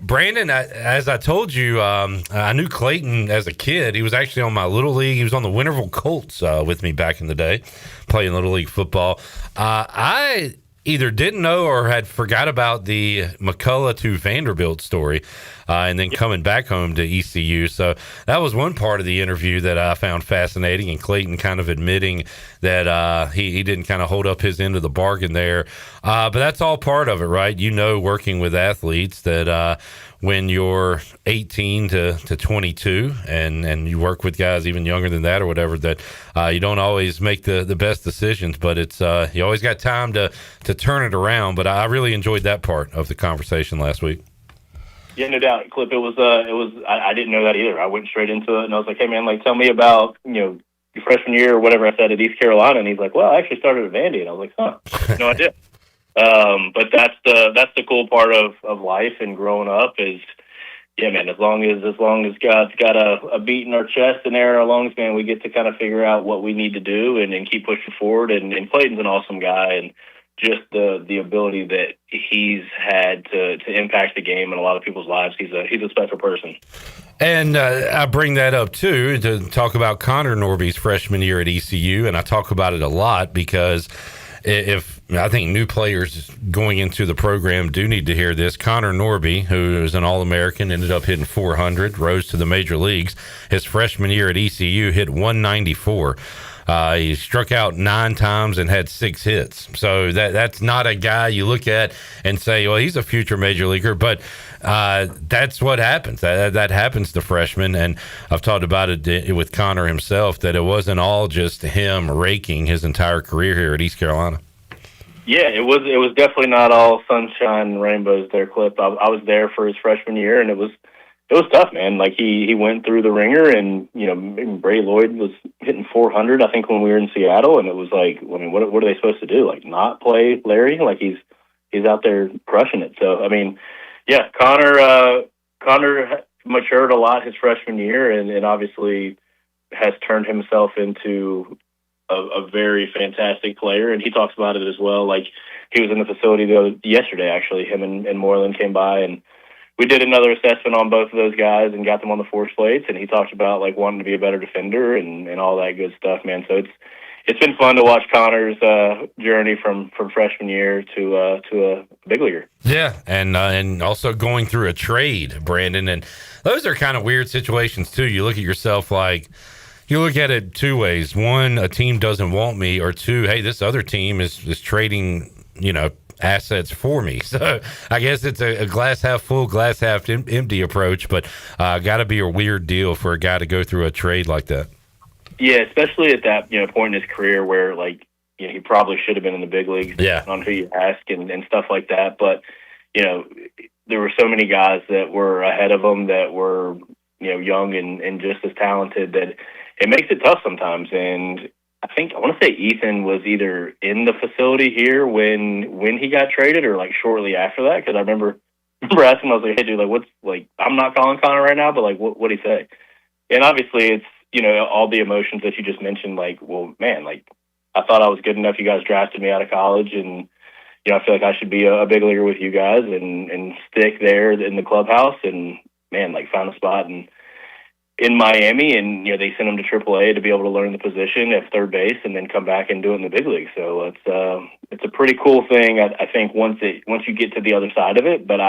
Brandon, as I told you, I knew Clayton as a kid. He was actually on my Little League. He was on the Winterville Colts with me back in the day, playing Little League football. I either didn't know or had forgot about the McCullough to Vanderbilt story, and then coming back home to ECU. So that was one part of the interview that I found fascinating, and Clayton kind of admitting that he didn't kind of hold up his end of the bargain there. But that's all part of it, right? You know, working with athletes that when you're 18 to 22 and you work with guys even younger than that or whatever, that you don't always make the best decisions, but it's you always got time to turn it around. But I really enjoyed that part of the conversation last week. Yeah, no doubt, Clip. It was. I didn't know that either. I went straight into it, and I was like, "Hey, man, like, tell me about your freshman year or whatever." I said at East Carolina, and he's like, "Well, I actually started at Vandy," and I was like, "Huh, no idea." But that's the cool part of life and growing up is, yeah, man. As long as God's got a beat in our chest and air in our lungs, man, we get to kind of figure out what we need to do and keep pushing forward. And Clayton's an awesome guy, and just the ability that he's had to impact the game in a lot of people's lives. He's a special person. And I bring that up, too, to talk about Connor Norby's freshman year at ECU, and I talk about it a lot because if I think new players going into the program do need to hear this. Connor Norby, who is an All-American, ended up hitting 400, rose to the major leagues. His freshman year at ECU hit 194. He struck out 9 times and had 6 hits. So that's not a guy you look at and say, well, he's a future major leaguer. But that's what happens. That happens to freshmen. And I've talked about it with Connor himself, that it wasn't all just him raking his entire career here at East Carolina. Yeah, it was definitely not all sunshine and rainbows there, Clip. I was there for his freshman year, and it was tough, man. Like he went through the ringer, and Bray Lloyd was hitting 400, I think, when we were in Seattle, and it was like, I mean, what are they supposed to do? Like not play Larry? Like he's out there crushing it. So I mean, yeah, Connor matured a lot his freshman year, and obviously has turned himself into a very fantastic player, and he talks about it as well. Like he was in the facility yesterday, actually. Him and Moreland came by, and we did another assessment on both of those guys and got them on the force plates. And he talked about like wanting to be a better defender and all that good stuff, man. So it's been fun to watch Connor's journey from freshman year to a big leaguer. Yeah, and also going through a trade, Brandon, and those are kind of weird situations too. You look at yourself like. You look at it 2 ways. 1, a team doesn't want me, or 2, hey, this other team is trading, assets for me. So I guess it's a glass half full, glass half empty approach, but got to be a weird deal for a guy to go through a trade like that. Yeah, especially at that point in his career where he probably should have been in the big leagues. Yeah. On who you ask and stuff like that. But there were so many guys that were ahead of him that were young and just as talented that. It makes it tough sometimes, and I want to say Ethan was either in the facility here when he got traded, or like shortly after that. Because I remember asking him, I was like, "Hey, dude, I'm not calling Connor right now, but like, what'd he say?" And obviously, it's all the emotions that you just mentioned. Like, well, man, like I thought I was good enough. You guys drafted me out of college, and I feel like I should be a big leaguer with you guys and stick there in the clubhouse, and man, like find a spot in Miami, and they sent him to AAA to be able to learn the position at third base, and then come back and do it in the big league. So it's a pretty cool thing. I think once you get to the other side of it, but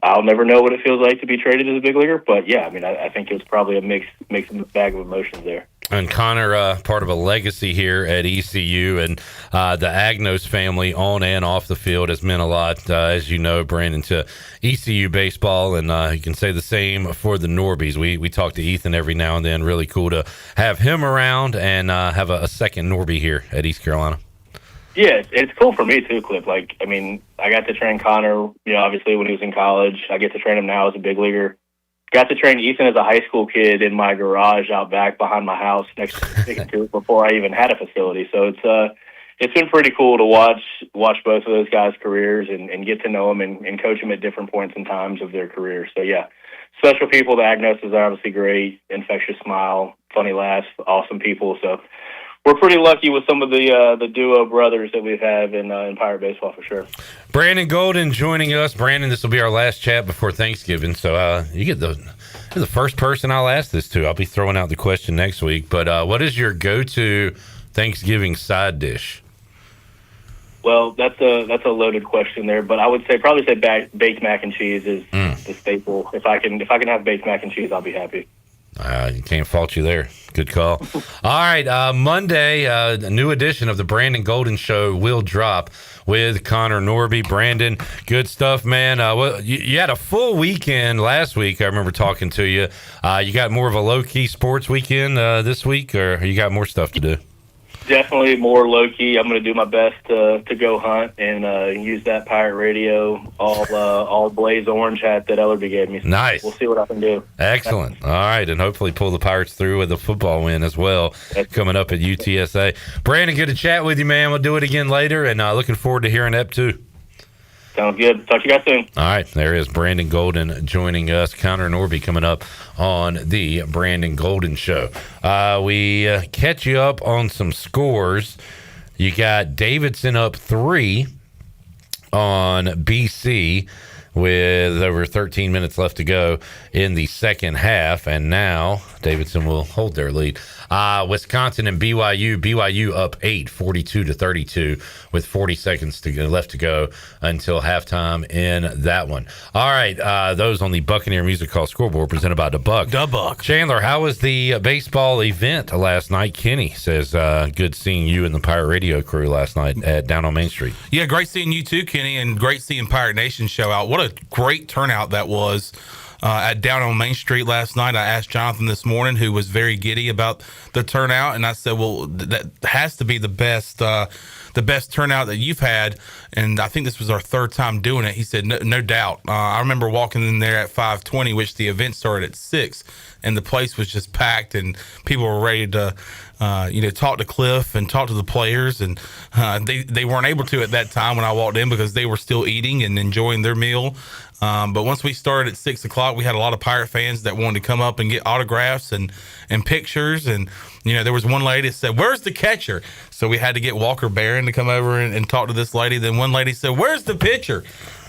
I'll never know what it feels like to be traded as a big leaguer. But yeah, I mean, I think it was probably a mixed bag of emotions there. And Connor, part of a legacy here at ECU, and the Agnos family on and off the field has meant a lot, as you know, Brandon, to ECU baseball, and you can say the same for the Norbies. We talk to Ethan every now and then. Really cool to have him around and have a second Norbie here at East Carolina. Yeah, it's cool for me too, Clip. Like, I mean, I got to train Connor, obviously when he was in college. I get to train him now as a big leaguer. Got to train Ethan as a high school kid in my garage out back behind my house next to it before I even had a facility. So it's been pretty cool to watch both of those guys' careers and get to know them and coach them at different points and times of their careers. So yeah, special people. The Agnos is obviously great, infectious smile, funny laughs, awesome people. So we're pretty lucky with some of the duo brothers that we have in Pirate baseball for sure. Brandon Golden joining us. Brandon, this will be our last chat before Thanksgiving, so you get the first person I'll ask this to. I'll be throwing out the question next week, but what is your go-to Thanksgiving side dish? Well, that's a loaded question there, but I would probably say baked mac and cheese is the staple. If I can have baked mac and cheese, I'll be happy. You can't fault you there. Good call. All right, Monday, a new edition of the Brandon Golden Show will drop with Connor Norby. Brandon, good stuff, man. You had a full weekend last week. I remember talking to you. You got more of a low-key sports weekend this week, or you got more stuff to do? Definitely more low-key. I'm going to do my best to go hunt and use that Pirate Radio all blaze orange hat that Ellerby gave me. Nice. We'll see what I can do. Excellent. All right, and hopefully pull the Pirates through with a football win as well coming up at UTSA. Brandon, good to chat with you, man. We'll do it again later, and looking forward to hearing Ep 2. Sounds good. Talk to you guys soon. All right, there is Brandon Golden joining us. Connor Norby coming up on the Brandon Golden Show. We catch you up on some scores. You got Davidson up 3 on BC. with over 13 minutes left to go in the second half. And now Davidson will hold their lead. Wisconsin and BYU up 8, 42-32 with 40 seconds left to go until halftime in that one. All right, those on the Buccaneer Music Hall scoreboard presented by the Buck. Chandler, how was the baseball event last night? Kenny says, good seeing you and the Pirate Radio crew last night at down on Main Street. Yeah, great seeing you too, Kenny, and great seeing Pirate Nation show out. What a great turnout that was at down on Main Street last night. I asked Jonathan this morning, who was very giddy about the turnout, and I said, well, that has to be the best turnout that you've had, and I think this was our third time doing it. He said, no doubt. I remember walking in there at 5:20, which the event started at 6, and the place was just packed, and people were ready to talk to Cliff and talk to the players, and they weren't able to at that time when I walked in because they were still eating and enjoying their meal. But once we started at 6 o'clock, we had a lot of Pirate fans that wanted to come up and get autographs and pictures. And, there was one lady that said, "Where's the catcher?" So we had to get Walker Barron to come over and talk to this lady. Then one lady said, "Where's the pitcher?"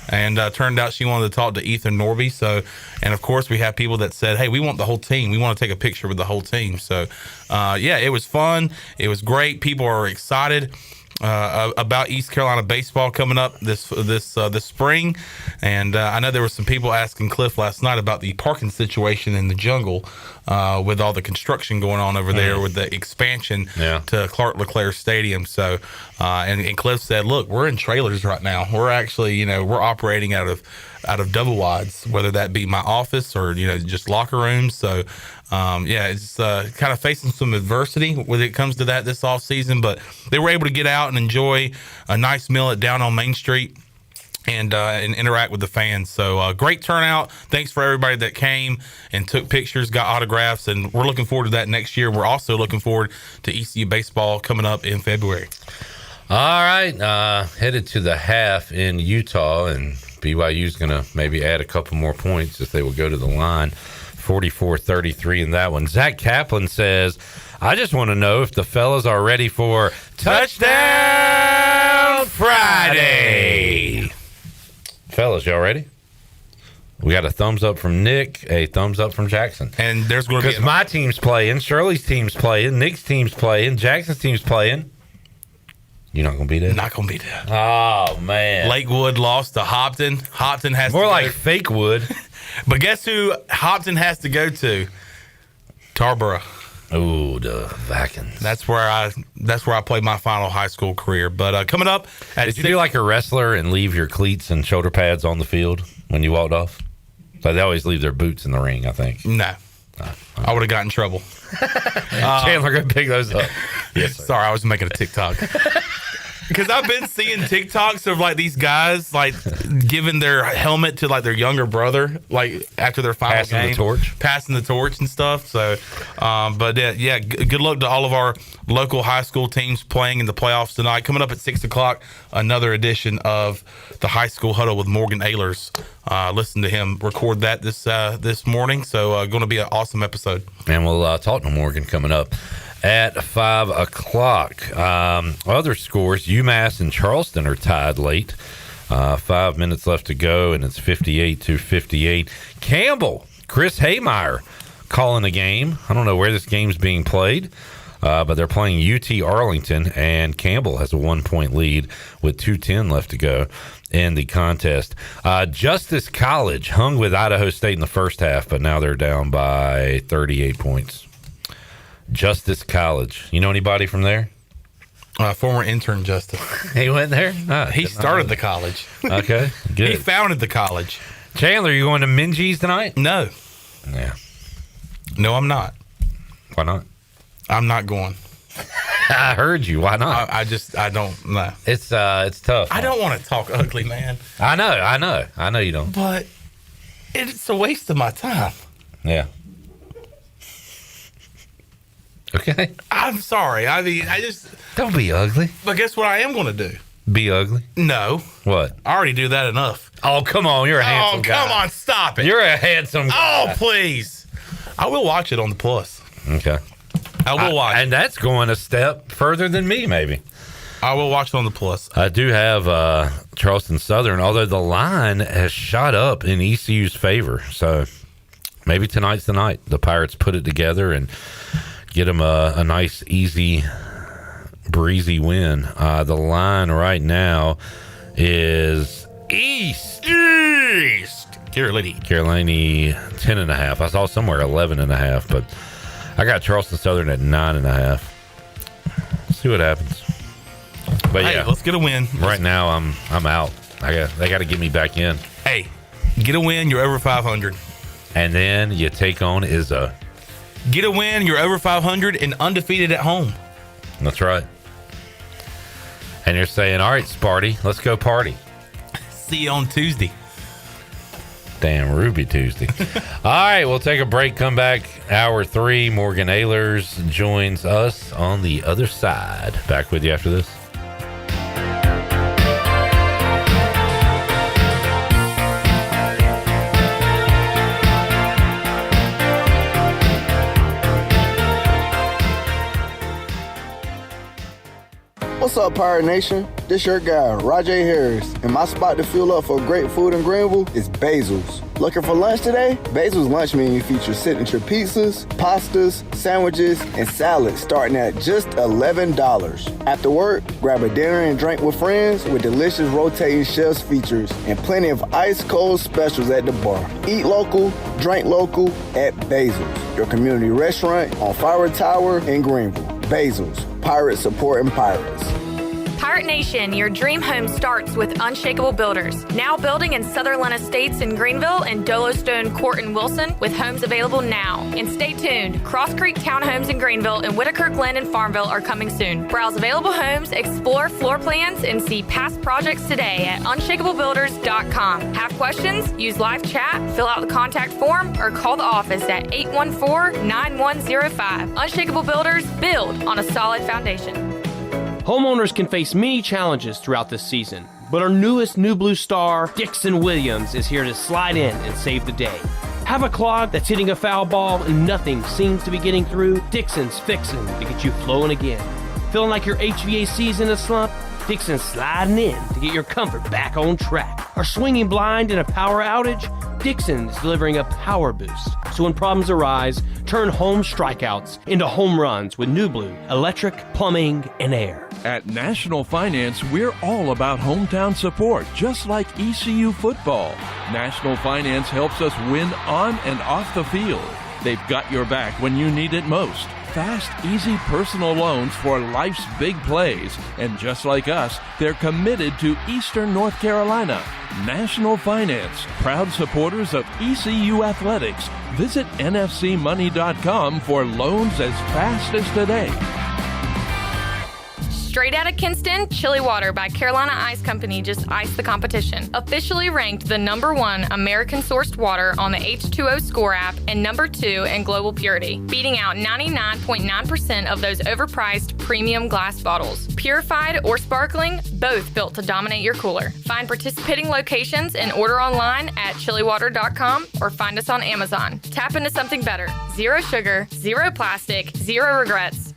And turned out she wanted to talk to Ethan Norby. So, and of course, we have people that said, "Hey, we want the whole team. We want to take a picture with the whole team." So, it was fun. It was great. People are excited about East Carolina baseball coming up this spring. And I know there were some people asking Cliff last night about the parking situation in the jungle with all the construction going on over there with the expansion to Clark LeClaire Stadium. So, and Cliff said, "Look, we're in trailers right now. We're actually, we're operating out of double wides, whether that be my office or, just locker rooms." So, it's kind of facing some adversity when it comes to that this off season, but they were able to get out and enjoy a nice meal at down on Main Street and interact with the fans. So great turnout. Thanks for everybody that came and took pictures, got autographs, and we're looking forward to that next year. We're also looking forward to ECU baseball coming up in February. All right, headed to the half in Utah, and BYU's going to maybe add a couple more points if they will go to the line. 44-33 in that one. Zach Kaplan says, "I just want to know if the fellas are ready for Touchdown Friday." Fellas, y'all ready? We got a thumbs up from Nick, a thumbs up from Jackson. And there's going to be... Because my team's playing, Shirley's team's playing, Nick's team's playing, Jackson's team's playing. You're not going to be there? Not going to be there. Oh, man. Lakewood lost to Hopton. Hopton has more like fake wood. But guess who Hopton has to go to? Tarboro. Oh, the Vikings. That's where I played my final high school career. But coming up, did you do like a wrestler and leave your cleats and shoulder pads on the field when you walked off? So they always leave their boots in the ring, I think. No, I would have gotten in trouble. Chandler, go pick those up. Yes, sir. Sorry, I was making a TikTok. Because I've been seeing TikToks of like these guys like giving their helmet to like their younger brother, like after their final game, passing the torch and stuff. So, good luck to all of our local high school teams playing in the playoffs tonight. Coming up at 6 o'clock, another edition of the High School Huddle with Morgan Ahlers. Listen to him record that this morning. So, going to be an awesome episode. And we'll talk to Morgan coming up at 5 o'clock. Other scores, UMass and Charleston are tied late. 5 minutes left to go, and it's 58-58. Campbell, Chris Haymeyer calling the game. I don't know where this game's being played, but they're playing UT Arlington, and Campbell has a 1-point lead with 2:10 left to go in the contest. Justice College hung with Idaho State in the first half, but now they're down by 38 points. Justice College. You know anybody from there? Former intern Justice. He went there? He started the college. Okay, good. He founded the college. Chandler, you going to Minji's tonight? No. Yeah. No, I'm not. Why not? I'm not going. I heard you. Why not? I don't know. It's tough. I don't want to talk ugly, man. I know you don't. But it's a waste of my time. Yeah. Okay. I'm sorry. I mean, I just... Don't be ugly. But guess what I am going to do? Be ugly? No. What? I already do that enough. Oh, come on. You're a handsome guy. Oh, come on. Stop it. You're a handsome guy. Oh, please. I will watch it on the Plus. Okay. I will watch it. And that's going a step further than me, maybe. I will watch it on the Plus. I do have Charleston Southern, although the line has shot up in ECU's favor. So maybe tonight's the night. The Pirates put it together and get them a nice, easy, breezy win. The line right now is East. Carolina 10.5. I saw somewhere 11.5, but I got Charleston Southern at 9.5. See what happens. But hey, yeah, let's get a win. Right now, I'm out. They got to get me back in. Hey, get a win. You're over 500. And then you take on Izzo. Get a win. You're over 500 and undefeated at home. That's right. And you're saying, all right, Sparty, let's go party. See you on Tuesday. Damn, Ruby Tuesday. All right, we'll take a break, come back. Hour 3, Morgan Ahlers joins us on the other side. Back with you after this. What's up, Pirate Nation? This your guy, Rajay Harris, and my spot to fuel up for great food in Greenville is Basil's. Looking for lunch today? Basil's lunch menu features signature pizzas, pastas, sandwiches, and salads starting at just $11. After work, grab a dinner and drink with friends with delicious rotating shelves features and plenty of ice-cold specials at the bar. Eat local, drink local at Basil's, your community restaurant on Fire Tower in Greenville. Basil's, Pirates supporting pirates. Pirate Nation, your dream home starts with Unshakable Builders. Now building in Sutherland Estates in Greenville and Dolostone Court in Wilson with homes available now. And stay tuned, Cross Creek Townhomes in Greenville and Whitaker Glen in Farmville are coming soon. Browse available homes, explore floor plans, and see past projects today at unshakablebuilders.com. Have questions? Use live chat, fill out the contact form, or call the office at 814-9105. Unshakable Builders, build on a solid foundation. Homeowners can face many challenges throughout this season, but our newest New Blue star, Dixon Williams, is here to slide in and save the day. Have a clog that's hitting a foul ball and nothing seems to be getting through? Dixon's fixing to get you flowing again. Feeling like your HVAC's in a slump? Dixon's sliding in to get your comfort back on track. Are swinging blind in a power outage? Dixon is delivering a power boost. So when problems arise, turn home strikeouts into home runs with New Blue, electric, plumbing, and air. At National Finance, we're all about hometown support, just like ECU football. National Finance helps us win on and off the field. They've got your back when you need it most. Fast, easy personal loans for life's big plays. And just like us, they're committed to Eastern North Carolina. National Finance, proud supporters of ECU athletics. Visit nfcmoney.com for loans as fast as today. Straight out of Kinston, Chili Water by Carolina Ice Company just iced the competition. Officially ranked the #1 American-sourced water on the H2O Score app and #2 in global purity, beating out 99.9% of those overpriced premium glass bottles. Purified or sparkling, both built to dominate your cooler. Find participating locations and order online at chiliwater.com or find us on Amazon. Tap into something better. Zero sugar, zero plastic, zero regrets.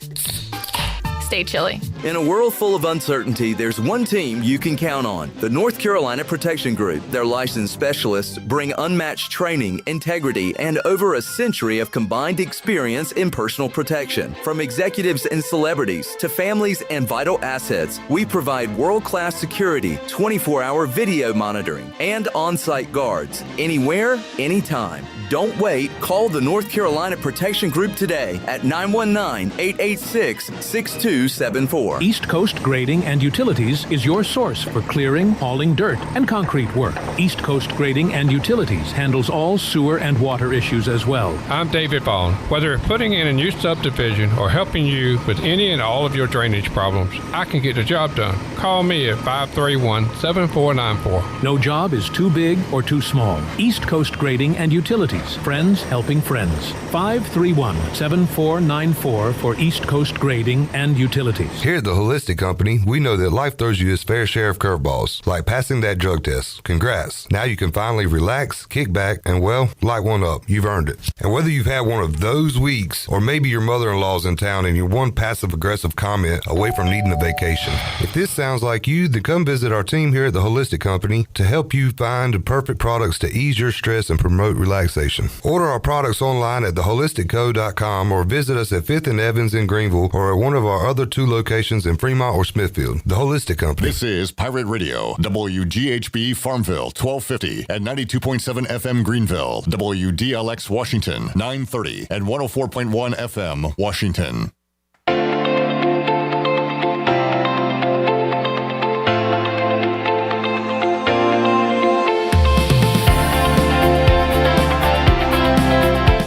Stay chilly. In a world full of uncertainty, there's one team you can count on, the North Carolina Protection Group. Their licensed specialists bring unmatched training, integrity, and over a century of combined experience in personal protection. From executives and celebrities to families and vital assets, we provide world-class security, 24-hour video monitoring, and on-site guards. Anywhere, anytime. Don't wait. Call the North Carolina Protection Group today at 919-886-6274. East Coast Grading and Utilities is your source for clearing, hauling dirt, and concrete work. East Coast Grading and Utilities handles all sewer and water issues as well. I'm David Vaughn. Whether putting in a new subdivision or helping you with any and all of your drainage problems, I can get the job done. Call me at 531-7494. No job is too big or too small. East Coast Grading and Utilities. Friends helping friends. 531-7494 for East Coast Grading and Utilities. Here at the Holistic Company, we know that life throws you its fair share of curveballs, like passing passing that drug test. Congrats. Now you can finally relax, kick back, and well, light one up. You've earned it. And whether you've had one of those weeks or maybe your mother-in-law's in town and you're one passive-aggressive comment away from needing a vacation, if this sounds like you, then come visit our team here at the Holistic Company to help you find the perfect products to ease your stress and promote relaxation. Order our products online at theholisticco.com or visit us at 5th and Evans in Greenville or at one of our other 2 locations in Fremont or Smithfield. The Holistic Company. This is Pirate Radio, WGHB Farmville, 1250 and 92.7 FM Greenville, WDLX Washington, 930 and 104.1 FM Washington.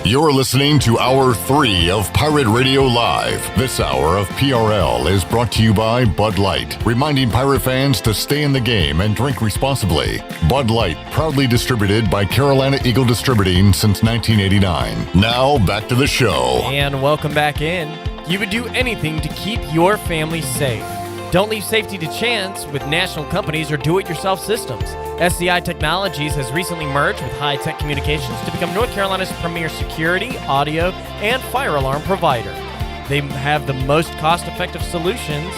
You're listening to Hour 3 of Pirate Radio Live. This hour of PRL is brought to you by Bud Light, reminding pirate fans to stay in the game and drink responsibly. Bud Light, proudly distributed by Carolina Eagle Distributing since 1989. Now, back to the show. And welcome back in. You would do anything to keep your family safe. Don't leave safety to chance with national companies or do-it-yourself systems. SCI Technologies has recently merged with High Tech Communications to become North Carolina's premier security, audio, and fire alarm provider. They have the most cost-effective solutions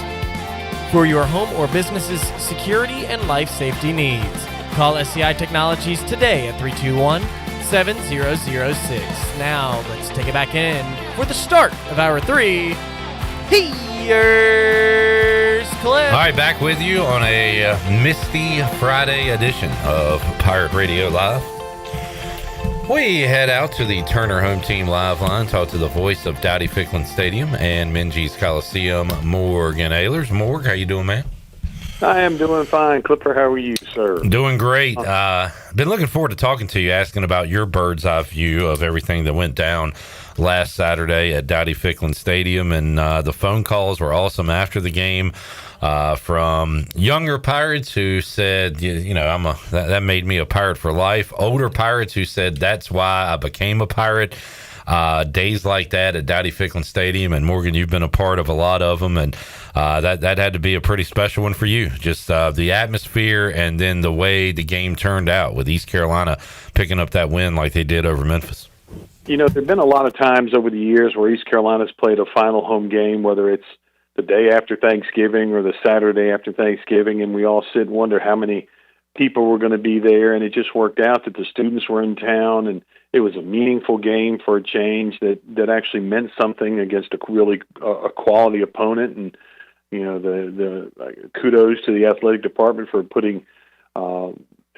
for your home or business's security and life safety needs. Call SCI Technologies today at 321-7006. Now, let's take it back in for the start of Hour 3. Here's Cliff. All right, back with you on a misty Friday edition of Pirate Radio Live. We head out to the Turner Home Team Live line, talk to the voice of Dowdy Ficklen Stadium and Minges Coliseum, Morgan Ahlers. Morg, how you doing, man? I am doing fine. Clipper, how are you, sir? Doing great. Been looking forward to talking to you, asking about your bird's eye view of everything that went down last Saturday at Dowdy Ficklen Stadium, and the phone calls were awesome after the game from younger Pirates who said, you know, that made me a Pirate for life. Older Pirates who said that's why I became a Pirate. Days like that at Dowdy Ficklen Stadium, and Morgan, you've been a part of a lot of them, and that had to be a pretty special one for you. Just the atmosphere, and then the way the game turned out with East Carolina picking up that win like they did over Memphis. You know, there have been a lot of times over the years where East Carolina's played a final home game, whether it's the day after Thanksgiving or the Saturday after Thanksgiving, and we all sit and wonder how many people were going to be there, and it just worked out that the students were in town, and it was a meaningful game for a change that actually meant something against a really a quality opponent. And you know, the kudos to the athletic department for putting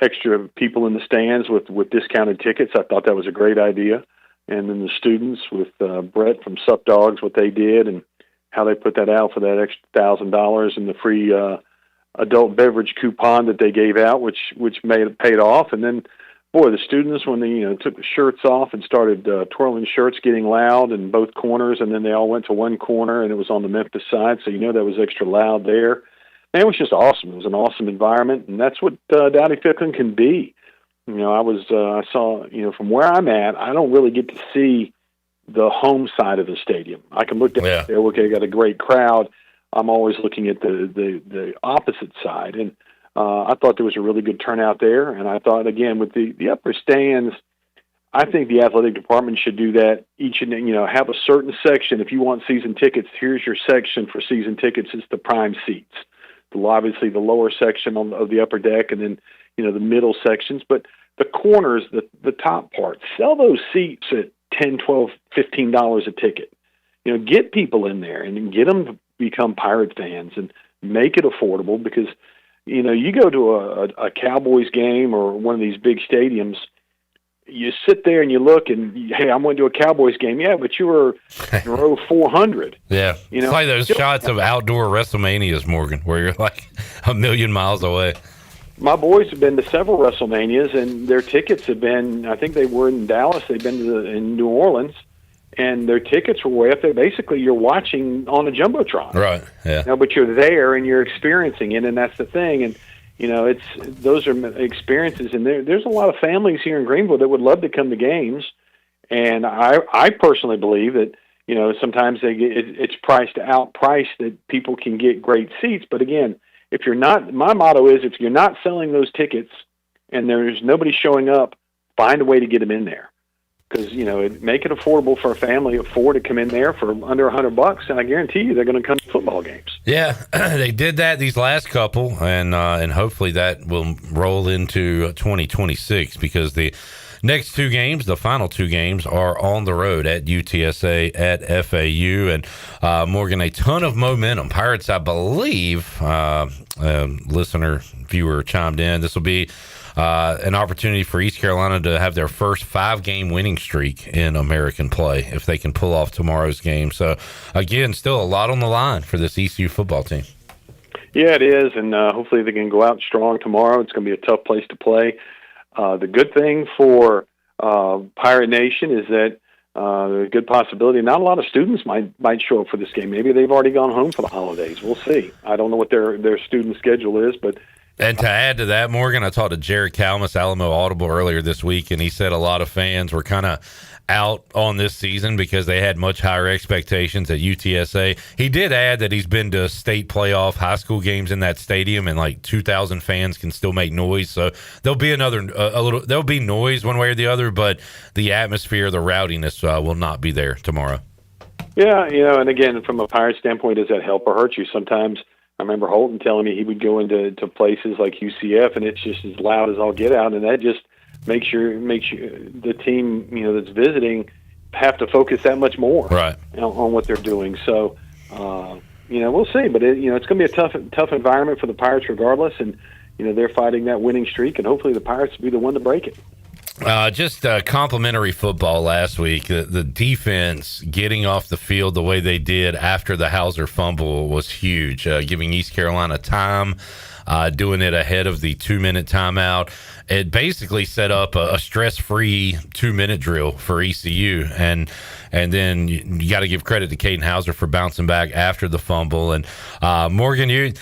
extra people in the stands with discounted tickets. I thought that was a great idea. And then the students with Brett from Sup Dogs, what they did and how they put that out for that extra $1,000 and the free adult beverage coupon that they gave out, which paid off. And then, boy, the students, when they took the shirts off and started twirling shirts, getting loud in both corners, and then they all went to one corner, and it was on the Memphis side, so that was extra loud there. And it was just awesome. It was an awesome environment, and that's what Dowdy Ficklen can be. I saw, from where I'm at, I don't really get to see the home side of the stadium. I can look down there, okay, got a great crowd. I'm always looking at the opposite side, and I thought there was a really good turnout there. And I thought, again, with the upper stands, I think the athletic department should do that have a certain section. If you want season tickets, here's your section for season tickets. It's the prime seats. Obviously the lower section of the upper deck, and then the middle sections, but the corners, the top part, sell those seats at $10, $12, $15 a ticket. Get people in there and get them to become Pirate fans and make it affordable, because you go to a Cowboys game or one of these big stadiums, you sit there and you look and, hey, I'm going to a Cowboys game. Yeah, but you were in row 400. Yeah. It's like those shots of outdoor WrestleManias, Morgan, where you're like a million miles away. My boys have been to several WrestleManias, and their tickets have been, I think they were in Dallas, they've been in New Orleans, and their tickets were way up there. Basically, you're watching on a Jumbotron. Right, yeah. But you're there and you're experiencing it, and that's the thing. And, those are experiences, and there's a lot of families here in Greenville that would love to come to games. And I personally believe that, sometimes it's outpriced that people can get great seats. But again, if you're not, my motto is, if you're not selling those tickets and there's nobody showing up, find a way to get them in there. Because, make it affordable for a family of four to come in there for under $100, and I guarantee you they're going to come to football games. Yeah, they did that these last couple, and hopefully that will roll into 2026 because the next two games, the final two games, are on the road at UTSA, at FAU, and Morgan, a ton of momentum. Pirates, I believe, listener, viewer chimed in. This will be an opportunity for East Carolina to have their first 5-game winning streak in American play if they can pull off tomorrow's game. So, again, still a lot on the line for this ECU football team. Yeah, it is, and hopefully they can go out strong tomorrow. It's going to be a tough place to play. The good thing for Pirate Nation is that there's a good possibility not a lot of students might show up for this game. Maybe they've already gone home for the holidays. We'll see. I don't know what their student schedule is, but and to add to that, Morgan, I talked to Jared Kalmus, Alamo Audible, earlier this week, and he said a lot of fans were kind of out on this season because they had much higher expectations at UTSA. He did add that he's been to state playoff high school games in that stadium, and like 2,000 fans can still make noise. So there'll be there'll be noise one way or the other, but the atmosphere, the rowdiness will not be there tomorrow. Yeah, and again, from a Pirate standpoint, does that help or hurt you? Sometimes I remember Holton telling me he would go into places like UCF, and it's just as loud as all get out, and that just makes the team that's visiting have to focus that much more on what they're doing. So we'll see, but it's going to be a tough environment for the Pirates regardless, and they're fighting that winning streak, and hopefully the Pirates will be the one to break it. Just complimentary football last week. The defense getting off the field the way they did after the Hauser fumble was huge, giving East Carolina time, doing it ahead of the 2-minute timeout. It basically set up a stress-free 2-minute drill for ECU, and then you got to give credit to Caden Hauser for bouncing back after the fumble. And Morgan, you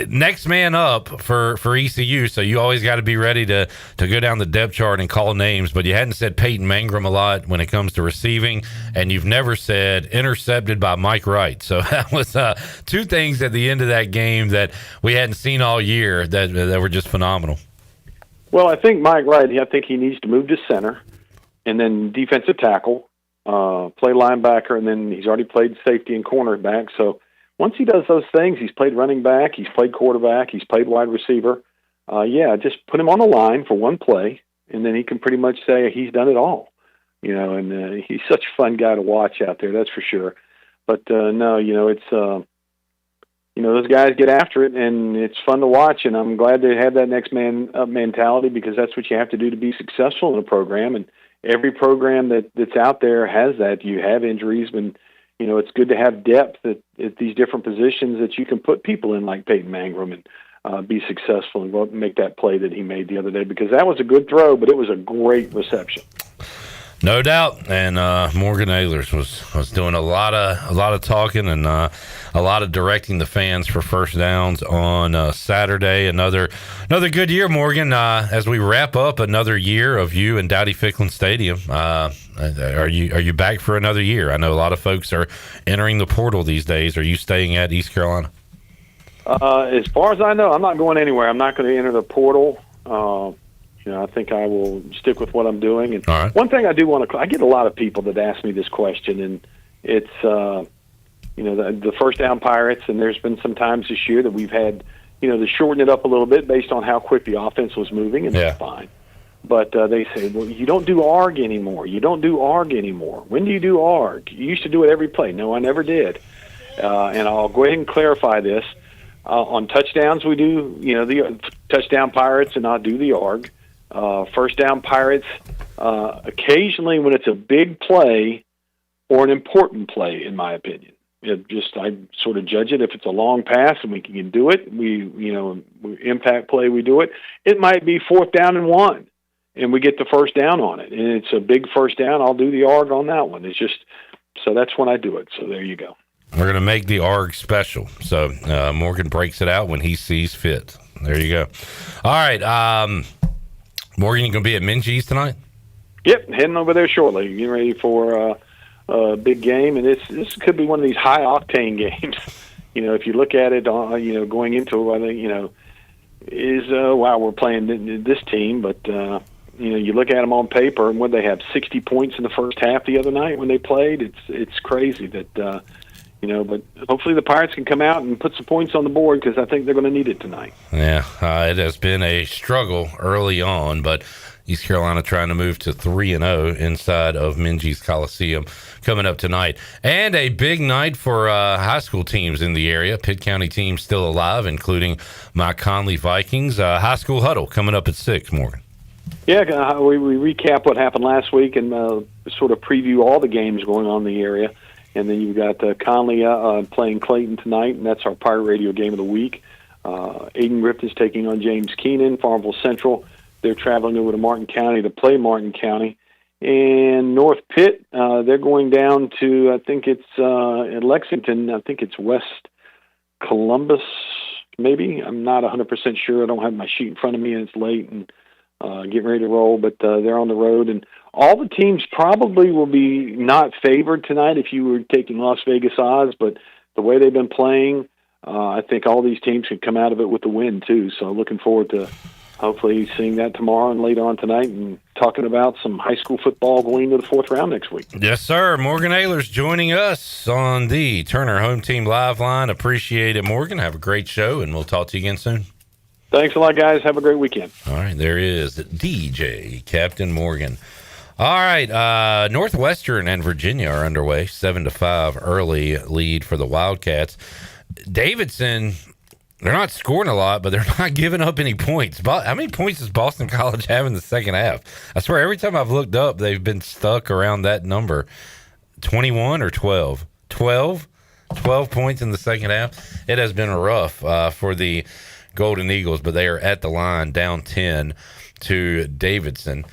next man up for ECU, so you always got to be ready to go down the depth chart and call names. But you hadn't said Peyton Mangrum a lot when it comes to receiving, and you've never said intercepted by Mike Wright. So that was two things at the end of that game that we hadn't seen all year that were just phenomenal. Well, I think Mike Wright, I think he needs to move to center and then defensive tackle, play linebacker, and then he's already played safety and cornerback. So once he does those things, he's played running back, he's played quarterback, he's played wide receiver. Just put him on the line for one play, and then he can pretty much say he's done it all. And he's such a fun guy to watch out there, that's for sure. But it's those guys get after it, and it's fun to watch, and I'm glad they have that next man up mentality because that's what you have to do to be successful in a program. And every program that's out there has that. You have injuries, but it's good to have depth at these different positions that you can put people in like Peyton Mangrum and be successful and go up and make that play that he made the other day because that was a good throw, but it was a great reception. No doubt, and Morgan Ahlers was doing a lot of talking and a lot of directing the fans for first downs on Saturday. Another good year, Morgan. As we wrap up another year of you in Dowdy-Ficklin Stadium, are you back for another year? I know a lot of folks are entering the portal these days. Are you staying at East Carolina? As far as I know, I'm not going anywhere. I'm not going to enter the portal. I think I will stick with what I'm doing. And one thing I do want to, I get a lot of people that ask me this question, and it's, the first down Pirates, and there's been some times this year that we've had, to shorten it up a little bit based on how quick the offense was moving, and that's fine. But they say, well, you don't do ARG anymore. You don't do ARG anymore. When do you do ARG? You used to do it every play. No, I never did. And I'll go ahead and clarify this. On touchdowns, we do, the touchdown Pirates, and I'll do the ARG. First down Pirates, occasionally when it's a big play or an important play, in my opinion. I sort of judge it. If it's a long pass and we can do it, impact play, we do it. It might be 4th down and 1, and we get the first down on it. And it's a big first down, I'll do the ARG on that one. So that's when I do it. So there you go. We're going to make the ARG special. So Morgan breaks it out when he sees fit. There you go. All right. Morgan, you going to be at Minji's tonight? Yep, heading over there shortly. Getting ready for a big game, and this could be one of these high-octane games. if you look at it, going into it, is wow, we're playing this team, but you look at them on paper, and when they have 60 points in the first half the other night when they played, it's crazy that but hopefully the Pirates can come out and put some points on the board, because I think they're going to need it tonight. Yeah, it has been a struggle early on, but East Carolina trying to move to 3-0 inside of Minges Coliseum coming up tonight. And a big night for high school teams in the area. Pitt County teams still alive, including my Conley Vikings. High school huddle coming up at 6, Morgan. Yeah, we recap what happened last week and sort of preview all the games going on in the area. And then you've got Conley playing Clayton tonight, and that's our Pirate Radio game of the week. Aiden Griffin's taking on James Keenan. Farmville Central, they're traveling over to Martin County to play Martin County. And North Pitt, they're going down to, I think it's in Lexington. I think it's West Columbus, maybe. I'm not 100% sure. I don't have my sheet in front of me, and it's late and getting ready to roll. But they're on the road. And all the teams probably will be not favored tonight if you were taking Las Vegas odds. But the way they've been playing, I think all these teams could come out of it with the win, too. So looking forward to hopefully seeing that tomorrow and later on tonight, and talking about some high school football going into the 4th round next week. Yes, sir. Morgan Ahlers joining us on the Turner Home Team Live Line. Appreciate it, Morgan. Have a great show, and we'll talk to you again soon. Thanks a lot, guys. Have a great weekend. All right, there is DJ Captain Morgan. All right, Northwestern and Virginia are underway. 7-5 early lead for the Wildcats. Davidson, they're not scoring a lot, but they're not giving up any points. How many points does Boston College have in the second half? I swear, every time I've looked up, they've been stuck around that number. 21 or 12? 12 points in the second half. It has been rough for the Golden Eagles, but they are at the line, down 10 to Davidson.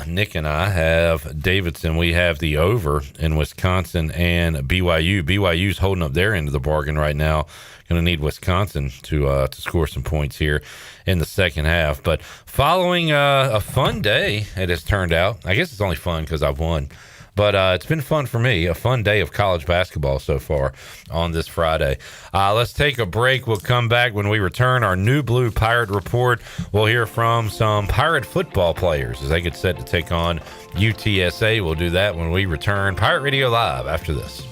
Nick and I have Davidson. We have the over in Wisconsin and BYU. BYU's holding up their end of the bargain right now. Going to need Wisconsin to score some points here in the second half. But following a fun day, it has turned out. I guess it's only fun because I've won. But it's been fun for me, a fun day of college basketball so far on this Friday. Let's take a break. We'll come back when we return. Our New Blue Pirate Report. We'll hear from some Pirate football players as they get set to take on UTSA. We'll do that when we return. Pirate Radio Live after this.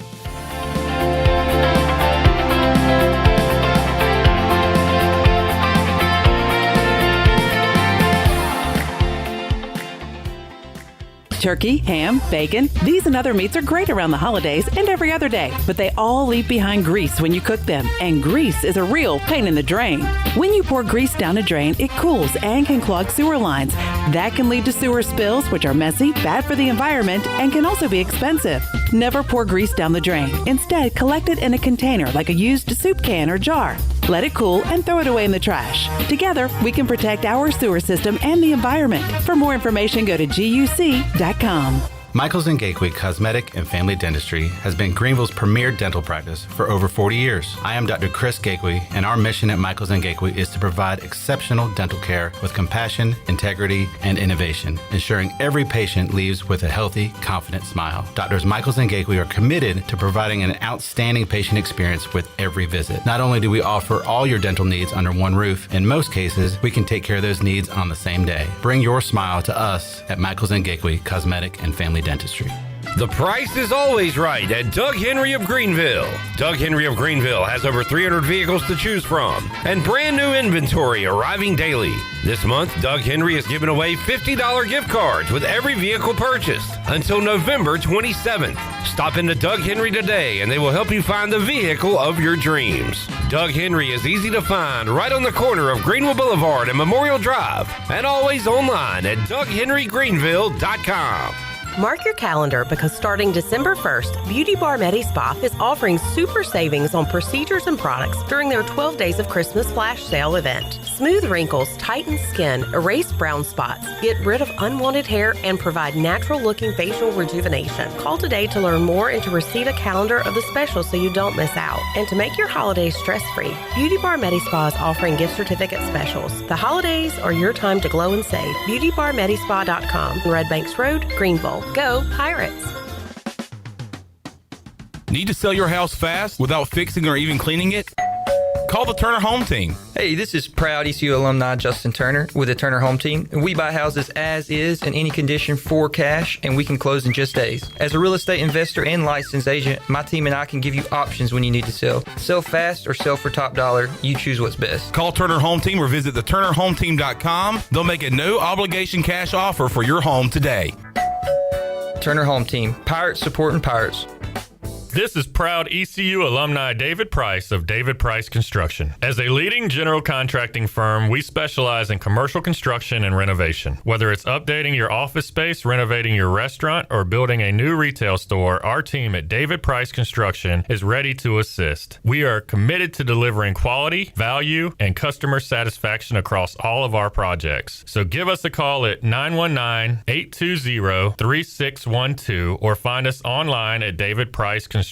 Turkey, ham, bacon, these and other meats are great around the holidays and every other day, but they all leave behind grease when you cook them, and grease is a real pain in the drain. When you pour grease down a drain, it cools and can clog sewer lines. That can lead to sewer spills, which are messy, bad for the environment, and can also be expensive. Never pour grease down the drain. Instead, collect it in a container like a used soup can or jar. Let it cool and throw it away in the trash. Together, we can protect our sewer system and the environment. For more information, go to GUC.com. Michaels & Gakwe Cosmetic and Family Dentistry has been Greenville's premier dental practice for over 40 years. I am Dr. Chris Gakwe, and our mission at Michaels & Gakwe is to provide exceptional dental care with compassion, integrity, and innovation, ensuring every patient leaves with a healthy, confident smile. Doctors Michaels & Gakwe are committed to providing an outstanding patient experience with every visit. Not only do we offer all your dental needs under one roof, in most cases, we can take care of those needs on the same day. Bring your smile to us at Michaels & Gakwe Cosmetic and Family Dentistry. The price is always right at Doug Henry of Greenville. Doug Henry of Greenville has over 300 vehicles to choose from and brand new inventory arriving daily. This month, Doug Henry is giving away $50 gift cards with every vehicle purchased until November 27th. Stop into Doug Henry today and they will help you find the vehicle of your dreams. Doug Henry is easy to find right on the corner of Greenville Boulevard and Memorial Drive, and always online at DougHenryGreenville.com. Mark your calendar because starting December 1st, Beauty Bar Medi Spa is offering super savings on procedures and products during their 12 Days of Christmas Flash Sale event. Smooth wrinkles, tighten skin, erase brown spots, get rid of unwanted hair, and provide natural-looking facial rejuvenation. Call today to learn more and to receive a calendar of the specials so you don't miss out. And to make your holidays stress-free, Beauty Bar Medi Spa is offering gift certificate specials. The holidays are your time to glow and save. BeautyBarMedispa.com, Red Banks Road, Greenville. Go Pirates! Need to sell your house fast without fixing or even cleaning it? Call the Turner Home Team. Hey, this is proud ECU alumni Justin Turner with the Turner Home Team. We buy houses as is in any condition for cash, and we can close in just days. As a real estate investor and licensed agent, my team and I can give you options when you need to sell. Sell fast or sell for top dollar. You choose what's best. Call Turner Home Team or visit theturnerhometeam.com. They'll make a no-obligation cash offer for your home today. Turner Home Team. Pirates supporting pirates. This is proud ECU alumni David Price of David Price Construction. As a leading general contracting firm, we specialize in commercial construction and renovation. Whether it's updating your office space, renovating your restaurant, or building a new retail store, our team at David Price Construction is ready to assist. We are committed to delivering quality, value, and customer satisfaction across all of our projects. So give us a call at 919-820-3612 or find us online at davidpriceconstruction.com.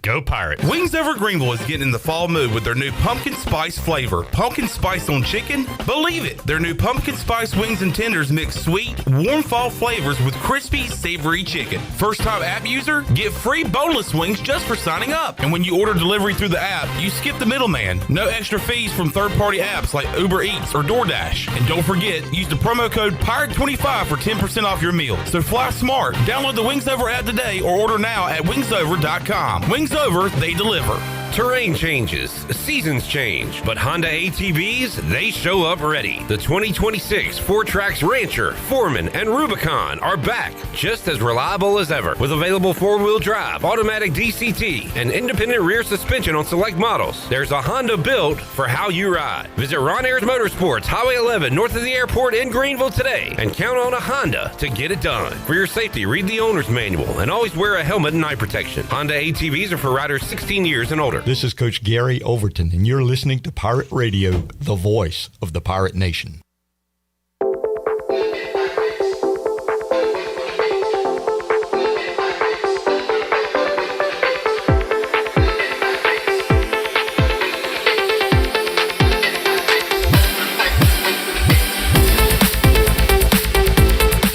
Go Pirates. Wings Over Greenville is getting in the fall mood with their new pumpkin spice flavor. Pumpkin spice on chicken? Believe it. Their new pumpkin spice wings and tenders mix sweet, warm fall flavors with crispy, savory chicken. First time app user? Get free boneless wings just for signing up. And when you order delivery through the app, you skip the middleman. No extra fees from third-party apps like Uber Eats or DoorDash. And don't forget, use the promo code PIRATE25 for 10% off your meal. So fly smart. Download the Wings Over app today or order now at wingsover.com. Wings Over, they deliver. Terrain changes, seasons change, but Honda ATVs, they show up ready. The 2026 Four-Tracks Rancher, Foreman, and Rubicon are back, just as reliable as ever, with available four-wheel drive, automatic DCT, and independent rear suspension on select models. There's a Honda built for how you ride. Visit Ron Ayers Motorsports, Highway 11, north of the airport in Greenville today, and count on a Honda to get it done. For your safety, read the owner's manual, and always wear a helmet and eye protection. Honda ATVs are for riders 16 years and older. This is Coach Gary Overton, and you're listening to Pirate Radio, the voice of the Pirate Nation.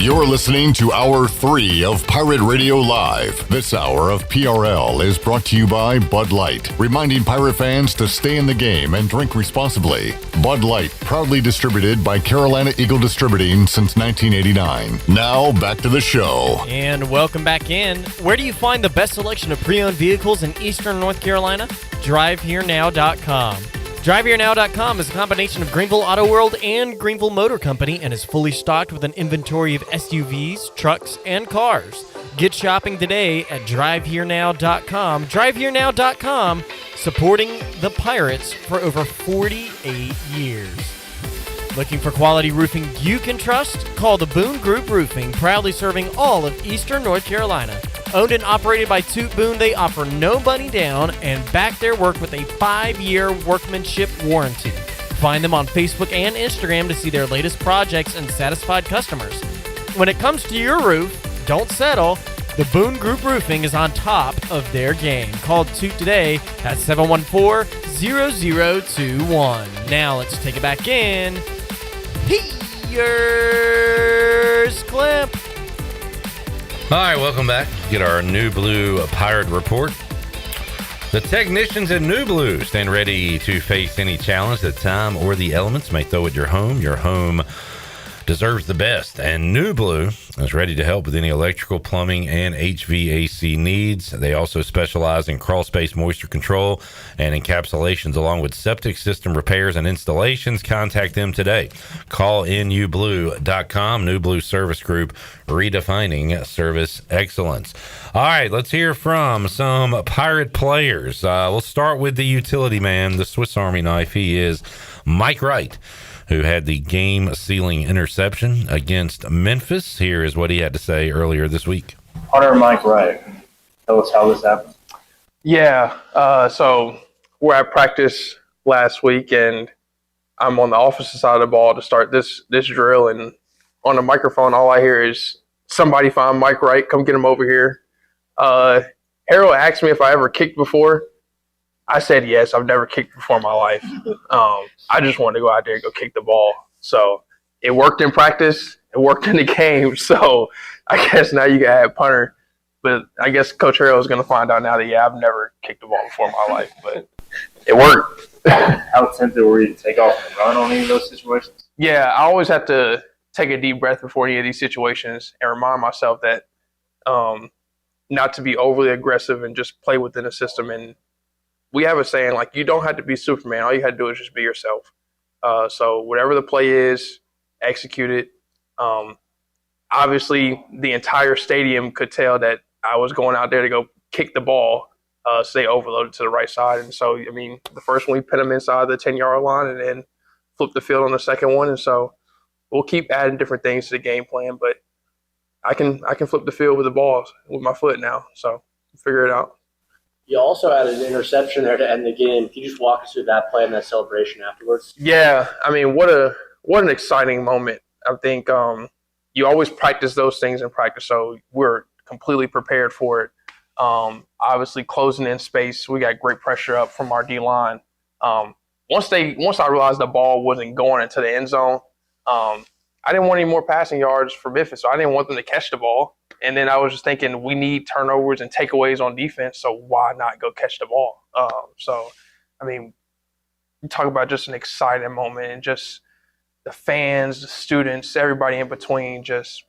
You're listening to Hour 3 of Pirate Radio Live. This hour of PRL is brought to you by Bud Light, reminding Pirate fans to stay in the game and drink responsibly. Bud Light, proudly distributed by Carolina Eagle Distributing since 1989. Now, back to the show. And welcome back in. Where do you find the best selection of pre-owned vehicles in Eastern North Carolina? DriveHereNow.com. DriveHereNow.com is a combination of Greenville Auto World and Greenville Motor Company and is fully stocked with an inventory of SUVs, trucks, and cars. Get shopping today at DriveHereNow.com. DriveHereNow.com, supporting the Pirates for over 48 years. Looking for quality roofing you can trust? Call the Boone Group Roofing, proudly serving all of Eastern North Carolina. Owned and operated by Toot Boone, they offer no money down and back their work with a 5-year workmanship warranty. Find them on Facebook and Instagram to see their latest projects and satisfied customers. When it comes to your roof, don't settle. The Boone Group Roofing is on top of their game. Call Toot today at 714-0021. Now let's take it back in. Here's Clip. All right, welcome back. Get our New Blue Pirate Report. The technicians at New Blue stand ready to face any challenge that time or the elements may throw at your home. Your home deserves the best, and New Blue is ready to help with any electrical, plumbing, and HVAC needs. They also specialize in crawl space moisture control and encapsulations, along with septic system repairs and installations. Contact them today. Call NewBlue.com. New Blue Service Group, redefining service excellence. All right, let's hear from some Pirate players. We'll start with the utility man, the Swiss Army knife. He is Mike Wright, who had the game-sealing interception against Memphis. Here is what he had to say earlier this week. Hunter Mike Wright, tell us how this happened. Yeah, so we're at practice last week, and I'm on the offensive side of the ball to start this drill, and on the microphone, all I hear is, somebody find Mike Wright, come get him over here. Harold asked me if I ever kicked before. I said yes. I've never kicked before in my life. I just wanted to go out there and go kick the ball. So it worked in practice. It worked in the game. So I guess now you got to have punter But I guess Coach Harrell is going to find out now that, yeah, I've never kicked the ball before in my life, but it worked. How tempted were you to take off and run on any of those situations? Yeah, I always have to take a deep breath before any of these situations and remind myself that not to be overly aggressive and just play within the system. And we have a saying, like, you don't have to be Superman. All you have to do is just be yourself. So whatever the play is, execute it. Obviously, the entire stadium could tell that I was going out there to go kick the ball, so they overloaded to the right side. And so, I mean, the first one, we put them inside the 10-yard line and then flip the field on the second one. And so we'll keep adding different things to the game plan, but I can flip the field with the ball with my foot now. So figure it out. You also had an interception there to end the game. Can you just walk us through that play and that celebration afterwards? Yeah, I mean, what an exciting moment. I think you always practice those things in practice, so we're completely prepared for it. Obviously, closing in space, we got great pressure up from our D-line. Once I realized the ball wasn't going into the end zone, I didn't want any more passing yards for Memphis, so I didn't want them to catch the ball. And then I was just thinking, we need turnovers and takeaways on defense, so why not go catch the ball? So, I mean, you talk about just an exciting moment and just the fans, the students, everybody in between, just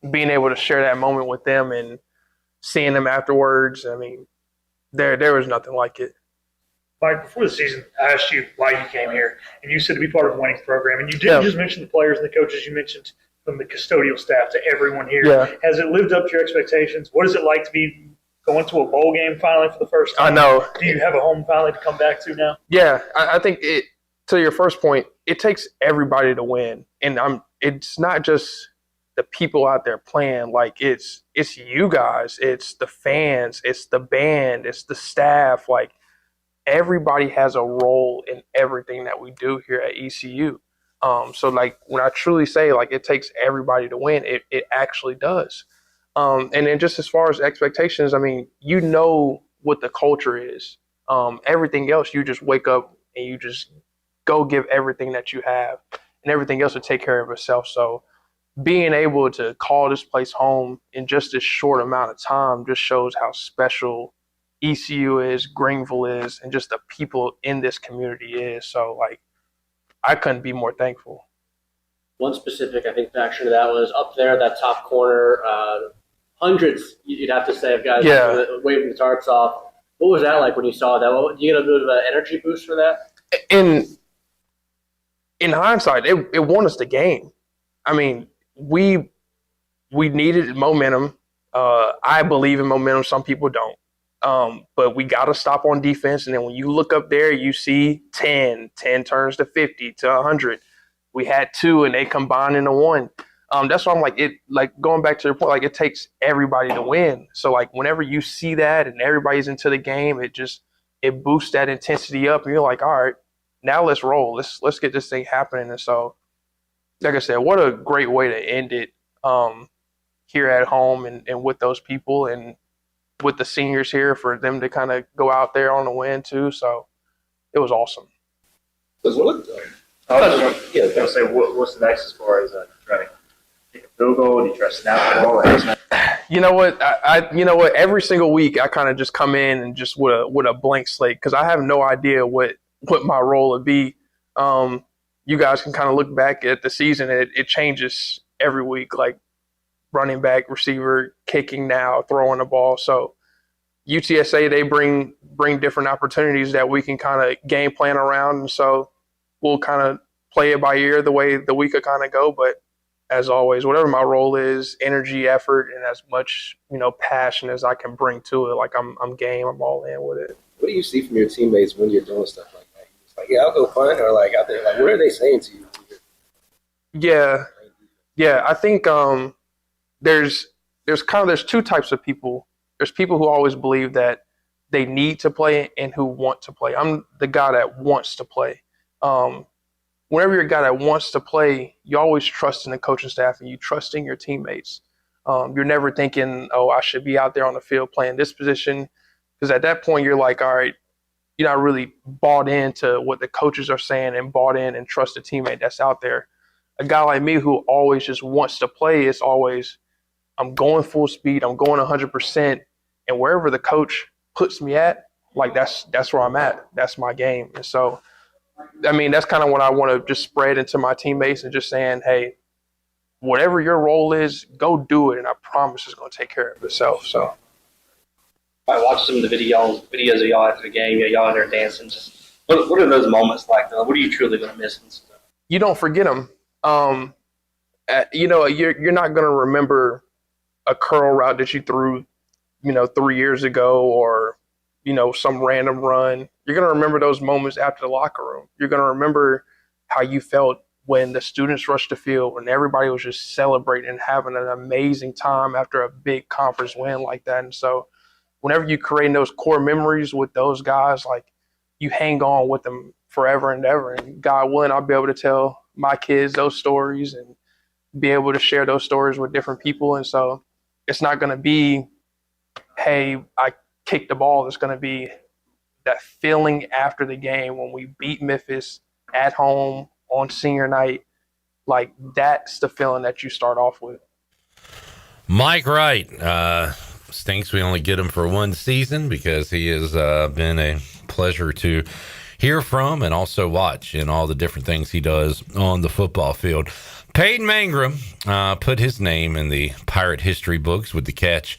being able to share that moment with them and seeing them afterwards. I mean, there was nothing like it. Mike, before the season, I asked you why you came here, and you said to be part of a winning program. And you didn't just mention the players and the coaches. You mentioned from the custodial staff to everyone here. Yeah. Has it lived up to your expectations? What is it like to be going to a bowl game finally for the first time? I know. Do you have a home finally to come back to now? Yeah, I think to your first point, it takes everybody to win. And it's not just the people out there playing. Like, it's you guys, it's the fans, it's the band, it's the staff. Like, everybody has a role in everything that we do here at ECU. So, like, when I truly say, like, it takes everybody to win, it actually does. And then just as far as expectations, I mean, you know what the culture is. Everything else, you just wake up and you just go give everything that you have, and everything else will take care of itself. So being able to call this place home in just this short amount of time just shows how special ECU is, Greenville is, and just the people in this community is. So, like, I couldn't be more thankful. One specific, I think, factor to that was up there, that top corner, hundreds, you'd have to say, of guys waving the tarps off. What was that like when you saw that? Did you get a bit of an energy boost for that? In hindsight, it won us the game. I mean, we needed momentum. I believe in momentum. Some people don't. But we got to stop on defense. And then when you look up there, you see 10 turns to 50 to 100. We had 2 and they combined into 1. That's why I'm like, going back to your point, like, it takes everybody to win. So, like, whenever you see that and everybody's into the game, it boosts that intensity up. And you're like, all right, now let's roll. Let's get this thing happening. And so, like I said, what a great way to end it here at home and with those people and with the seniors here, for them to kind of go out there on the win too. So it was awesome. I was going to say, what's the next as far as trying to kick a field goal? Do you try to snap the ball? You know what? You know what? Every single week, I kind of just come in and just with a blank slate, because I have no idea what my role would be. You guys can kind of look back at the season, and it changes every week. Like, running back, receiver, kicking now, throwing the ball. So UTSA, they bring different opportunities that we can kind of game plan around. And so we'll kind of play it by ear the way the week will kind of go. But as always, whatever my role is, energy, effort, and as much, passion as I can bring to it, like, I'm game, I'm all in with it. What do you see from your teammates when you're doing stuff like that? It's like, yeah, I'll go fun, or like out there, like, what are they saying to you? Yeah. I think there's 2 types of people. There's people who always believe that they need to play and who want to play. I'm the guy that wants to play. Whenever you're a guy that wants to play, you always trust in the coaching staff and you trust in your teammates. You're never thinking, oh, I should be out there on the field playing this position. Because at that point, you're like, all right, you're not really bought into what the coaches are saying and bought in and trust the teammate that's out there. A guy like me who always just wants to play, it's always, I'm going full speed. I'm going 100%. And wherever the coach puts me at, like that's where I'm at. That's my game. And so, I mean, that's kind of what I want to just spread into my teammates and just saying, hey, whatever your role is, go do it. And I promise it's going to take care of itself. So I watched some of the videos of y'all after the game. Y'all out there dancing. Just what are those moments like? Though? What are you truly going to miss? You don't forget them. You're not going to remember a curl route that you threw, 3 years ago, or some random run. You're going to remember those moments after the locker room. You're going to remember how you felt when the students rushed the field and everybody was just celebrating and having an amazing time after a big conference win like that. And so whenever you create those core memories with those guys, like, you hang on with them forever and ever. And God willing, I'll be able to tell my kids those stories and be able to share those stories with different people. And so it's not going to be, hey, I kicked the ball. It's going to be that feeling after the game when we beat Memphis at home on senior night. Like, that's the feeling that you start off with. Mike Wright, stinks we only get him for one season because he has been a pleasure to hear from and also watch in all the different things he does on the football field. Peyton Mangrum put his name in the Pirate history books with the catch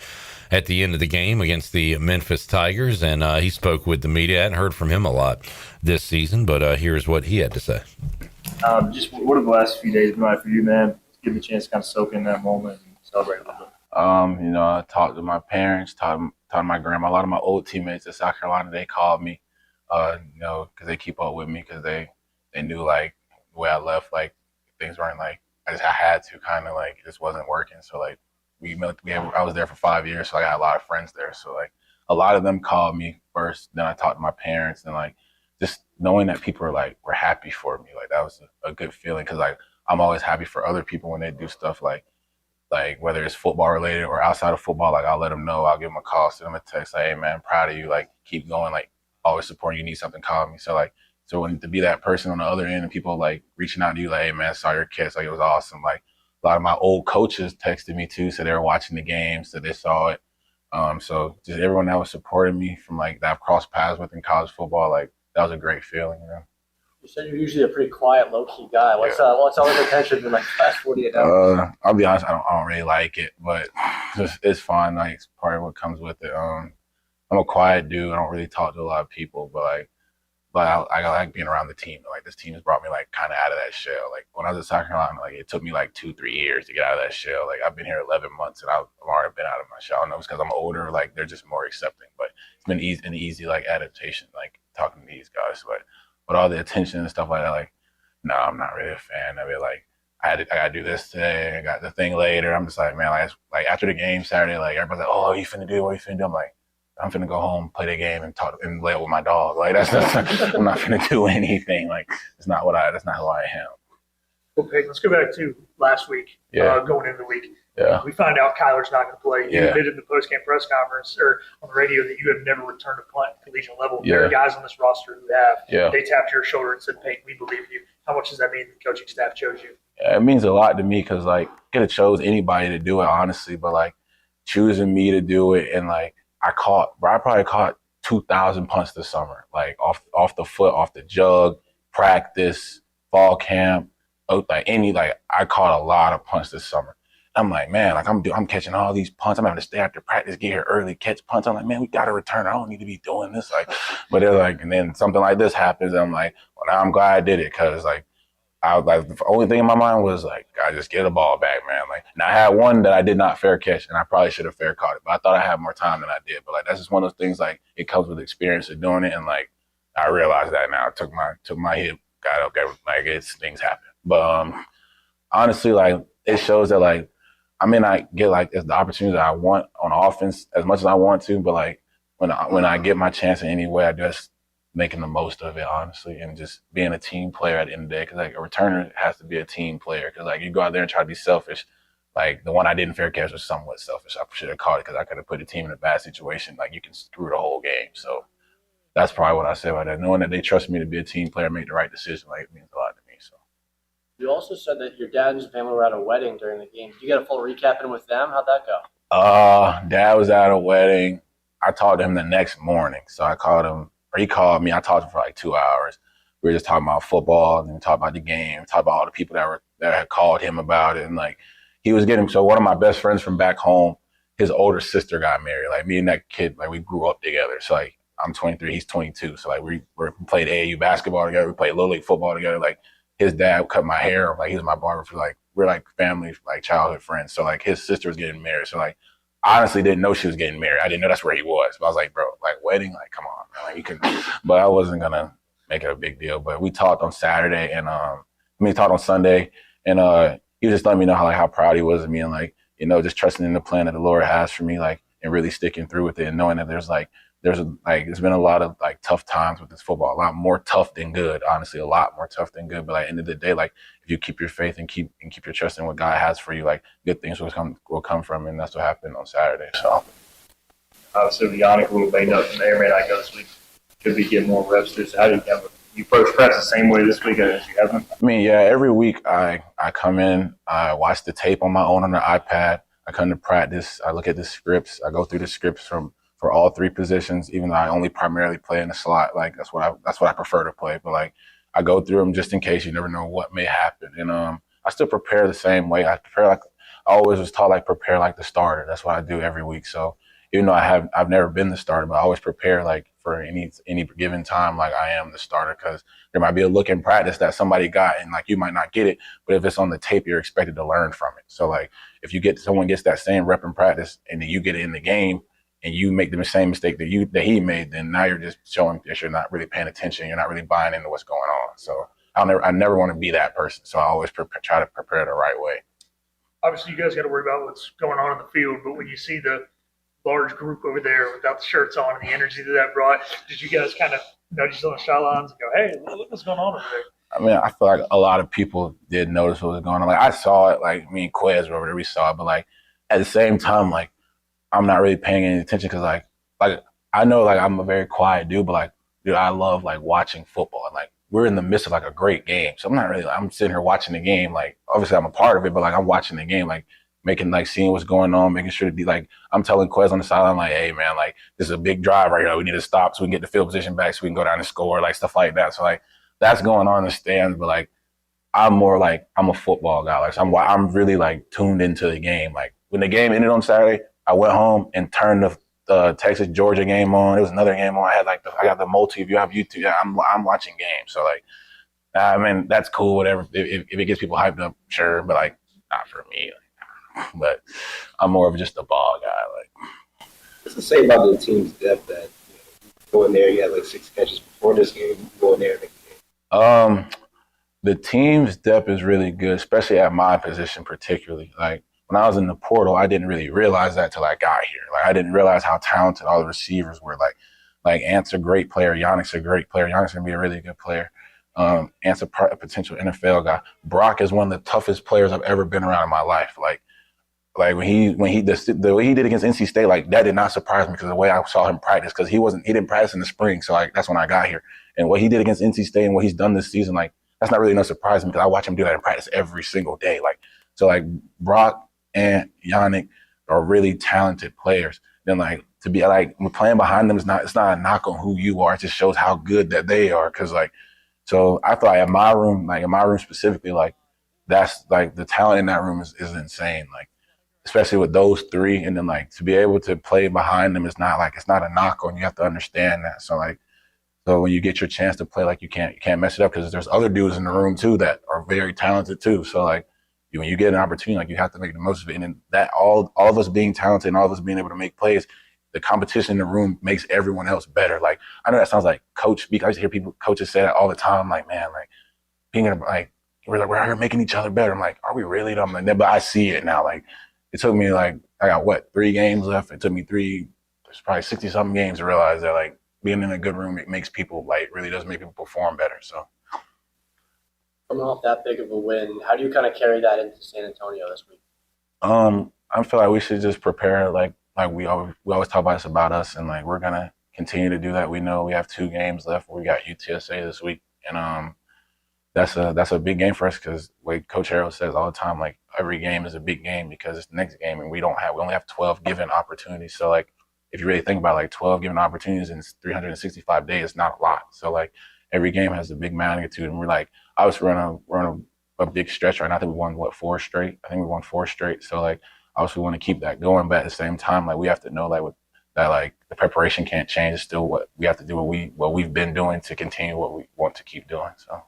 at the end of the game against the Memphis Tigers, and he spoke with the media. I hadn't heard from him a lot this season, but here's what he had to say. Just what have the last few days been like for you, man? Give the chance to kind of soak in that moment and celebrate a little bit. I talked to my parents, talked to my grandma. A lot of my old teammates at South Carolina, they called me, because they keep up with me because they knew, like, the way I left, like, things weren't, like, I had to kind of, like, it just wasn't working. So, like, I was there for 5 years, so I got a lot of friends there. So, like, a lot of them called me first. Then I talked to my parents, and, like, just knowing that people were happy for me, like, that was a good feeling because, like, I'm always happy for other people when they do stuff like whether it's football related or outside of football. Like, I'll let them know. I'll give them a call, send them a text, like, hey man, I'm proud of you. Like, keep going. Like, always supporting you. Need something, call me. So when to be that person on the other end and people like reaching out to you, like, hey man, saw your kids. Like, it was awesome. Like, a lot of my old coaches texted me too, so they were watching the game, so they saw it. So just everyone that was supporting me from like that I've crossed paths with in college football, like, that was a great feeling. You said you're usually a pretty quiet, low-key guy. What's all the attention been like the past 48 hours? I'll be honest, I don't really like it, but it's fun. Like, it's part of what comes with it. I'm a quiet dude. I don't really talk to a lot of people, but I like being around the team. Like, this team has brought me like kind of out of that shell. Like, when I was at South Carolina, like, it took me like 2-3 years to get out of that shell. Like, I've been here 11 months and I've already been out of my shell. I don't know, it's because I'm older. Like, they're just more accepting. But it's been an easy like adaptation, like talking to these guys. But all the attention and stuff like that, like, no, I'm not really a fan of it. Like, I gotta do this today. I got the thing later. I'm just like, man, like after the game Saturday, like, everybody's like, oh, what you finna do? What you finna do? I'm like, I'm finna go home, play the game, and talk and lay up with my dog. Like, I'm not finna do anything. Like, that's not who I am. Well, Peyton, let's go back to last week. Going into the week. Yeah. We find out Kyler's not going to play. You Yeah. admitted in the post-game press conference or on the radio that you have never returned a punt at collegiate level. Yeah. There are guys on this roster who have. Yeah. They tapped your shoulder and said, Peyton, we believe in you. How much does that mean the coaching staff chose you? Yeah, it means a lot to me because, like, could have chose anybody to do it, honestly, but, like, choosing me to do it and, like, I probably caught 2,000 punts this summer, like, off the foot, off the jug, practice, fall camp, I caught a lot of punts this summer. I'm like, man, like, I'm catching all these punts. I'm having to stay after practice, get here early, catch punts. I'm like, man, we got to return. I don't need to be doing this. Like, but they're like, and then something like this happens. And I'm like, well, now I'm glad I did it because, like, the only thing in my mind was, like, I just get the ball back, man. Like, and I had one that I did not fair catch, and I probably should have fair caught it, but I thought I had more time than I did. But, like, that's just one of those things, like, it comes with experience of doing it, and, like, I realized that now. I took my hit, got okay, like, things happen. But honestly, like, it shows that, like, I may not get, like, the opportunity that I want on offense as much as I want to, but, like, when I get my chance in any way, I just making the most of it, honestly, and just being a team player at the end of the day. Because, like, a returner has to be a team player. Because, like, you go out there and try to be selfish. Like, the one I didn't fair catch was somewhat selfish. I should have caught it because I could have put the team in a bad situation. Like, you can screw the whole game. So that's probably what I say about that. Knowing that they trust me to be a team player, make the right decision, like, it means a lot to me. So. You also said that your dad and his family were at a wedding during the game. Did you get a full recap in with them? How'd that go? Dad was at a wedding. I talked to him the next morning. So I called him, or he called me. I talked to him for like 2 hours. We were just talking about football and talking about the game, talking about all the people that had called him about it. And like, he was getting, so one of my best friends from back home, his older sister got married. Like me and that kid, like we grew up together. So like, I'm 23, he's 22. So like we played AAU basketball together. We played Little League football together. Like his dad cut my hair. Like he was my barber for like, we're like family, like childhood friends. So like his sister was getting married. So like, I honestly didn't know she was getting married. I didn't know that's where he was. But I was like, bro, like wedding, like come on, man. Like you can, but I wasn't gonna make it a big deal. But we talked on Saturday and talked on Sunday and he was just letting me know how proud he was of me and like, you know, just trusting in the plan that the Lord has for me, like, and really sticking through with it and knowing that there's been a lot of like tough times with this football, a lot more tough than good, honestly, a lot more tough than good. But like end of the day, like if you keep your faith and keep your trust in what God has for you, like good things will come from it. And that's what happened on Saturday. So obviously with Yannick a little banged up, may or may not go this week. Could be getting more reps too. So how do you approach practice the same way this week as you have been? I mean, yeah, every week I come in, I watch the tape on my own on the iPad. I come to practice, I look at the scripts, I go through the scripts for all three positions, even though I only primarily play in the slot. Like that's what I prefer to play. But like I go through them just in case. You never know what may happen. And I still prepare the same way. I prepare like I always was taught, like prepare like the starter. That's what I do every week. So even though I've never been the starter, but I always prepare like for any given time like I am the starter, because there might be a look in practice that somebody got and like you might not get it, but if it's on the tape, you're expected to learn from it. So like if someone gets that same rep in practice and then you get it in the game and you make the same mistake that he made, then now you're just showing that you're not really paying attention, you're not really buying into what's going on. So I never want to be that person. So I always try to prepare the right way. Obviously, you guys got to worry about what's going on in the field, but when you see the large group over there without the shirts on and the energy that brought, did you guys kind of nudge on the sidelines and go, hey, look what's going on over there? I mean, I feel like a lot of people did notice what was going on. Like I saw it, like me and Quez were over there, we saw it, but like at the same time, like I'm not really paying any attention because like I know like I'm a very quiet dude, but like dude, I love like watching football and like we're in the midst of like a great game. So I'm sitting here watching the game. Like obviously I'm a part of it, but like I'm watching the game, like seeing what's going on, making sure to be like, I'm telling Quez on the sideline, like, hey man, like this is a big drive right here. We need to stop so we can get the field position back so we can go down and score, like stuff like that. So like that's going on in the stands, but like I'm more like I'm a football guy. Like so I'm really like tuned into the game. Like when the game ended on Saturday, I went home and turned the Texas Georgia game on. It was another game on. I got the multi. If you have YouTube, yeah, I'm watching games. So like, I mean that's cool. Whatever. If it gets people hyped up, sure. But like not for me. Like, but I'm more of just a ball guy. Like, what's to say about the team's depth that you go in there? You had like 6 catches before this game. You go in there and make the game. The team's depth is really good, especially at my position, particularly. Like when I was in the portal, I didn't really realize that till I got here. Like I didn't realize how talented all the receivers were. Like Ant's a great player. Yannick's a great player. Yannick's gonna be a really good player. Ant's a potential NFL guy. Brock is one of the toughest players I've ever been around in my life. Like when he the way he did against NC State, like that did not surprise me because the way I saw him practice, because he didn't practice in the spring, so like that's when I got here. And what he did against NC State and what he's done this season, like that's not really no surprise to me because I watch him do that in practice every single day. Like so, like Brock and Yannick are really talented players. Then like to be like playing behind them it's not a knock on who you are. It just shows how good that they are. Because like so I feel like in my room specifically, like that's like the talent in that room is insane. Like especially with those three, and then like to be able to play behind them is not a knock on. You have to understand that. So like so when you get your chance to play, like you can't mess it up because there's other dudes in the room too that are very talented too. So like when you get an opportunity, like you have to make the most of it. And then that all of us being talented and all of us being able to make plays, the competition in the room makes everyone else better. Like I know that sounds like coach speak. I used to hear coaches say that all the time. I'm like, man, like being like we're out here making each other better. I'm like, are we really? I'm like, but I see it now. Like it took me like I got 3 games left. It took me there's probably 60 something games to realize that like being in a good room, it makes people like really does make people perform better. So coming off that big of a win, how do you kind of carry that into San Antonio this week? I feel like we should just prepare like we always talk about this about us, and like we're gonna continue to do that. We know we have 2 games left. We got UTSA this week, and that's a big game for us because like Coach Harrell says all the time, like every game is a big game because it's the next game, and we only have 12 given opportunities. So like if you really think about like 12 given opportunities in 365 days, it's not a lot. So like every game has a big magnitude, and we're like obviously we're on a big stretch right now. I think we won 4 straight. I think we won 4 straight. So like obviously we want to keep that going, but at the same time, like we have to know that like the preparation can't change. It's still what we have to do, what we've been doing to continue what we want to keep doing. So.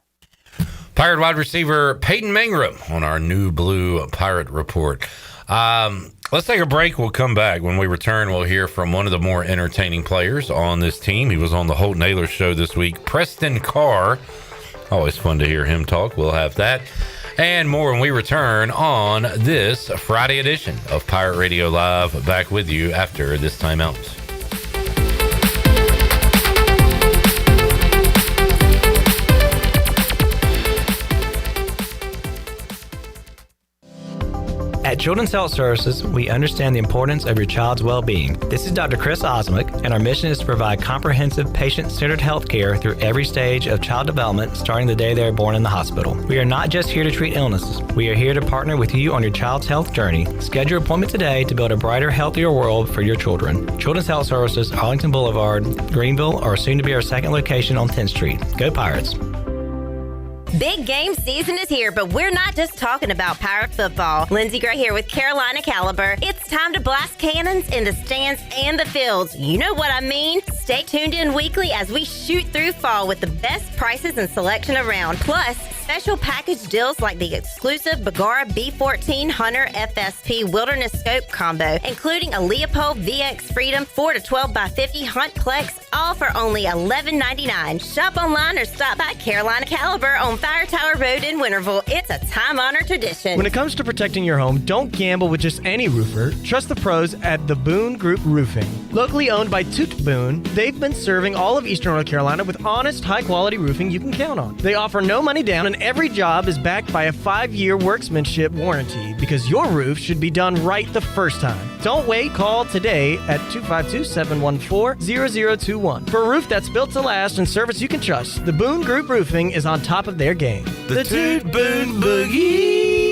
Pirate wide receiver Peyton Mangrum on our New Blue Pirate Report. Let's take a break. We'll come back. When we return, we'll hear from one of the more entertaining players on this team. He was on the Holton Ahlers show this week, Preston Carr. Always fun to hear him talk. We'll have that and more when we return on this Friday edition of Pirate Radio Live. Back with you after this timeout. At Children's Health Services, we understand the importance of your child's well-being. This is Dr. Chris Osmick, and our mission is to provide comprehensive, patient-centered health care through every stage of child development, starting the day they are born in the hospital. We are not just here to treat illnesses. We are here to partner with you on your child's health journey. Schedule your appointment today to build a brighter, healthier world for your children. Children's Health Services, Arlington Boulevard, Greenville, or soon to be our second location on 10th Street. Go Pirates! Big game season is here, but we're not just talking about Pirate football. Lindsey Gray here with Carolina Caliber. It's time to blast cannons in the stands and the fields. You know what I mean. Stay tuned in weekly as we shoot through fall with the best prices and selection around. Plus, special package deals like the exclusive Bagara B14 Hunter FSP Wilderness Scope combo, including a Leopold VX Freedom 4 to 12 by 50 Hunt Plex, all for only $11.99. Shop online or stop by Carolina Caliber on Fire Tower Road in Winterville. It's a time-honored tradition. When it comes to protecting your home, don't gamble with just any roofer. Trust the pros at the Boone Group Roofing. Locally owned by Toot Boone, they've been serving all of Eastern North Carolina with honest, high-quality roofing you can count on. They offer no money down, and every job is backed by a 5-year workmanship warranty because your roof should be done right the first time. Don't wait. Call today at 252-714-0021. For a roof that's built to last and service you can trust, the Boone Group Roofing is on top of their game. The Toot Boone Boogie.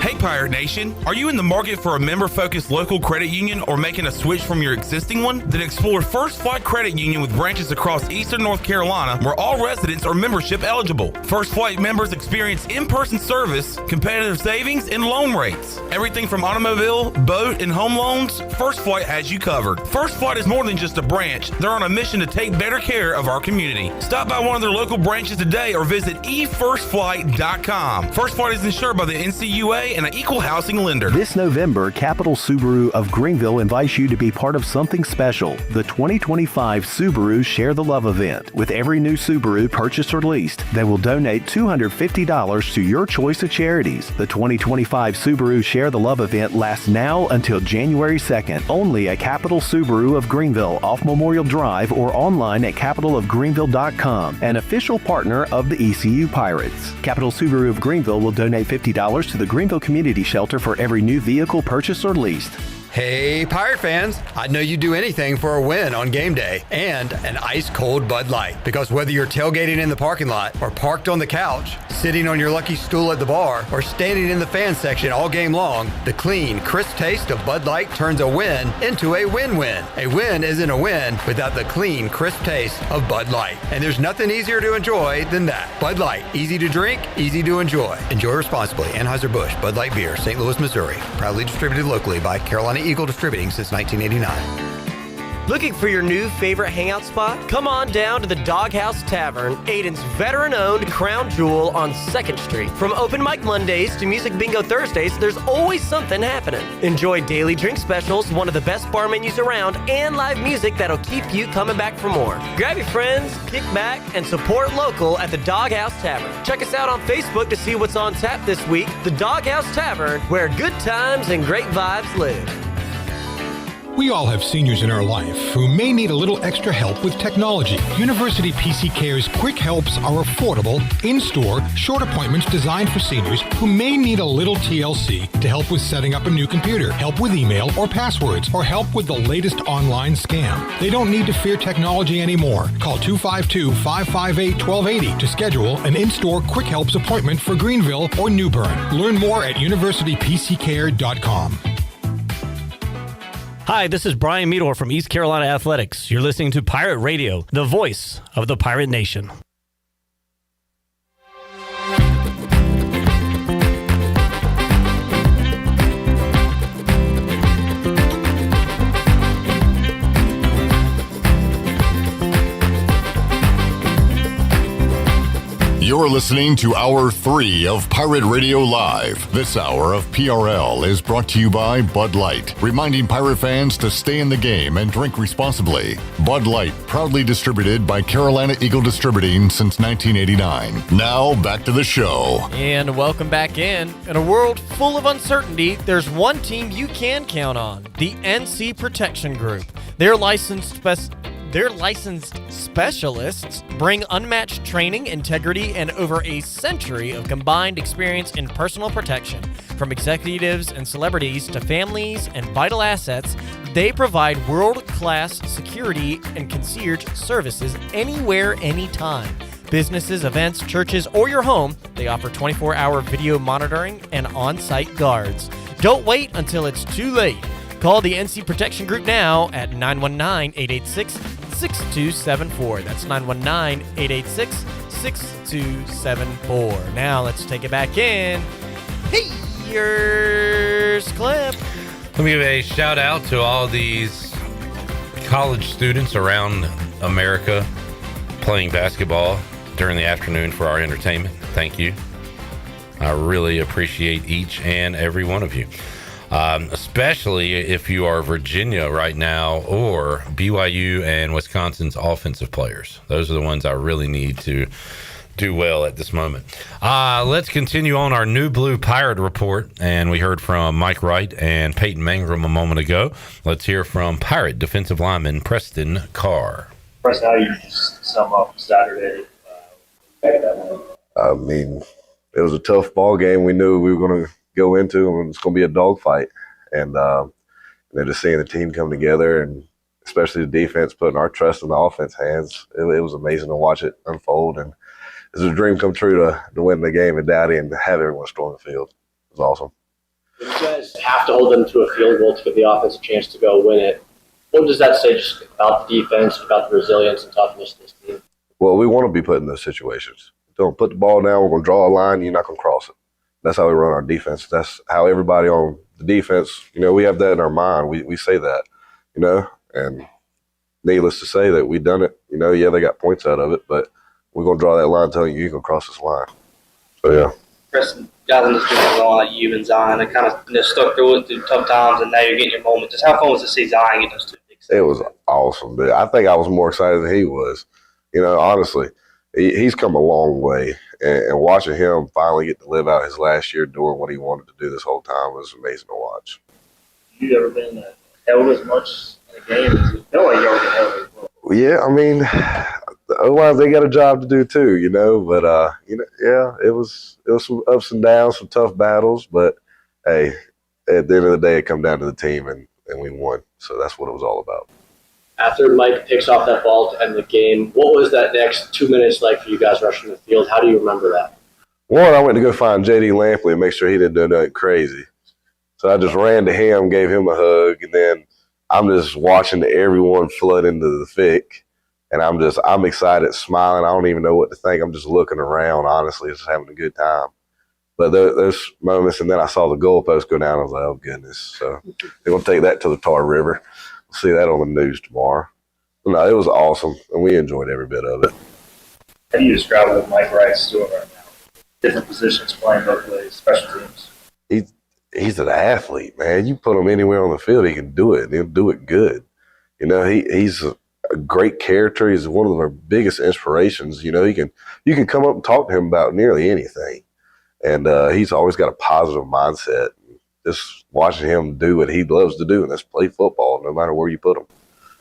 Hey Pirate Nation, are you in the market for a member-focused local credit union or making a switch from your existing one? Then explore First Flight Credit Union with branches across Eastern North Carolina where all residents are membership eligible. First Flight members experience in-person service, competitive savings, and loan rates. Everything from automobile, boat, and home loans, First Flight has you covered. First Flight is more than just a branch. They're on a mission to take better care of our community. Stop by one of their local branches today or visit efirstflight.com. First Flight is insured by the NCUA and an equal housing lender. This November, Capital Subaru of Greenville invites you to be part of something special, the 2025 Subaru Share the Love event. With every new Subaru purchased or leased, they will donate $250 to your choice of charities. The 2025 Subaru Share the Love event lasts now until January 2nd, only at Capital Subaru of Greenville off Memorial Drive or online at capitalofgreenville.com, an official partner of the ECU Pirates. Capital Subaru of Greenville will donate $50 to the Greenville Community Shelter for every new vehicle purchased or leased. Hey, Pirate fans, I know you'd do anything for a win on game day and an ice-cold Bud Light. Because whether you're tailgating in the parking lot or parked on the couch, sitting on your lucky stool at the bar, or standing in the fan section all game long, the clean, crisp taste of Bud Light turns a win into a win-win. A win isn't a win without the clean, crisp taste of Bud Light. And there's nothing easier to enjoy than that. Bud Light, easy to drink, easy to enjoy. Enjoy responsibly. Anheuser-Busch, Bud Light Beer, St. Louis, Missouri. Proudly distributed locally by Carolina Eagle Distributing since 1989. Looking for your new favorite hangout spot? Come on down to the Doghouse Tavern, Aiden's veteran-owned crown jewel on 2nd Street. From open mic Mondays to music bingo Thursdays, there's always something happening. Enjoy daily drink specials, one of the best bar menus around, and live music that'll keep you coming back for more. Grab your friends, kick back, and support local at the Doghouse Tavern. Check us out on Facebook to see what's on tap this week. The Doghouse Tavern, where good times and great vibes live. We all have seniors in our life who may need a little extra help with technology. University PC Care's Quick Helps are affordable, in-store, short appointments designed for seniors who may need a little TLC to help with setting up a new computer, help with email or passwords, or help with the latest online scam. They don't need to fear technology anymore. Call 252-558-1280 to schedule an in-store Quick Helps appointment for Greenville or New Bern. Learn more at universitypccare.com. Hi, this is Brian Meador from East Carolina Athletics. You're listening to Pirate Radio, the voice of the Pirate Nation. You're listening to Hour 3 of Pirate Radio Live. This hour of PRL is brought to you by Bud Light, reminding Pirate fans to stay in the game and drink responsibly. Bud Light, proudly distributed by Carolina Eagle Distributing since 1989. Now, back to the show. And welcome back in. In a world full of uncertainty, there's one team you can count on, the NC Protection Group. Their licensed specialists bring unmatched training, integrity, and over a century of combined experience in personal protection. From executives and celebrities to families and vital assets, they provide world-class security and concierge services anywhere, anytime. Businesses, events, churches, or your home, they offer 24-hour video monitoring and on-site guards. Don't wait until it's too late. Call the NC Protection Group now at 919-886-6274. That's 919-886-6274. Now let's take it back in. Hey, here's Clip. Let me give a shout out to all these college students around America playing basketball during the afternoon for our entertainment. Thank you. I really appreciate each and every one of you. Especially if you are Virginia right now or BYU and Wisconsin's offensive players. Those are the ones I really need to do well at this moment. Let's continue on our New Blue Pirate Report. And we heard from Mike Wright and Peyton Mangrum a moment ago. Let's hear from Pirate defensive lineman Preston Carr. Preston, how do you sum up Saturday? I mean, it was a tough ball game. We knew we were going to go into, and it's going to be a dogfight. And then just seeing the team come together, and especially the defense putting our trust in the offense hands, it was amazing to watch it unfold. And it's a dream come true to win the game at Dowdy and to have everyone storm the field. It was awesome. You guys have to hold them to a field goal to give the offense a chance to go win it. What does that say just about the defense, about the resilience and toughness of this team? Well, we want to be put in those situations. Don't put the ball down. We're going to draw a line. You're not going to cross it. That's how we run our defense. That's how everybody on the defense, we have that in our mind. We say that, and needless to say that we've done it. Yeah, they got points out of it, but we're going to draw that line telling you can cross this line. So, yeah. Preston, guys on this team going like you and Zion, and kind of stuck through it through tough times, and now you're getting your moment. Just how fun was to see Zion get those two big saves? It was awesome, dude. I think I was more excited than he was. Honestly, he's come a long way. And watching him finally get to live out his last year doing what he wanted to do this whole time was amazing to watch. You ever been held as much in a game as you feel like you already held as well? Yeah, I mean, otherwise they got a job to do too, But yeah, it was some ups and downs, some tough battles. But hey, at the end of the day, it come down to the team, and we won. So that's what it was all about. After Mike picks off that ball to end the game, what was that next 2 minutes like for you guys rushing the field? How do you remember that? One, I went to go find J.D. Lampley and make sure he didn't do nothing crazy. So I just ran to him, gave him a hug, and then I'm just watching everyone flood into the thick, and I'm excited, smiling. I don't even know what to think. I'm just looking around, honestly, just having a good time. But those moments, and then I saw the goalpost go down. I was like, oh, goodness. So they're going to take that to the Tar River. See that on the news tomorrow. No, it was awesome, and we enjoyed every bit of it. How do you describe what Mike Wright's doing right now? Different positions, playing both ways, special teams. He's an athlete, man. You put him anywhere on the field, he can do it, and he'll do it good. He's a great character. He's one of our biggest inspirations. You can come up and talk to him about nearly anything, and he's always got a positive mindset. just watching him do what he loves to do, and that's play football, no matter where you put him.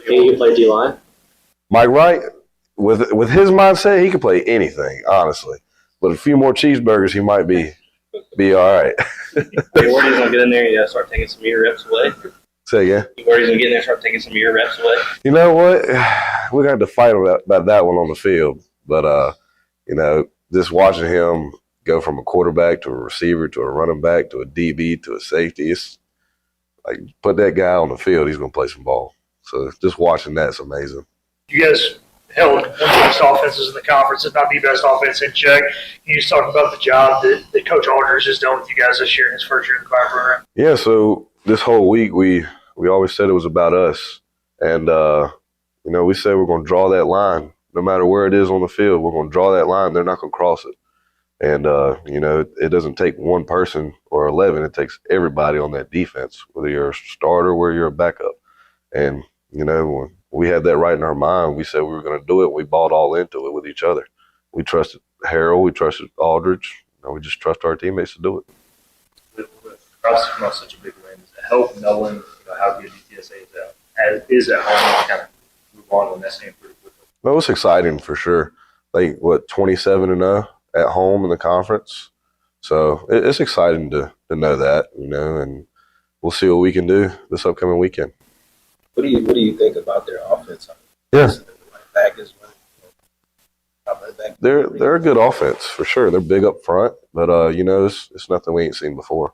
Can you play D-line? Mike Wright, with his mindset, he could play anything, honestly. But a few more cheeseburgers, he might be all right. You worried he's gonna get in there and start taking some of your reps away? Say again? You worried he's gonna get in there and start taking some of your reps away? You know what? We're going to have to fight about that one on the field. But, just watching him go from a quarterback to a receiver to a running back to a DB to a safety, it's like put that guy on the field, he's going to play some ball. So just watching that's amazing. You guys held one of the best offenses in the conference, if not the best offense in check. You just talk about the job that Coach Ahlers has done with you guys this year in his first year in the Fire program. Yeah, so this whole week we always said it was about us. And, we said we're going to draw that line. No matter where it is on the field, we're going to draw that line. They're not going to cross it. And, it doesn't take one person or 11. It takes everybody on that defense, whether you're a starter, whether you're a backup. And, when we had that right in our mind, we said we were going to do it. We bought all into it with each other. We trusted Harold. We trusted Aldridge. We just trust our teammates to do it. With us coming off such a big win, does it help knowing how good UTSA is at home and kind of move on when that's improved? No, it's exciting for sure. 27-0 at home in the conference. So it's exciting to know that, and we'll see what we can do this upcoming weekend. What do you think about their offense? Yeah. Back. They're a good offense for sure. They're big up front, but it's nothing we ain't seen before.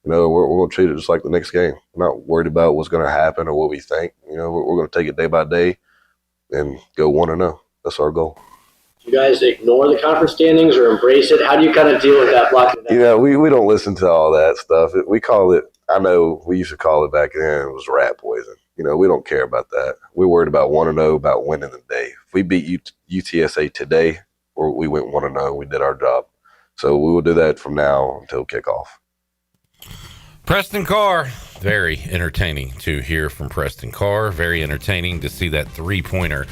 We're going to treat it just like the next game. We're not worried about what's going to happen or what we think. We're going to take it day by day and go 1-0. That's our goal. Do you guys ignore the conference standings or embrace it? How do you kind of deal with that blocking? We don't listen to all that stuff. We call it, I know we used to call it back then, it was rat poison. We don't care about that. We're worried about 1-0, about winning the day. If we beat UTSA today, or we went 1-0, we did our job. So we will do that from now until kickoff. Preston Carr, very entertaining to hear from Preston Carr. Very entertaining to see that three-pointer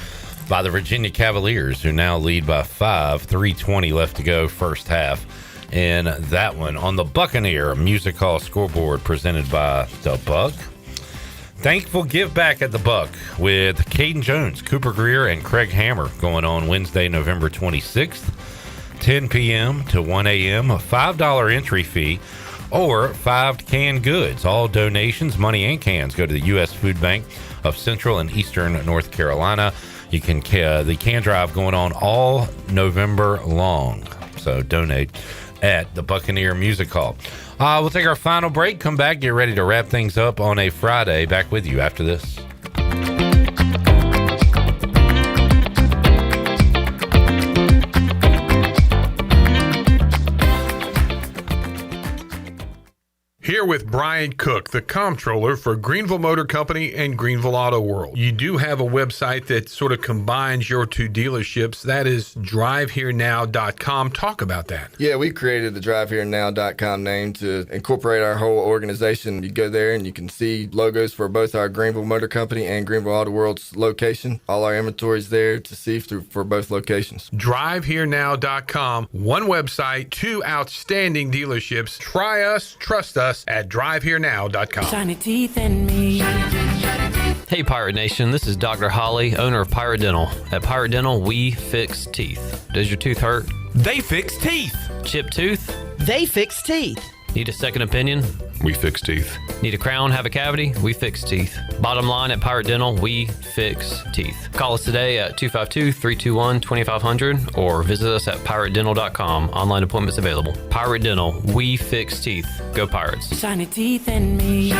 by the Virginia Cavaliers, who now lead by 5, 3:20 left to go first half. And that one on the Buccaneer Music Hall scoreboard presented by The Buck. Thankful Give Back at The Buck with Caden Jones, Cooper Greer, and Craig Hammer going on Wednesday, November 26th, 10 p.m. to 1 a.m., a $5 entry fee, or 5 canned goods. All donations, money and cans, go to the U.S. Food Bank of Central and Eastern North Carolina. You can the can drive going on all November long. So donate at the Buccaneer Music Hall. We'll take our final break, come back, get ready to wrap things up on a Friday. Back with you after this. Here with Brian Cook, the comptroller for Greenville Motor Company and Greenville Auto World. You do have a website that sort of combines your two dealerships. That is driveherenow.com. Talk about that. Yeah, we created the driveherenow.com name to incorporate our whole organization. You go there and you can see logos for both our Greenville Motor Company and Greenville Auto World's location. All our inventory is there to see for both locations. driveherenow.com. One website, two outstanding dealerships. Try us, trust us at driveherenow.com. Shiny teeth in me. Hey, Pirate Nation. This is Dr. Holly, owner of Pirate Dental. At Pirate Dental, we fix teeth. Does your tooth hurt? They fix teeth. Chipped tooth? They fix teeth. Need a second opinion? We fix teeth. Need a crown, have a cavity? We fix teeth. Bottom line, at Pirate Dental, we fix teeth. Call us today at 252-321-2500 or visit us at piratedental.com. Online appointments available. Pirate Dental, we fix teeth. Go Pirates. Shiny teeth in me.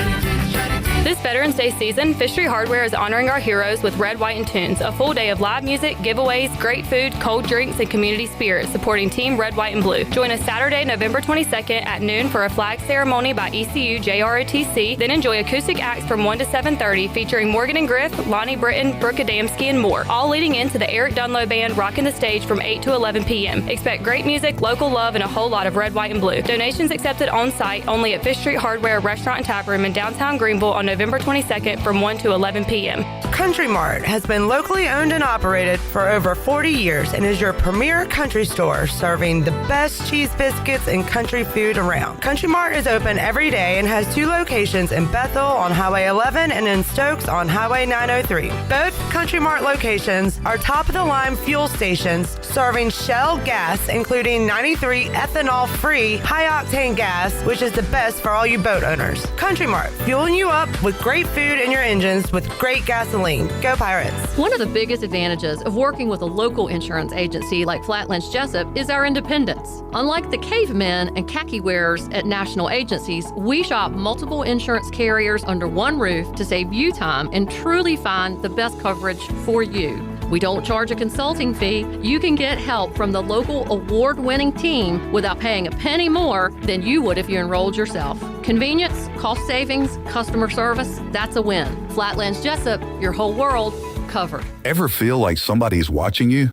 This Veterans Day season, Fishery Hardware is honoring our heroes with Red, White, and Tunes, a full day of live music, giveaways, great food, cold drinks, and community spirit supporting Team Red, White, and Blue. Join us Saturday, November 22nd at noon for a flag ceremony by ECU JROTC, then enjoy acoustic acts from 1 to 7:30 featuring Morgan and Griff, Lonnie Britton, Brooke Adamski, and more, all leading into the Eric Dunlow Band rocking the stage from 8 to 11 p.m. Expect great music, local love, and a whole lot of Red, White, and Blue. Donations accepted on site only at Fish Street Hardware Restaurant and Tap Room in downtown Greenville on November 22nd from 1 to 11 p.m. Country Mart has been locally owned and operated for over 40 years and is your premier country store serving the best cheese biscuits and country food around. Country Mart is open every day and has 2 locations in Bethel on Highway 11 and in Stokes on Highway 903. Both Country Mart locations are top-of-the-line fuel stations serving Shell gas, including 93 ethanol-free high-octane gas, which is the best for all you boat owners. Country Mart, fueling you up with great food in your engines with great gasoline. Go Pirates! One of the biggest advantages of working with a local insurance agency like Flatlands Jessup is our independence. Unlike the cavemen and khaki wearers at national agencies, we shop multiple insurance carriers under one roof to save you time and truly find the best coverage for you. We don't charge a consulting fee. You can get help from the local award-winning team without paying a penny more than you would if you enrolled yourself. Convenience, cost savings, customer service, that's a win. Flatlands Jessup, your whole world covered. Ever feel like somebody's watching you?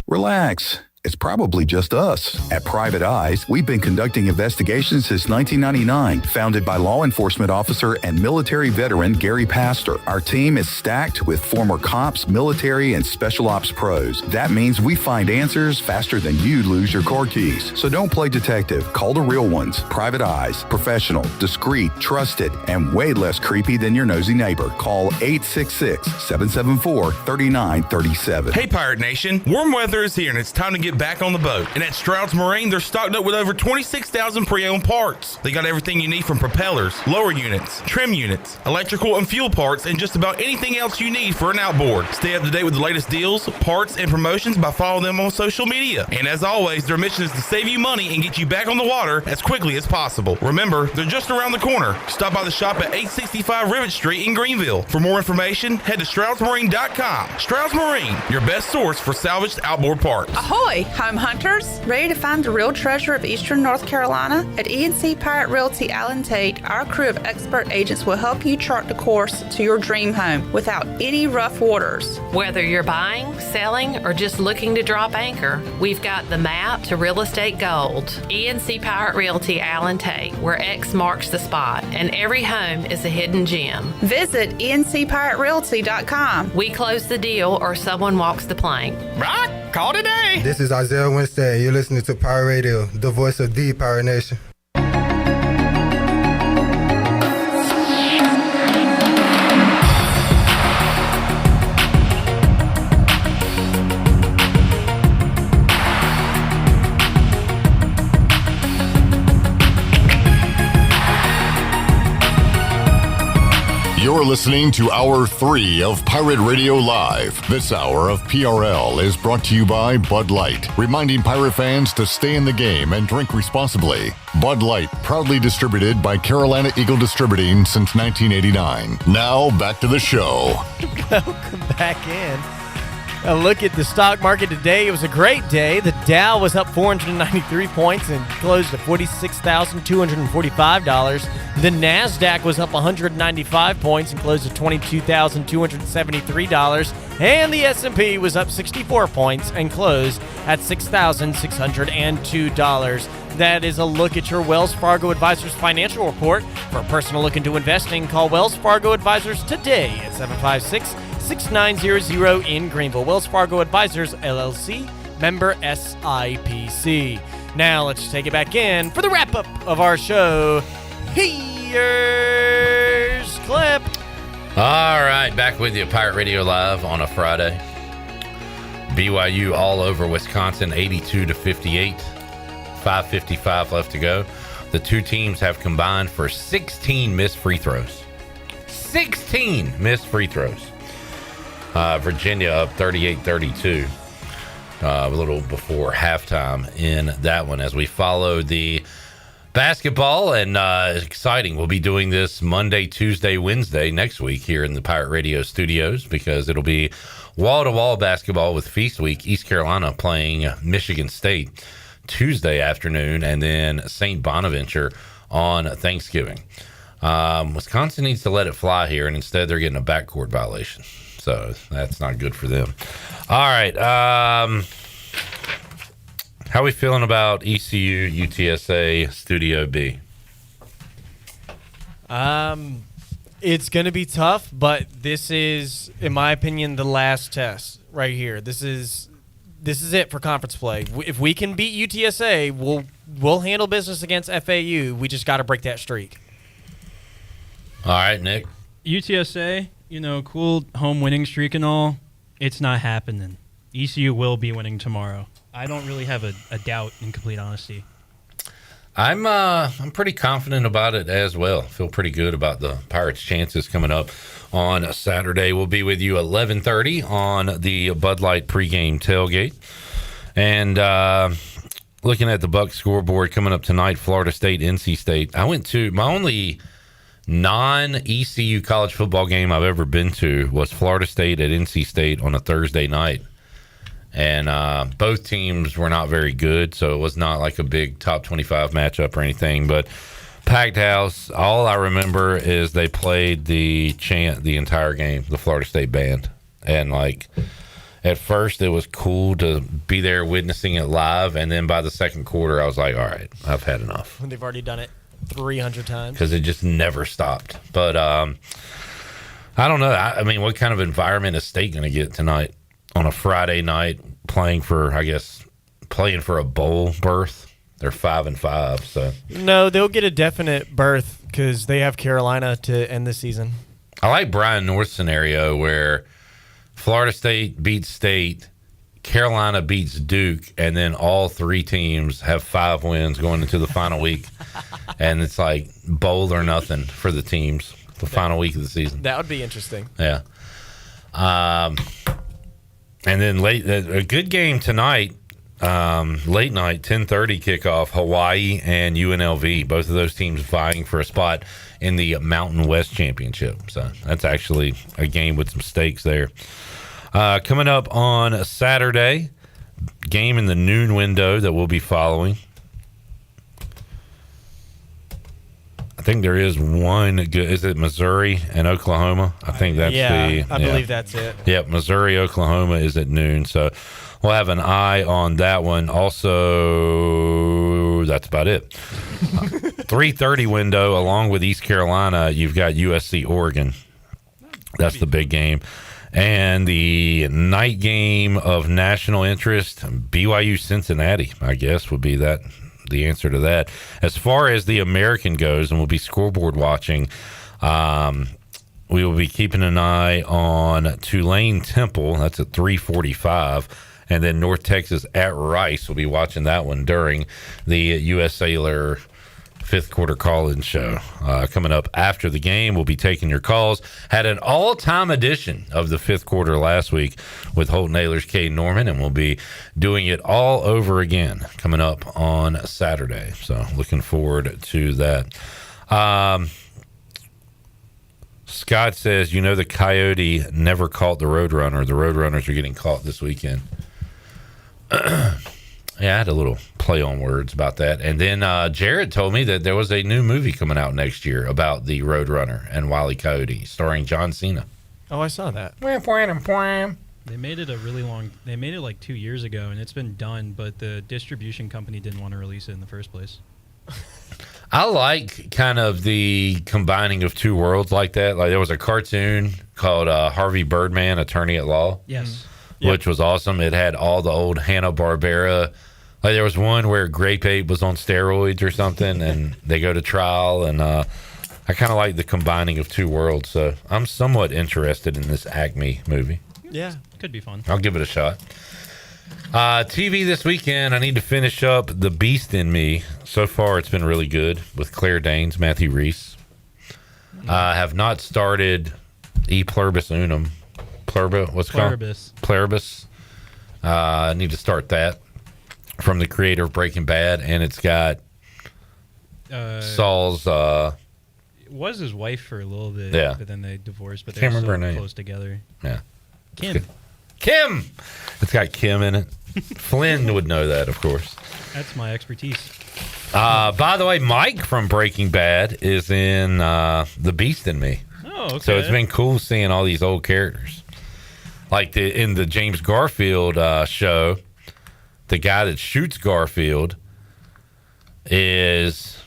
Relax. It's probably just us. At Private Eyes, we've been conducting investigations since 1999, founded by law enforcement officer and military veteran Gary Pastor. Our team is stacked with former cops, military, and special ops pros. That means we find answers faster than you lose your car keys. So don't play detective. Call the real ones. Private Eyes. Professional, discreet, trusted, and way less creepy than your nosy neighbor. Call 866-774-3937. Hey, Pirate Nation. Warm weather is here, and it's time to get back on the boat. And at Stroud's Marine, they're stocked up with over 26,000 pre-owned parts. They got everything you need from propellers, lower units, trim units, electrical and fuel parts, and just about anything else you need for an outboard. Stay up to date with the latest deals, parts, and promotions by following them on social media. And as always, their mission is to save you money and get you back on the water as quickly as possible. Remember, they're just around the corner. Stop by the shop at 865 Rivet Street in Greenville. For more information, head to StroudsMarine.com. Stroud's Marine, your best source for salvaged outboard parts. Ahoy, home hunters! Ready to find the real treasure of Eastern North Carolina? At ENC Pirate Realty Allen Tate, our crew of expert agents will help you chart the course to your dream home without any rough waters. Whether you're buying, selling, or just looking to drop anchor, we've got the map to real estate gold. ENC Pirate Realty Allen Tate, where X marks the spot, and every home is a hidden gem. Visit encpiraterealty.com. We close the deal or someone walks the plank. Right? Call today! This is Isaiah Winstead. You're listening to Pirate Radio, the voice of the Pirate Nation. You're listening to Hour 3 of Pirate Radio Live. This hour of PRL is brought to you by Bud Light, reminding pirate fans to stay in the game and drink responsibly. Bud Light, proudly distributed by Carolina Eagle Distributing since 1989. Now, back to the show. Welcome back in. A look at the stock market today. It was a great day. The Dow was up 493 points and closed at $46,245. The NASDAQ was up 195 points and closed at $22,273. And the S&P was up 64 points and closed at $6,602. That is a look at your Wells Fargo Advisors financial report. For a personal look into investing, call Wells Fargo Advisors today at 756-6900 in Greenville. Wells Fargo Advisors, LLC, member SIPC. Now let's take it back in for the wrap-up of our show. Here's Clip. All right, back with you, Pirate Radio Live on a Friday. BYU all over Wisconsin, 82-58. 5:55 left to go. The two teams have combined for 16 missed free throws. 16 missed free throws. Virginia up 38-32. A little before halftime in that one as we follow the basketball, and exciting. We'll be doing this Monday, Tuesday, Wednesday next week here in the Pirate Radio studios because it'll be wall-to-wall basketball with Feast Week. East Carolina playing Michigan State Tuesday afternoon, and then St. Bonaventure on Thanksgiving. Wisconsin needs to let it fly here, and instead they're getting a backcourt violation. So that's not good for them. All right. How are we feeling about ECU, UTSA, Studio B? I It's going to be tough, but this is, in my opinion, the last test right here. This is it for conference play. If we can beat UTSA, we'll handle business against FAU. We just got to break that streak. All right, Nick. UTSA, cool home winning streak and all. It's not happening. ECU will be winning tomorrow. I don't really have a doubt, in complete honesty. I'm pretty confident about it as well. Feel pretty good about the Pirates' chances coming up on Saturday. We'll be with you 11:30 on the Bud Light pregame tailgate. And looking at the Buck scoreboard coming up tonight, Florida State, NC State. I went to my only non-ECU college football game I've ever been to was Florida State at NC State on a Thursday night. And both teams were not very good, so it was not like a big top 25 matchup or anything. But packed house. All I remember is they played the chant the entire game, the Florida State band. And, at first it was cool to be there witnessing it live. And then by the second quarter, I was like, all right, I've had enough. They've already done it 300 times. Because it just never stopped. But I don't know. I mean, what kind of environment is State going to get tonight? On a Friday night, playing for a bowl berth. They're 5-5, so no, they'll get a definite berth because they have Carolina to end the season. I like Brian North's scenario where Florida State beats State, Carolina beats Duke, and then all three teams have 5 wins going into the final week, and it's like bowl or nothing for the teams the final week of the season. That would be interesting. Yeah. And then a good game tonight, late night, 10:30 kickoff, Hawaii and UNLV. Both of those teams vying for a spot in the Mountain West Championship. So that's actually a game with some stakes there. Coming up on Saturday, game in the noon window that we'll be following. I think there is one good. Is it Missouri and Oklahoma? I think that's I believe that's it. Yep, Missouri, Oklahoma is at noon. So we'll have an eye on that one. Also, that's about it. 3:30 window, along with East Carolina, you've got USC, Oregon. That's the big game. And the night game of national interest, BYU, Cincinnati, I guess, would be the answer to that. As far as the American goes, and we'll be scoreboard watching, we will be keeping an eye on Tulane Temple. That's at 3:45. And then North Texas at Rice. We'll be watching that one during the U.S. Sailor fifth quarter call-in show. Coming up after the game, we'll be taking your calls. Had an all-time edition of the fifth quarter last week with Holton Ahlers, Cade Norman, and we'll be doing it all over again coming up on Saturday. So looking forward to that. Scott says, the Coyote never caught the Roadrunner. The Roadrunners are getting caught this weekend. Yeah, I had a little play on words about that. And then Jared told me that there was a new movie coming out next year about the Roadrunner and Wile E. Coyote, starring John Cena. Oh, I saw that. They made it they made it like 2 years ago, and it's been done, but the distribution company didn't want to release it in the first place. I like kind of the combining of two worlds like that. Like there was a cartoon called Harvey Birdman, Attorney at Law. Yes. Which was awesome. It had all the old Hanna-Barbera. Like there was one where Grape Ape was on steroids or something, and they go to trial. And I kind of like the combining of two worlds. So I'm somewhat interested in this Acme movie. Yeah, could be fun. I'll give it a shot. TV this weekend, I need to finish up The Beast in Me. So far, it's been really good with Claire Danes, Matthew Rhys. I have not started E Pluribus Unum. What's it called? Pluribus. I need to start that from the creator of Breaking Bad, and it's got Saul's. It was his wife for a little bit, yeah, but then they divorced. But Can't they're remember her so name. close together. Yeah, Kim. It's got Kim in it. Flynn would know that, of course. That's my expertise. By the way, Mike from Breaking Bad is in The Beast in Me. Oh, okay. So it's been cool seeing all these old characters. Like in the James Garfield show, the guy that shoots Garfield is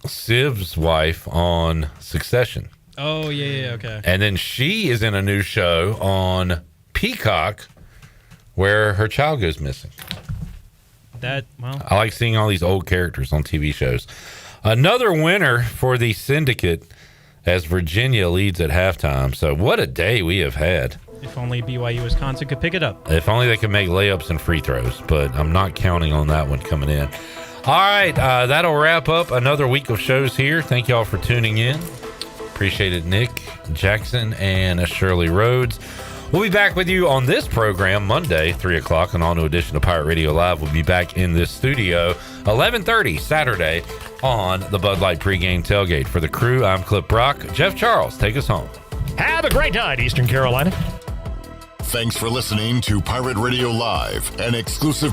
Siv's wife on Succession. Oh, yeah, okay. And then she is in a new show on Peacock where her child goes missing. I like seeing all these old characters on TV shows. Another winner for the Syndicate as Virginia leads at halftime. So what a day we have had. If only BYU Wisconsin could pick it up. If only they could make layups and free throws, but I'm not counting on that one coming in. All right, that'll wrap up another week of shows here. Thank you all for tuning in. Appreciate it, Nick Jackson and Shirley Rhodes. We'll be back with you on this program Monday, 3 o'clock, an all-new edition of Pirate Radio Live. We'll be back in this studio 11:30 Saturday on the Bud Light pregame tailgate. For the crew, I'm Clip Brock. Jeff Charles, take us home. Have a great night, Eastern Carolina. Thanks for listening to Pirate Radio Live, an exclusive